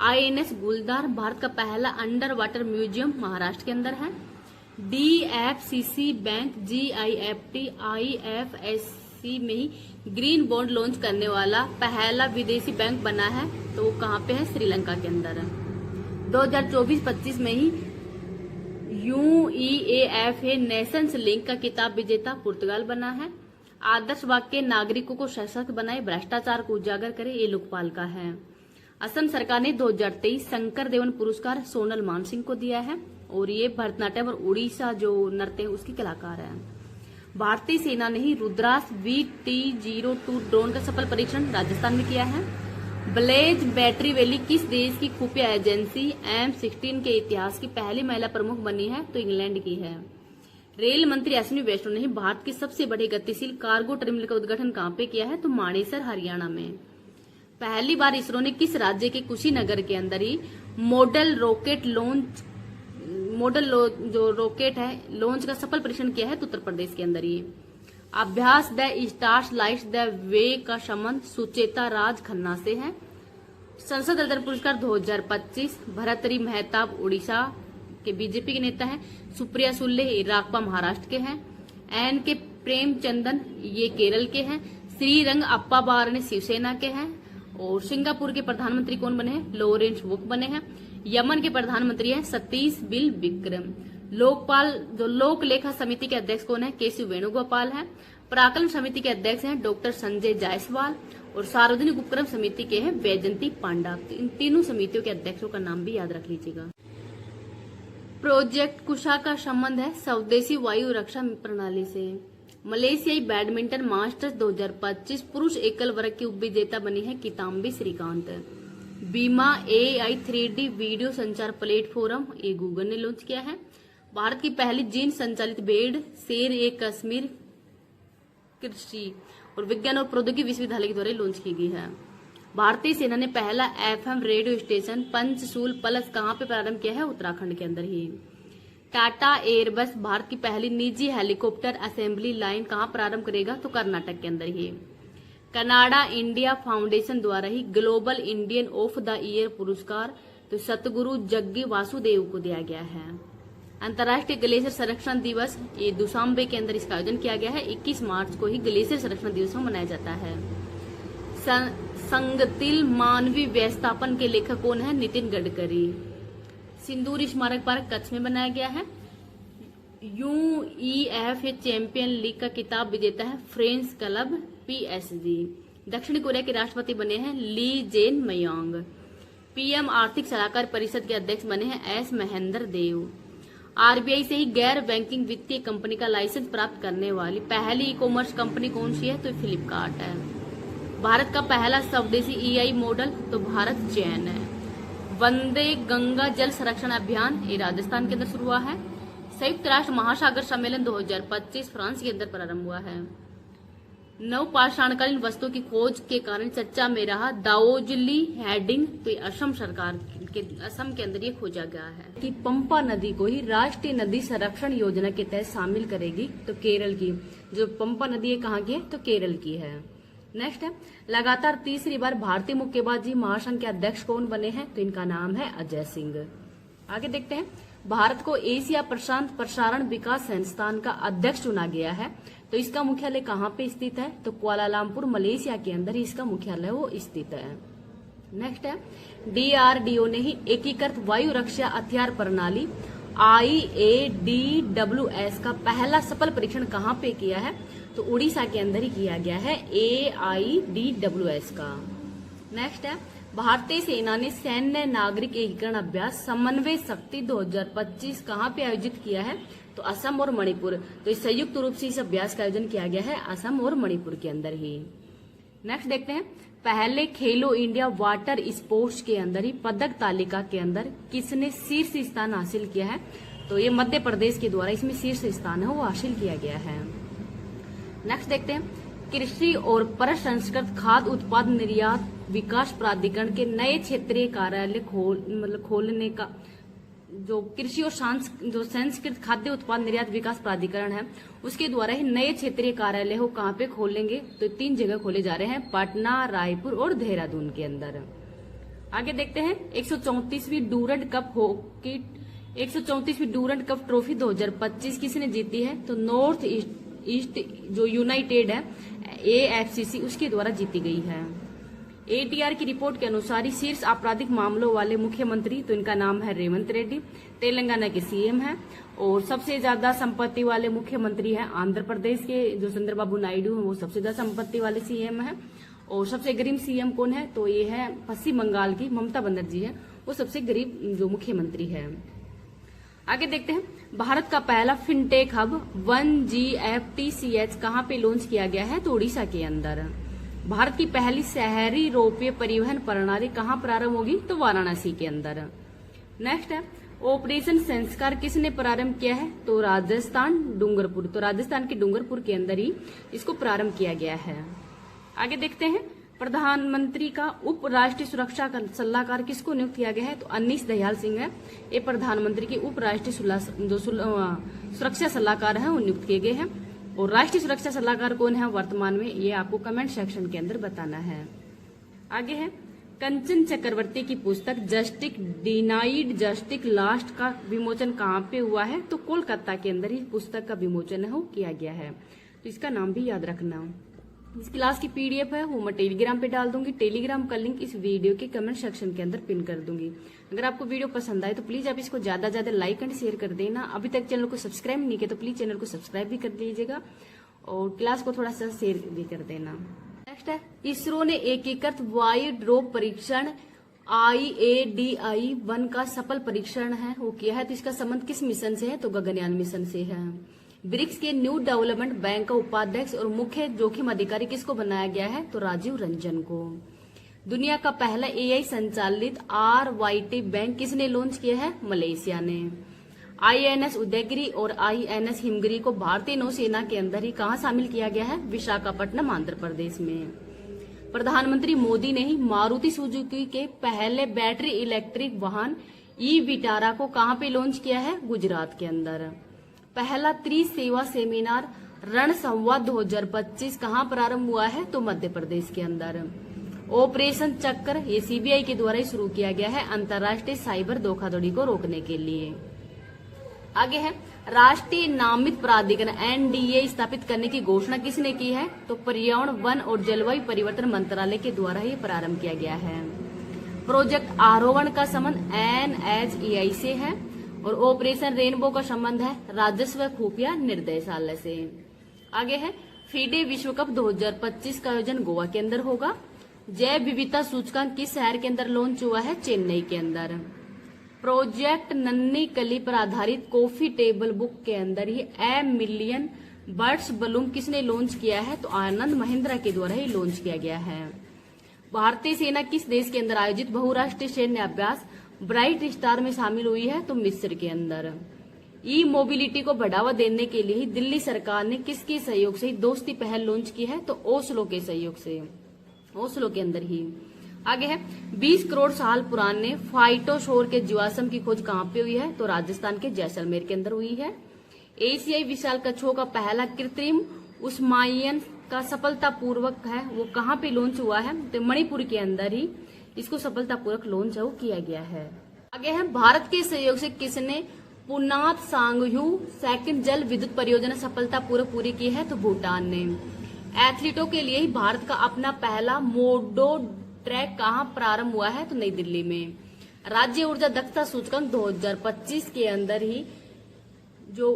INS गुलदार भारत का पहला अंडर वाटर म्यूजियम महाराष्ट्र के अंदर है। DFCC बैंक GIFT IFSC में ही ग्रीन बॉन्ड लॉन्च करने वाला पहला विदेशी बैंक बना है। तो वो कहाँ पे है? श्रीलंका के अंदर। 2024-25 में ही UEFA नेशंस लीग का खिताब विजेता पुर्तगाल बना है। आदर्श वाक्य नागरिकों को सशक्त बनाए, भ्रष्टाचार को उजागर करे, ये लोकपाल का है। असम सरकार ने 2023 शंकर देवन पुरस्कार सोनल मानसिंह को दिया है और ये भरतनाट्यम और उड़ीसा जो नृत्य है उसकी कलाकार है। भारतीय सेना ने ही रुद्रास VT-02 ड्रोन का सफल परीक्षण राजस्थान में किया है। ब्लेज बैटरी वैली किस देश की खुफिया एजेंसी M16 के इतिहास की पहली महिला प्रमुख बनी है? तो इंग्लैंड की है। रेल मंत्री अश्विनी वैष्णव ने भारत के सबसे बड़े गतिशील कार्गो टर्मिनल का उद्घाटन कहां पे किया है? तो मानेसर हरियाणा में। पहली बार इसरो ने किस राज्य के कुशीनगर के अंदर ही मॉडल जो रॉकेट है लॉन्च का सफल परीक्षण किया है? तो उत्तर प्रदेश के अंदर ही। अभ्यास the stars lights the way का संबंध सुचेता राज खन्ना से है। संसद रत्न पुरस्कार 2025 भरतरी मेहताब उड़ीसा के बीजेपी के नेता हैं। सुप्रिया सुले राकपा महाराष्ट्र के हैं। प्रेमचंदन ये केरल के हैं, श्रीरंग अप्पा बारने शिवसेना के हैं। और सिंगापुर के प्रधानमंत्री कौन बने हैं? लॉरेंस वोक बने हैं। यमन के प्रधानमंत्री हैं सतीश बिल विक्रम। लोकपाल जो लोक लेखा समिति के अध्यक्ष कौन है? केशव वेणुगोपाल हैं। पराक्रम समिति के अध्यक्ष हैं डॉक्टर संजय जायसवाल। और सार्वजनिक उपक्रम समिति के हैं वैजंती पांडा। इन तीनों समितियों के अध्यक्षों का नाम भी याद रख लीजिएगा। प्रोजेक्ट कुशा का संबंध है स्वदेशी वायु रक्षा प्रणाली से। मलेशियाई बैडमिंटन मास्टर्स 2025 पुरुष एकल वर्ग की उपविजेता बनी है किदाम्बी श्रीकांत। बीमा AI 3D वीडियो संचार प्लेटफॉर्म ये गूगल ने लॉन्च किया है। भारत की पहली जीन संचालित भेड़ शेर ए कश्मीर कृषि और विज्ञान और प्रौद्योगिकी विश्वविद्यालय के द्वारा लॉन्च की गई है। भारतीय सेना ने पहला FM रेडियो स्टेशन पंचशूल प्लस कहाँ पे प्रारंभ किया है? उत्तराखंड के अंदर ही। टाटा एयरबस भारत की पहली निजी हेलीकॉप्टर असेंबली लाइन कहाँ प्रारंभ करेगा? तो कर्नाटक के अंदर ही। कनाडा इंडिया फाउंडेशन द्वारा ही global Indian of the year पुरस्कार तो सतगुरु जग्गी वासुदेव को दिया गया है। अंतर्राष्ट्रीय ग्लेशियर संरक्षण दिवस ये दुशांबे के अंदर इसका आयोजन किया गया है। 21 मार्च को ही ग्लेशियर संरक्षण दिवस मनाया जाता है। संगतिल मानवीय व्यवस्थापन के लेखक कौन है? नितिन गडकरी। सिंदूर स्मारक पार्क कच्छ में बनाया गया है। UEFA चैंपियन लीग का किताब विजेता है फ्रेंच क्लब PSG। दक्षिण कोरिया के राष्ट्रपति बने हैं ली जेन मयांग। PM आर्थिक सलाहकार परिषद के अध्यक्ष बने हैं S महेंद्र देव। RBI से ही गैर बैंकिंग वित्तीय कंपनी का लाइसेंस प्राप्त करने वाली पहली ई-कॉमर्स कंपनी कौन सी है? तो फ्लिपकार्ट है। भारत का पहला स्वदेशी EI मॉडल तो भारत चैन है। वंदे गंगा जल संरक्षण अभियान ये राजस्थान के अंदर शुरू हुआ है। संयुक्त राष्ट्र महासागर सम्मेलन 2025 फ्रांस के अंदर प्रारंभ हुआ है। नवपाषाणकालीन वस्तुओं की खोज के कारण चर्चा में रहा दाओजली हेडिंग तो असम सरकार के असम के अंदर ये खोजा गया है कि पंपा नदी को ही राष्ट्रीय नदी संरक्षण योजना के तहत शामिल करेगी। तो केरल की जो पंपा नदी है कहाँ की है? तो केरल की है। नेक्स्ट है लगातार तीसरी बार भारतीय मुक्केबाजी महासंघ के अध्यक्ष कौन बने हैं? तो इनका नाम है अजय सिंह। आगे देखते हैं भारत को एशिया प्रशांत प्रसारण विकास संस्थान का अध्यक्ष चुना गया है। तो इसका मुख्यालय कहाँ पे स्थित है? तो कुआलालंपुर मलेशिया के अंदर ही इसका मुख्यालय वो स्थित है। नेक्स्ट है DRDO ने ही एकीकृत वायु रक्षा हथियार प्रणाली IADWS का पहला सफल परीक्षण कहाँ पे किया है? तो उड़ीसा के अंदर ही किया गया है AIDWS का। नेक्स्ट है भारतीय सेना ने सैन्य नागरिक एकीकरण अभ्यास समन्वय शक्ति 2025 कहाँ पे आयोजित किया है? तो असम और मणिपुर। तो इस संयुक्त रूप से इस अभ्यास का आयोजन किया गया है असम और मणिपुर के अंदर ही। नेक्स्ट देखते हैं पहले खेलो इंडिया वाटर स्पोर्ट्स के अंदर ही पदक तालिका के अंदर किसने शीर्ष स्थान हासिल किया है? तो ये मध्य प्रदेश के द्वारा इसमें शीर्ष स्थान है वो हासिल किया गया है। नेक्स्ट देखते हैं कृषि और प्रसंस्कृत खाद्य उत्पाद निर्यात विकास प्राधिकरण के नए क्षेत्रीय कार्यालय खोलने का जो कृषि और जो संस्कृत खाद्य उत्पाद निर्यात विकास प्राधिकरण है उसके द्वारा ही नए क्षेत्रीय कार्यालय हो कहाँ पे खोलेंगे? तो 3 जगह खोले जा रहे हैं पटना, रायपुर और देहरादून के अंदर। आगे देखते हैं 134वीं डूरंड कप हॉकी 134वीं डूरंड कप ट्रॉफी 2025 किसने जीती है? तो नॉर्थ ईस्ट जो यूनाइटेड है AFCC उसके द्वारा जीती गई है। ATR की रिपोर्ट के अनुसार ही शीर्ष आपराधिक मामलों वाले मुख्यमंत्री तो इनका नाम है रेवंत रेड्डी, तेलंगाना के CM हैं। और सबसे ज्यादा संपत्ति वाले मुख्यमंत्री हैं आंध्र प्रदेश के जो चंद्रबाबू नायडू हैं वो सबसे ज्यादा संपत्ति वाले CM हैं। और सबसे गरीब CM कौन है? तो ये है पश्चिम बंगाल की ममता बनर्जी है, वो सबसे गरीब जो मुख्यमंत्री है। आगे देखते हैं भारत का पहला फिनटेक हब 1GFTCH कहाँ पे लॉन्च किया गया है? तो उड़ीसा के अंदर। भारत की पहली शहरी रोपवे परिवहन प्रणाली कहाँ प्रारंभ होगी? तो वाराणसी के अंदर। नेक्स्ट है ऑपरेशन संस्कार किसने प्रारंभ किया है? तो राजस्थान डूंगरपुर। तो राजस्थान के डूंगरपुर के अंदर ही इसको प्रारंभ किया गया है। आगे देखते हैं प्रधानमंत्री का उप राष्ट्रीय सुरक्षा का सलाहकार किसको नियुक्त किया गया है? तो अनीश दयाल सिंह है ये प्रधानमंत्री के उप राष्ट्रीय जो सुरक्षा सलाहकार है वो नियुक्त किए गए हैं। और राष्ट्रीय सुरक्षा सलाहकार कौन है वर्तमान में ये आपको कमेंट सेक्शन के अंदर बताना है। आगे है कंचन चक्रवर्ती की पुस्तक जस्टिस डिनाइड जस्टिस लास्ट का विमोचन कहाँ पे हुआ है? तो कोलकाता के अंदर ही पुस्तक का विमोचन है वो किया गया है। तो इसका नाम भी याद रखना। इस क्लास की पीडीएफ है वो मैं टेलीग्राम पे डाल दूंगी। टेलीग्राम का लिंक इस वीडियो के कमेंट सेक्शन के अंदर पिन कर दूंगी। अगर आपको वीडियो पसंद आए तो प्लीज आप इसको ज्यादा ज्यादा लाइक एंड शेयर कर देना। अभी तक चैनल को सब्सक्राइब नहीं किया तो प्लीज चैनल को सब्सक्राइब भी कर लीजिएगा और क्लास को थोड़ा सा शेयर भी कर देना। नेक्स्ट है, इसरो ने एकीकृत वायु ड्रोप परीक्षण IADI-1 का सफल परीक्षण है वो किया है। तो इसका संबंध किस मिशन से है? तो गगनयान मिशन से है। ब्रिक्स के न्यू डेवलपमेंट बैंक का उपाध्यक्ष और मुख्य जोखिम अधिकारी किसको बनाया गया है? तो राजीव रंजन को। दुनिया का पहला AI संचालित RYT बैंक किसने लॉन्च किया है? मलेशिया ने। INS उदयगिरी और INS हिमगिरी को भारतीय नौसेना के अंदर ही कहां शामिल किया गया है? विशाखापट्टनम, आंध्र प्रदेश में। प्रधानमंत्री मोदी ने ही मारुति सुजुकी के पहले बैटरी इलेक्ट्रिक वाहन ई-विटारा को कहां पे लॉन्च किया है? गुजरात के अंदर। पहला त्रिसेवा सेमिनार रण संवाद 2025 कहां प्रारंभ हुआ है? तो मध्य प्रदेश के अंदर। ऑपरेशन चक्र ये CBI के द्वारा ही शुरू किया गया है अंतर्राष्ट्रीय साइबर धोखाधड़ी को रोकने के लिए। आगे है, राष्ट्रीय नामित प्राधिकरण NDA स्थापित करने की घोषणा किसने की है? तो पर्यावरण, वन और जलवायु परिवर्तन मंत्रालय के द्वारा ही प्रारंभ किया गया है। प्रोजेक्ट आरोहण का संबंध NHAI से है और ऑपरेशन रेनबो का संबंध है राजस्व खुफिया निर्देशालय से। आगे है, फीडे विश्व कप 2025 का आयोजन गोवा के अंदर होगा। जैव विविधता सूचकांक किस शहर के अंदर लॉन्च हुआ है? चेन्नई के अंदर। प्रोजेक्ट नन्ही कली पर आधारित कॉफी टेबल बुक के अंदर ही ए मिलियन बर्ड्स बलून किसने लॉन्च किया है? तो आनंद महिंद्रा के द्वारा ही लॉन्च किया गया है। भारतीय सेना किस देश के अंदर आयोजित बहुराष्ट्रीय सैन्य अभ्यास ब्राइट स्टार में शामिल हुई है? तो मिस्र के अंदर। ई मोबिलिटी को बढ़ावा देने के लिए ही दिल्ली सरकार ने किसके सहयोग से दोस्ती पहल लॉन्च की है? तो ओस्लो के सहयोग से, ओस्लो के अंदर ही। आगे है, 20 करोड़ साल पुराने फाइटोशोर के जीवाश्म की खोज कहां पे हुई है? तो राजस्थान के जैसलमेर के अंदर हुई है। एशियाई विशाल कछुओं का पहला कृत्रिम उस्मायन का सफलतापूर्वक है वो कहां पे लॉन्च हुआ है? तो मणिपुर के अंदर ही इसको सफलतापूर्वक लॉन्च है वो किया गया है। आगे है, भारत के सहयोग से किसने पुनात सांगयू सेकंड जल विद्युत परियोजना सफलतापूर्वक पूरी की है? तो भूटान ने। एथलीटों के लिए ही भारत का अपना पहला मोडो ट्रैक कहां प्रारंभ हुआ है? तो नई दिल्ली में। राज्य ऊर्जा दक्षता सूचकांक 2025 के अंदर ही जो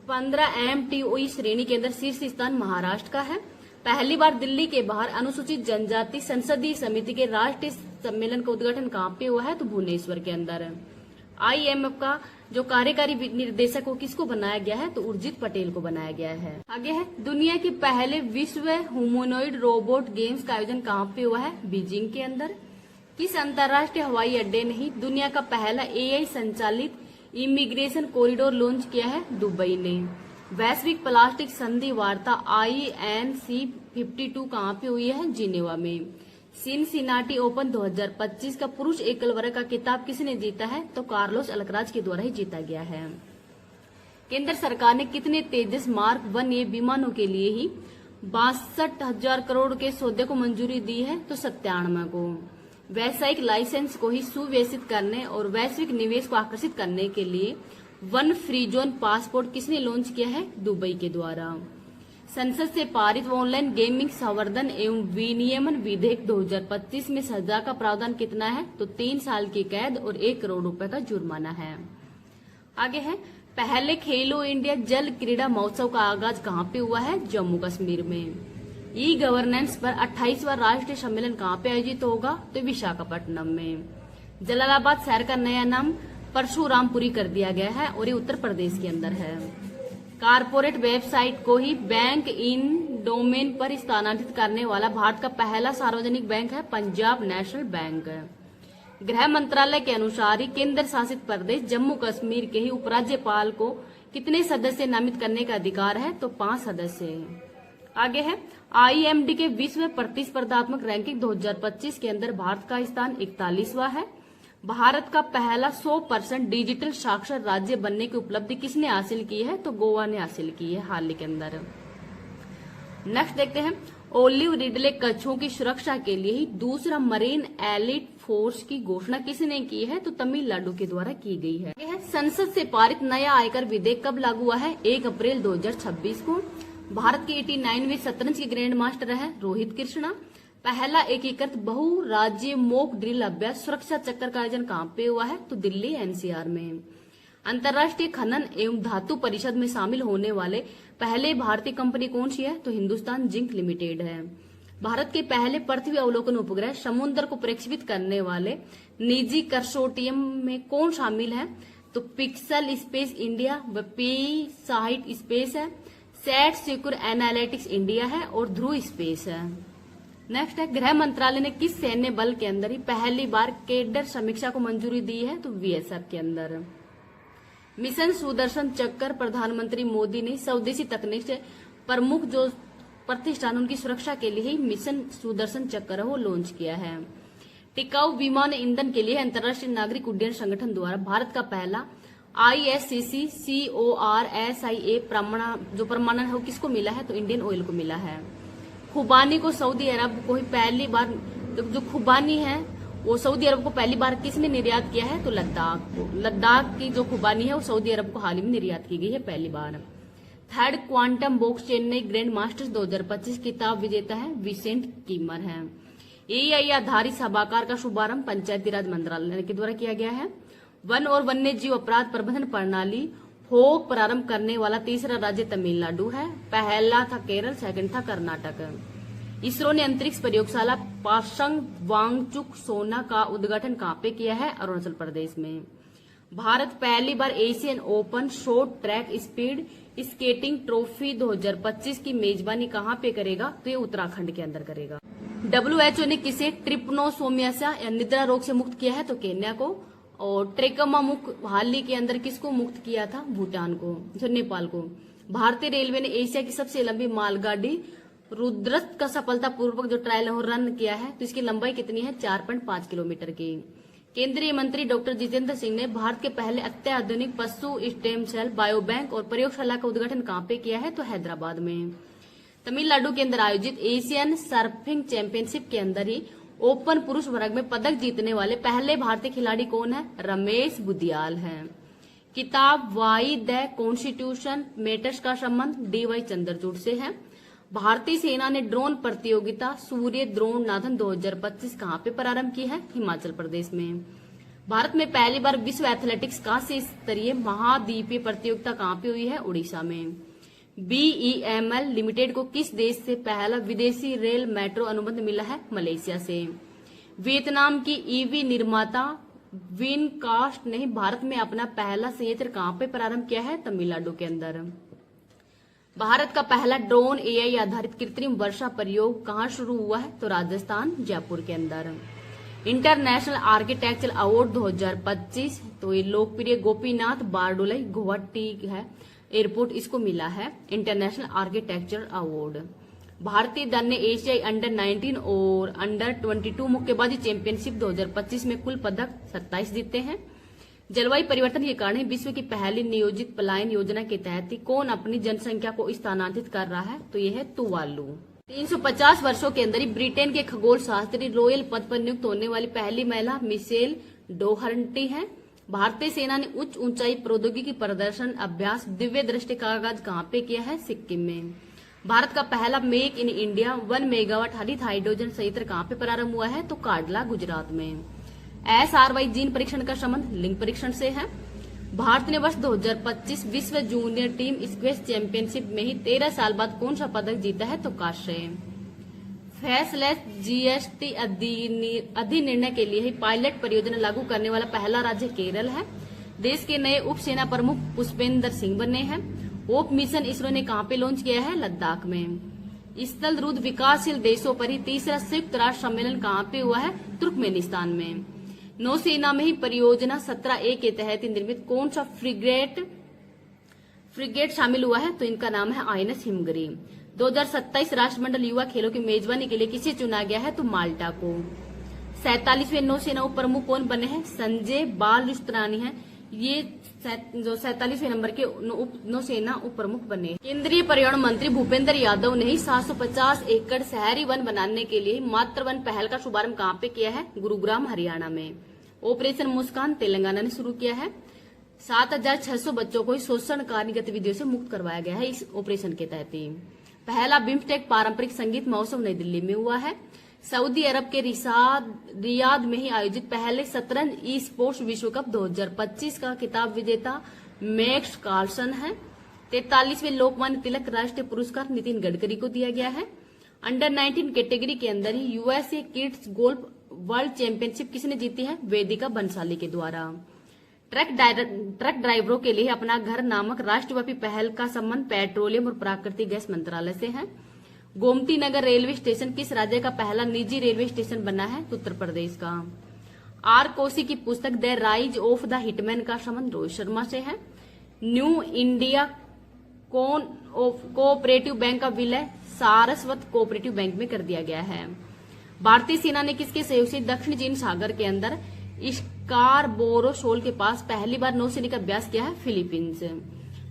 15 MTOE श्रेणी के अंदर शीर्ष स्थान महाराष्ट्र का है। पहली बार दिल्ली के बाहर अनुसूचित जनजाति संसदीय समिति के राष्ट्रीय सम्मेलन का उद्घाटन कहां पे हुआ है? तो भुवनेश्वर के अंदर। IMF का जो कार्यकारी निर्देशक को किसको बनाया गया है? तो उर्जित पटेल को बनाया गया है। आगे है, दुनिया के पहले विश्व ह्यूमनॉइड रोबोट गेम्स का आयोजन कहां पे हुआ है? बीजिंग के अंदर। किस अंतर्राष्ट्रीय हवाई अड्डे ने ही दुनिया का पहला AI संचालित इमिग्रेशन कॉरिडोर लॉन्च किया है? दुबई ने। वैश्विक प्लास्टिक संधि वार्ता INC52 कहां पे हुई है? जिनेवा में। सिनसिनाटी ओपन 2025 का पुरुष एकल वर्ग का खिताब किसने जीता है? तो कार्लोस अल्कराज के द्वारा ही जीता गया है। केंद्र सरकार ने कितने तेजस मार्क 1A विमानों के लिए ही 62,000 करोड़ के सौदे को मंजूरी दी है? तो 97 को। वैश्विक लाइसेंस को ही सुव्यवस्थित करने और वैश्विक निवेश को आकर्षित करने के लिए वन फ्री जोन पासपोर्ट किसने लॉन्च किया है? दुबई के द्वारा। संसद से पारित ऑनलाइन गेमिंग संवर्धन एवं विनियमन विधेयक 2025 में सजा का प्रावधान कितना है? तो 3 साल की कैद और 1 करोड़ रुपए का जुर्माना है। आगे है, पहले खेलो इंडिया जल क्रीड़ा महोत्सव का आगाज कहां पे हुआ है? जम्मू कश्मीर में। ई गवर्नेंस पर 28वां राष्ट्रीय सम्मेलन कहां पे आयोजित होगा? तो विशाखापट्टनम में। जलालाबाद शहर का नया नाम परशुरामपुरी कर दिया गया है और ये उत्तर प्रदेश के अंदर है। कारपोरेट वेबसाइट को ही बैंक इन डोमेन पर स्थानांतरित करने वाला भारत का पहला सार्वजनिक बैंक है पंजाब नेशनल बैंक। गृह मंत्रालय के अनुसार ही केंद्र शासित प्रदेश जम्मू कश्मीर के ही उपराज्यपाल को कितने सदस्य नामित करने का अधिकार है? तो 5 सदस्य। आगे है, IMD के विश्व प्रतिस्पर्धात्मक रैंकिंग 2025 के अंदर भारत का स्थान 41वां है। भारत का पहला 100% डिजिटल साक्षर राज्य बनने की उपलब्धि किसने हासिल की है? तो गोवा ने हासिल की है हाल ही के अंदर। नेक्स्ट देखते हैं, ओलिव रिडले कच्छों की सुरक्षा के लिए ही दूसरा मरीन एलिट फोर्स की घोषणा किसने की है? तो तमिलनाडु के द्वारा की गई है। संसद से पारित नया आयकर विधेयक कब लागू हुआ है? 1 अप्रैल 2026 को। भारत के 89वें शतरंज के ग्रैंड मास्टर है रोहित कृष्णा। पहला एकीकृत बहु राज्य मॉक ड्रिल अभ्यास सुरक्षा चक्कर का आयोजन कहाँ पे हुआ है? तो दिल्ली एनसीआर में। अंतर्राष्ट्रीय खनन एवं धातु परिषद में शामिल होने वाले पहले भारतीय कंपनी कौन सी है? तो हिंदुस्तान जिंक लिमिटेड है। भारत के पहले पृथ्वी अवलोकन उपग्रह समुद्र को प्रक्षेपित करने वाले निजी कंसोर्टियम में कौन शामिल है? तो पिक्सल स्पेस इंडिया व पी-साइट स्पेस है, सेट सिक्योर एनालिटिक्स इंडिया है और ध्रुव स्पेस है। नेक्स्ट है, गृह मंत्रालय ने किस सैन्य बल के अंदर ही पहली बार कैडर समीक्षा को मंजूरी दी है? तो बीएसएफ के अंदर। मिशन सुदर्शन चक्र प्रधानमंत्री मोदी ने स्वदेशी तकनीक से प्रमुख जो प्रतिष्ठान उनकी सुरक्षा के लिए ही मिशन सुदर्शन चक्र वो लॉन्च किया है। टिकाऊ विमान ईंधन के लिए अंतर्राष्ट्रीय नागरिक उड्डयन संगठन द्वारा भारत का पहला ISCC CORSIA जो प्रमाणन है वो किसको मिला है? तो इंडियन ऑयल को मिला है। खुबानी को सऊदी अरब को ही पहली बार, जो खुबानी है वो सऊदी अरब को पहली बार किसने निर्यात किया है? तो लद्दाख को। लद्दाख की जो खुबानी है वो सऊदी अरब को हाल ही में निर्यात की गई है पहली बार। Third Quantbox Chennai grand masters 2025 किताब विजेता है विसेंट कीमर है। AI आधारित सभागार का शुभारंभ पंचायती राज मंत्रालय के द्वारा किया गया है। वन और वन्य जीव अपराध प्रबंधन प्रणाली होक प्रारंभ करने वाला तीसरा राज्य तमिलनाडु है। पहला था केरल, सेकंड था कर्नाटक। इसरो ने अंतरिक्ष प्रयोगशाला पासंग वांगचुक सोना का उद्घाटन कहाँ पे किया है? अरुणाचल प्रदेश में। भारत पहली बार Asian open short track speed skating trophy 2025 की मेजबानी कहाँ पे करेगा? तो ये उत्तराखंड के अंदर करेगा। WHO ने किसे ट्रिपनोसोमियासिया या निद्रा रोग से मुक्त किया है? तो केन्या को। और ट्रेकोमा मुक्त हाल ही के अंदर किसको मुक्त किया था? भूटान को, जो नेपाल को। भारतीय रेलवे ने एशिया की सबसे लंबी मालगाड़ी रुद्रत का सफलतापूर्वक जो ट्रायल रन किया है, तो इसकी लंबाई कितनी है? 4.5 किलोमीटर की। केंद्रीय मंत्री डॉक्टर जितेंद्र सिंह ने भारत के पहले अत्याधुनिक पशु स्टेम सेल बायो बैंक और प्रयोगशाला का उद्घाटन कहाँ पे किया है? तो हैदराबाद में। तमिलनाडु के अंदर आयोजित एशियन सर्फिंग चैंपियनशिप के अंदर ही ओपन पुरुष वर्ग में पदक जीतने वाले पहले भारतीय खिलाड़ी कौन है? रमेश बुदियाल है। किताब वाई द कॉन्स्टिट्यूशन मैटर्स का संबंध DY चंद्रचूड़ से है। भारतीय सेना ने ड्रोन प्रतियोगिता सूर्य द्रोण नाथन 2025 कहाँ पे प्रारंभ की है? हिमाचल प्रदेश में। भारत में पहली बार विश्व एथलेटिक्स कांस्य स्तरीय महाद्वीपीय प्रतियोगिता कहाँ पे हुई है? उड़ीसा में। BEML लिमिटेड को किस देश से पहला विदेशी रेल मेट्रो अनुबंध मिला है? मलेशिया से। वियतनाम की EV निर्माता विनकास्ट ने भारत में अपना पहला संयंत्र कहाँ पे प्रारंभ किया है? तमिलनाडु के अंदर। भारत का पहला ड्रोन AI आधारित कृत्रिम वर्षा प्रयोग कहाँ शुरू हुआ है? तो राजस्थान, जयपुर के अंदर। इंटरनेशनल आर्किटेक्चर अवार्ड 2025 तो ये लोकप्रिय गोपीनाथ बारडोली गुवाहाटी है एयरपोर्ट, इसको मिला है इंटरनेशनल आर्किटेक्चर अवार्ड। भारतीय दल ने एशियाई अंडर 19 और अंडर 22 मुक्केबाजी चैंपियनशिप 2025 में कुल पदक 27 जीते हैं। जलवायु परिवर्तन के कारण विश्व की पहली नियोजित पलायन योजना के तहत कौन अपनी जनसंख्या को स्थानांतरित कर रहा है? तो यह है तुवालू। 350 वर्षों के अंदर ही ब्रिटेन के खगोल शास्त्री रॉयल पद पर नियुक्त होने वाली पहली महिला मिशेल डोहर्टी है। भारतीय सेना ने उच्च ऊंचाई प्रौद्योगिकी प्रदर्शन अभ्यास दिव्य दृष्टि का आगाज कहाँ पे किया है? सिक्किम में। भारत का पहला मेक इन इंडिया 1 मेगावाट हरित हाइड्रोजन संयंत्र कहाँ पे प्रारंभ हुआ है? तो काडला, गुजरात में। SRY जीन परीक्षण का संबंध लिंग परीक्षण से है। भारत ने वर्ष 2025 विश्व जूनियर टीम स्क्वैश चैंपियनशिप में ही 13 साल बाद कौन सा पदक जीता है? तो कांस्य। फैसलेस GST अधिनिर्णय के लिए ही पायलट परियोजना लागू करने वाला पहला राज्य केरल है। देश के नए उप सेना प्रमुख पुष्पेंद्र सिंह बने हैं। होप मिशन इसरो ने कहाँ पे लॉन्च किया है? लद्दाख में। स्थल रुद्ध विकासशील देशों पर ही तीसरा संयुक्त राष्ट्र सम्मेलन कहाँ पे हुआ है? तुर्कमेनिस्तान में। नौसेना में ही परियोजना 17A के तहत निर्मित कौन सा फ्रिगेट शामिल हुआ है? तो इनका नाम है INS हिमगिरी। 2027 राष्ट्रमंडल युवा खेलों की मेजबानी के लिए किसे चुना गया है? तो माल्टा को। 47वें नौसेना उप प्रमुख कौन बने हैं? संजय बालुस्त्रानी है। ये जो 47वें नंबर के नौसेना उप प्रमुख बने। केंद्रीय पर्यावरण मंत्री भूपेंद्र यादव ने ही 750 एकड़ शहरी वन बनाने के लिए मातृ वन पहल का शुभारंभ कहाँ पे किया है? गुरुग्राम, हरियाणा में। ऑपरेशन मुस्कान तेलंगाना ने शुरू किया है। 7600 बच्चों को शोषणकारी गतिविधियों से मुक्त करवाया गया है इस ऑपरेशन के तहत। पहला बिम्स्टेक पारंपरिक संगीत महोत्सव नई दिल्ली में हुआ है। सऊदी अरब के रियाद में ही आयोजित पहले शतरंज ई स्पोर्ट्स विश्व कप 2025 का खिताब विजेता मैक्स कार्लसन है। 43वें लोकमान्य तिलक राष्ट्रीय पुरस्कार नितिन गडकरी को दिया गया है। अंडर 19 कैटेगरी के अंदर ही USA kids golf world championship किसने जीती है? वेदिका बंसाली के द्वारा। ट्रक ड्राइवरों के लिए अपना घर नामक राष्ट्रव्यापी पहल का संबंध पेट्रोलियम और प्राकृतिक गैस मंत्रालय से है। गोमती नगर रेलवे स्टेशन किस राज्य का पहला निजी रेलवे स्टेशन बना है? उत्तर प्रदेश का। आर कोसी की पुस्तक the rise of the hitman का संबंध रोहित शर्मा से है। न्यू इंडिया कोऑपरेटिव बैंक का विलय सारस्वत कोऑपरेटिव बैंक में कर दिया गया है। भारतीय सेना ने किसके सहयोग से दक्षिण चीन सागर के अंदर स्कारबोरो शोल के पास पहली बार नौसैनिक अभ्यास किया है? फिलीपींस।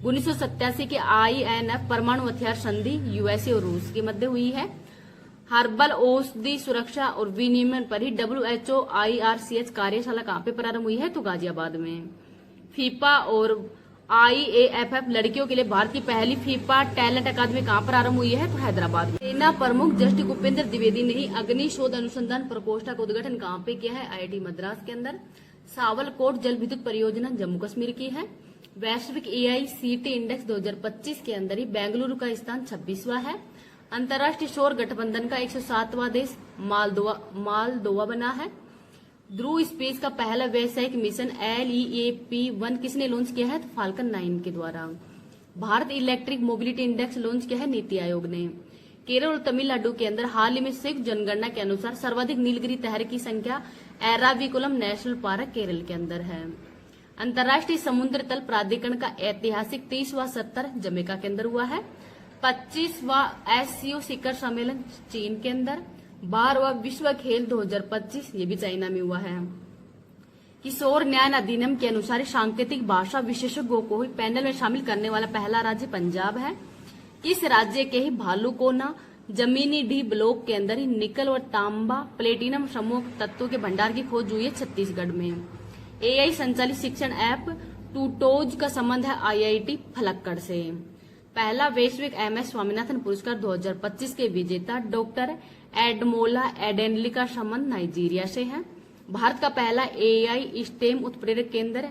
1987 के INF परमाणु हथियार संधि यूएसए और रूस के मध्य हुई है। हर्बल औषधि सुरक्षा और विनियमन पर ही WHO IRCH कार्यशाला कहां पे प्रारंभ हुई है? तो गाजियाबाद में। फीफा और IAFF लड़कियों के लिए भारत की पहली फीफा टैलेंट अकादमी कहां प्रारंभ हुई है? तो हैदराबाद में। सेना प्रमुख जस्टिस उपेंद्र द्विवेदी ने ही अग्नि शोध अनुसंधान प्रकोष्ठ का उद्घाटन कहां पे किया है? IIT मद्रास के अंदर। सावलकोट जल विद्युत परियोजना जम्मू कश्मीर की है। वैश्विक AICT इंडेक्स 2025 के अंदर ही बेंगलुरु का स्थान 26वां है। अंतर्राष्ट्रीय सौर गठबंधन का 107वां देश मालदोवा बना है। ध्रुव स्पेस का पहला व्यावसायिक मिशन LEAP-1 किसने लॉन्च किया है? तो फाल्कन 9 के द्वारा। Bharat electric mobility index launch किया है नीति आयोग ने। केरल और तमिलनाडु के अंदर हाल ही में संयुक्त जनगणना के अनुसार सर्वाधिक नीलगिरी तहर की संख्या एराविकुलम नेशनल पार्क केरल के अंदर है। अंतर्राष्ट्रीय समुद्र तल प्राधिकरण का ऐतिहासिक 30वां सत्र जमैका के अंदर हुआ है। 25वां SCO शिखर सम्मेलन चीन के अंदर। 12वां विश्व खेल 2025 ये भी चाइना में हुआ है। किशोर न्याय अधिनियम के अनुसार सांकेतिक भाषा विशेषज्ञों को ही पैनल में शामिल करने वाला पहला राज्य पंजाब है। इस राज्य के ही भालूकोना जमीनी डी ब्लॉक के अंदर ही निकल और तांबा प्लेटिनम समूह तत्वों के भंडार की खोज हुई है छत्तीसगढ़ में। AI संचालित शिक्षण ऐप टूटोज का संबंध है IIT फलक्कड़ से। पहला वैश्विक MS स्वामीनाथन पुरस्कार 2025 के विजेता डॉक्टर एडमोला एडेनली का संबंध नाइजीरिया से है। भारत का पहला AI स्टेम उत्प्रेरक केंद्र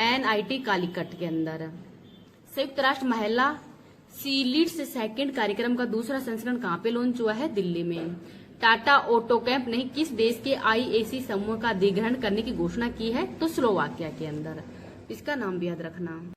NIT कालीकट के अंदर। संयुक्त राष्ट्र महिला सीलीड्स सेकंड कार्यक्रम का दूसरा संस्करण कहां पे लॉन्च हुआ है? दिल्ली में। टाटा ऑटोकैम्प ने किस देश के IAC समूह का अधिग्रहण करने की घोषणा की है? तो स्लोवाकिया के अंदर। इसका नाम भी याद रखना।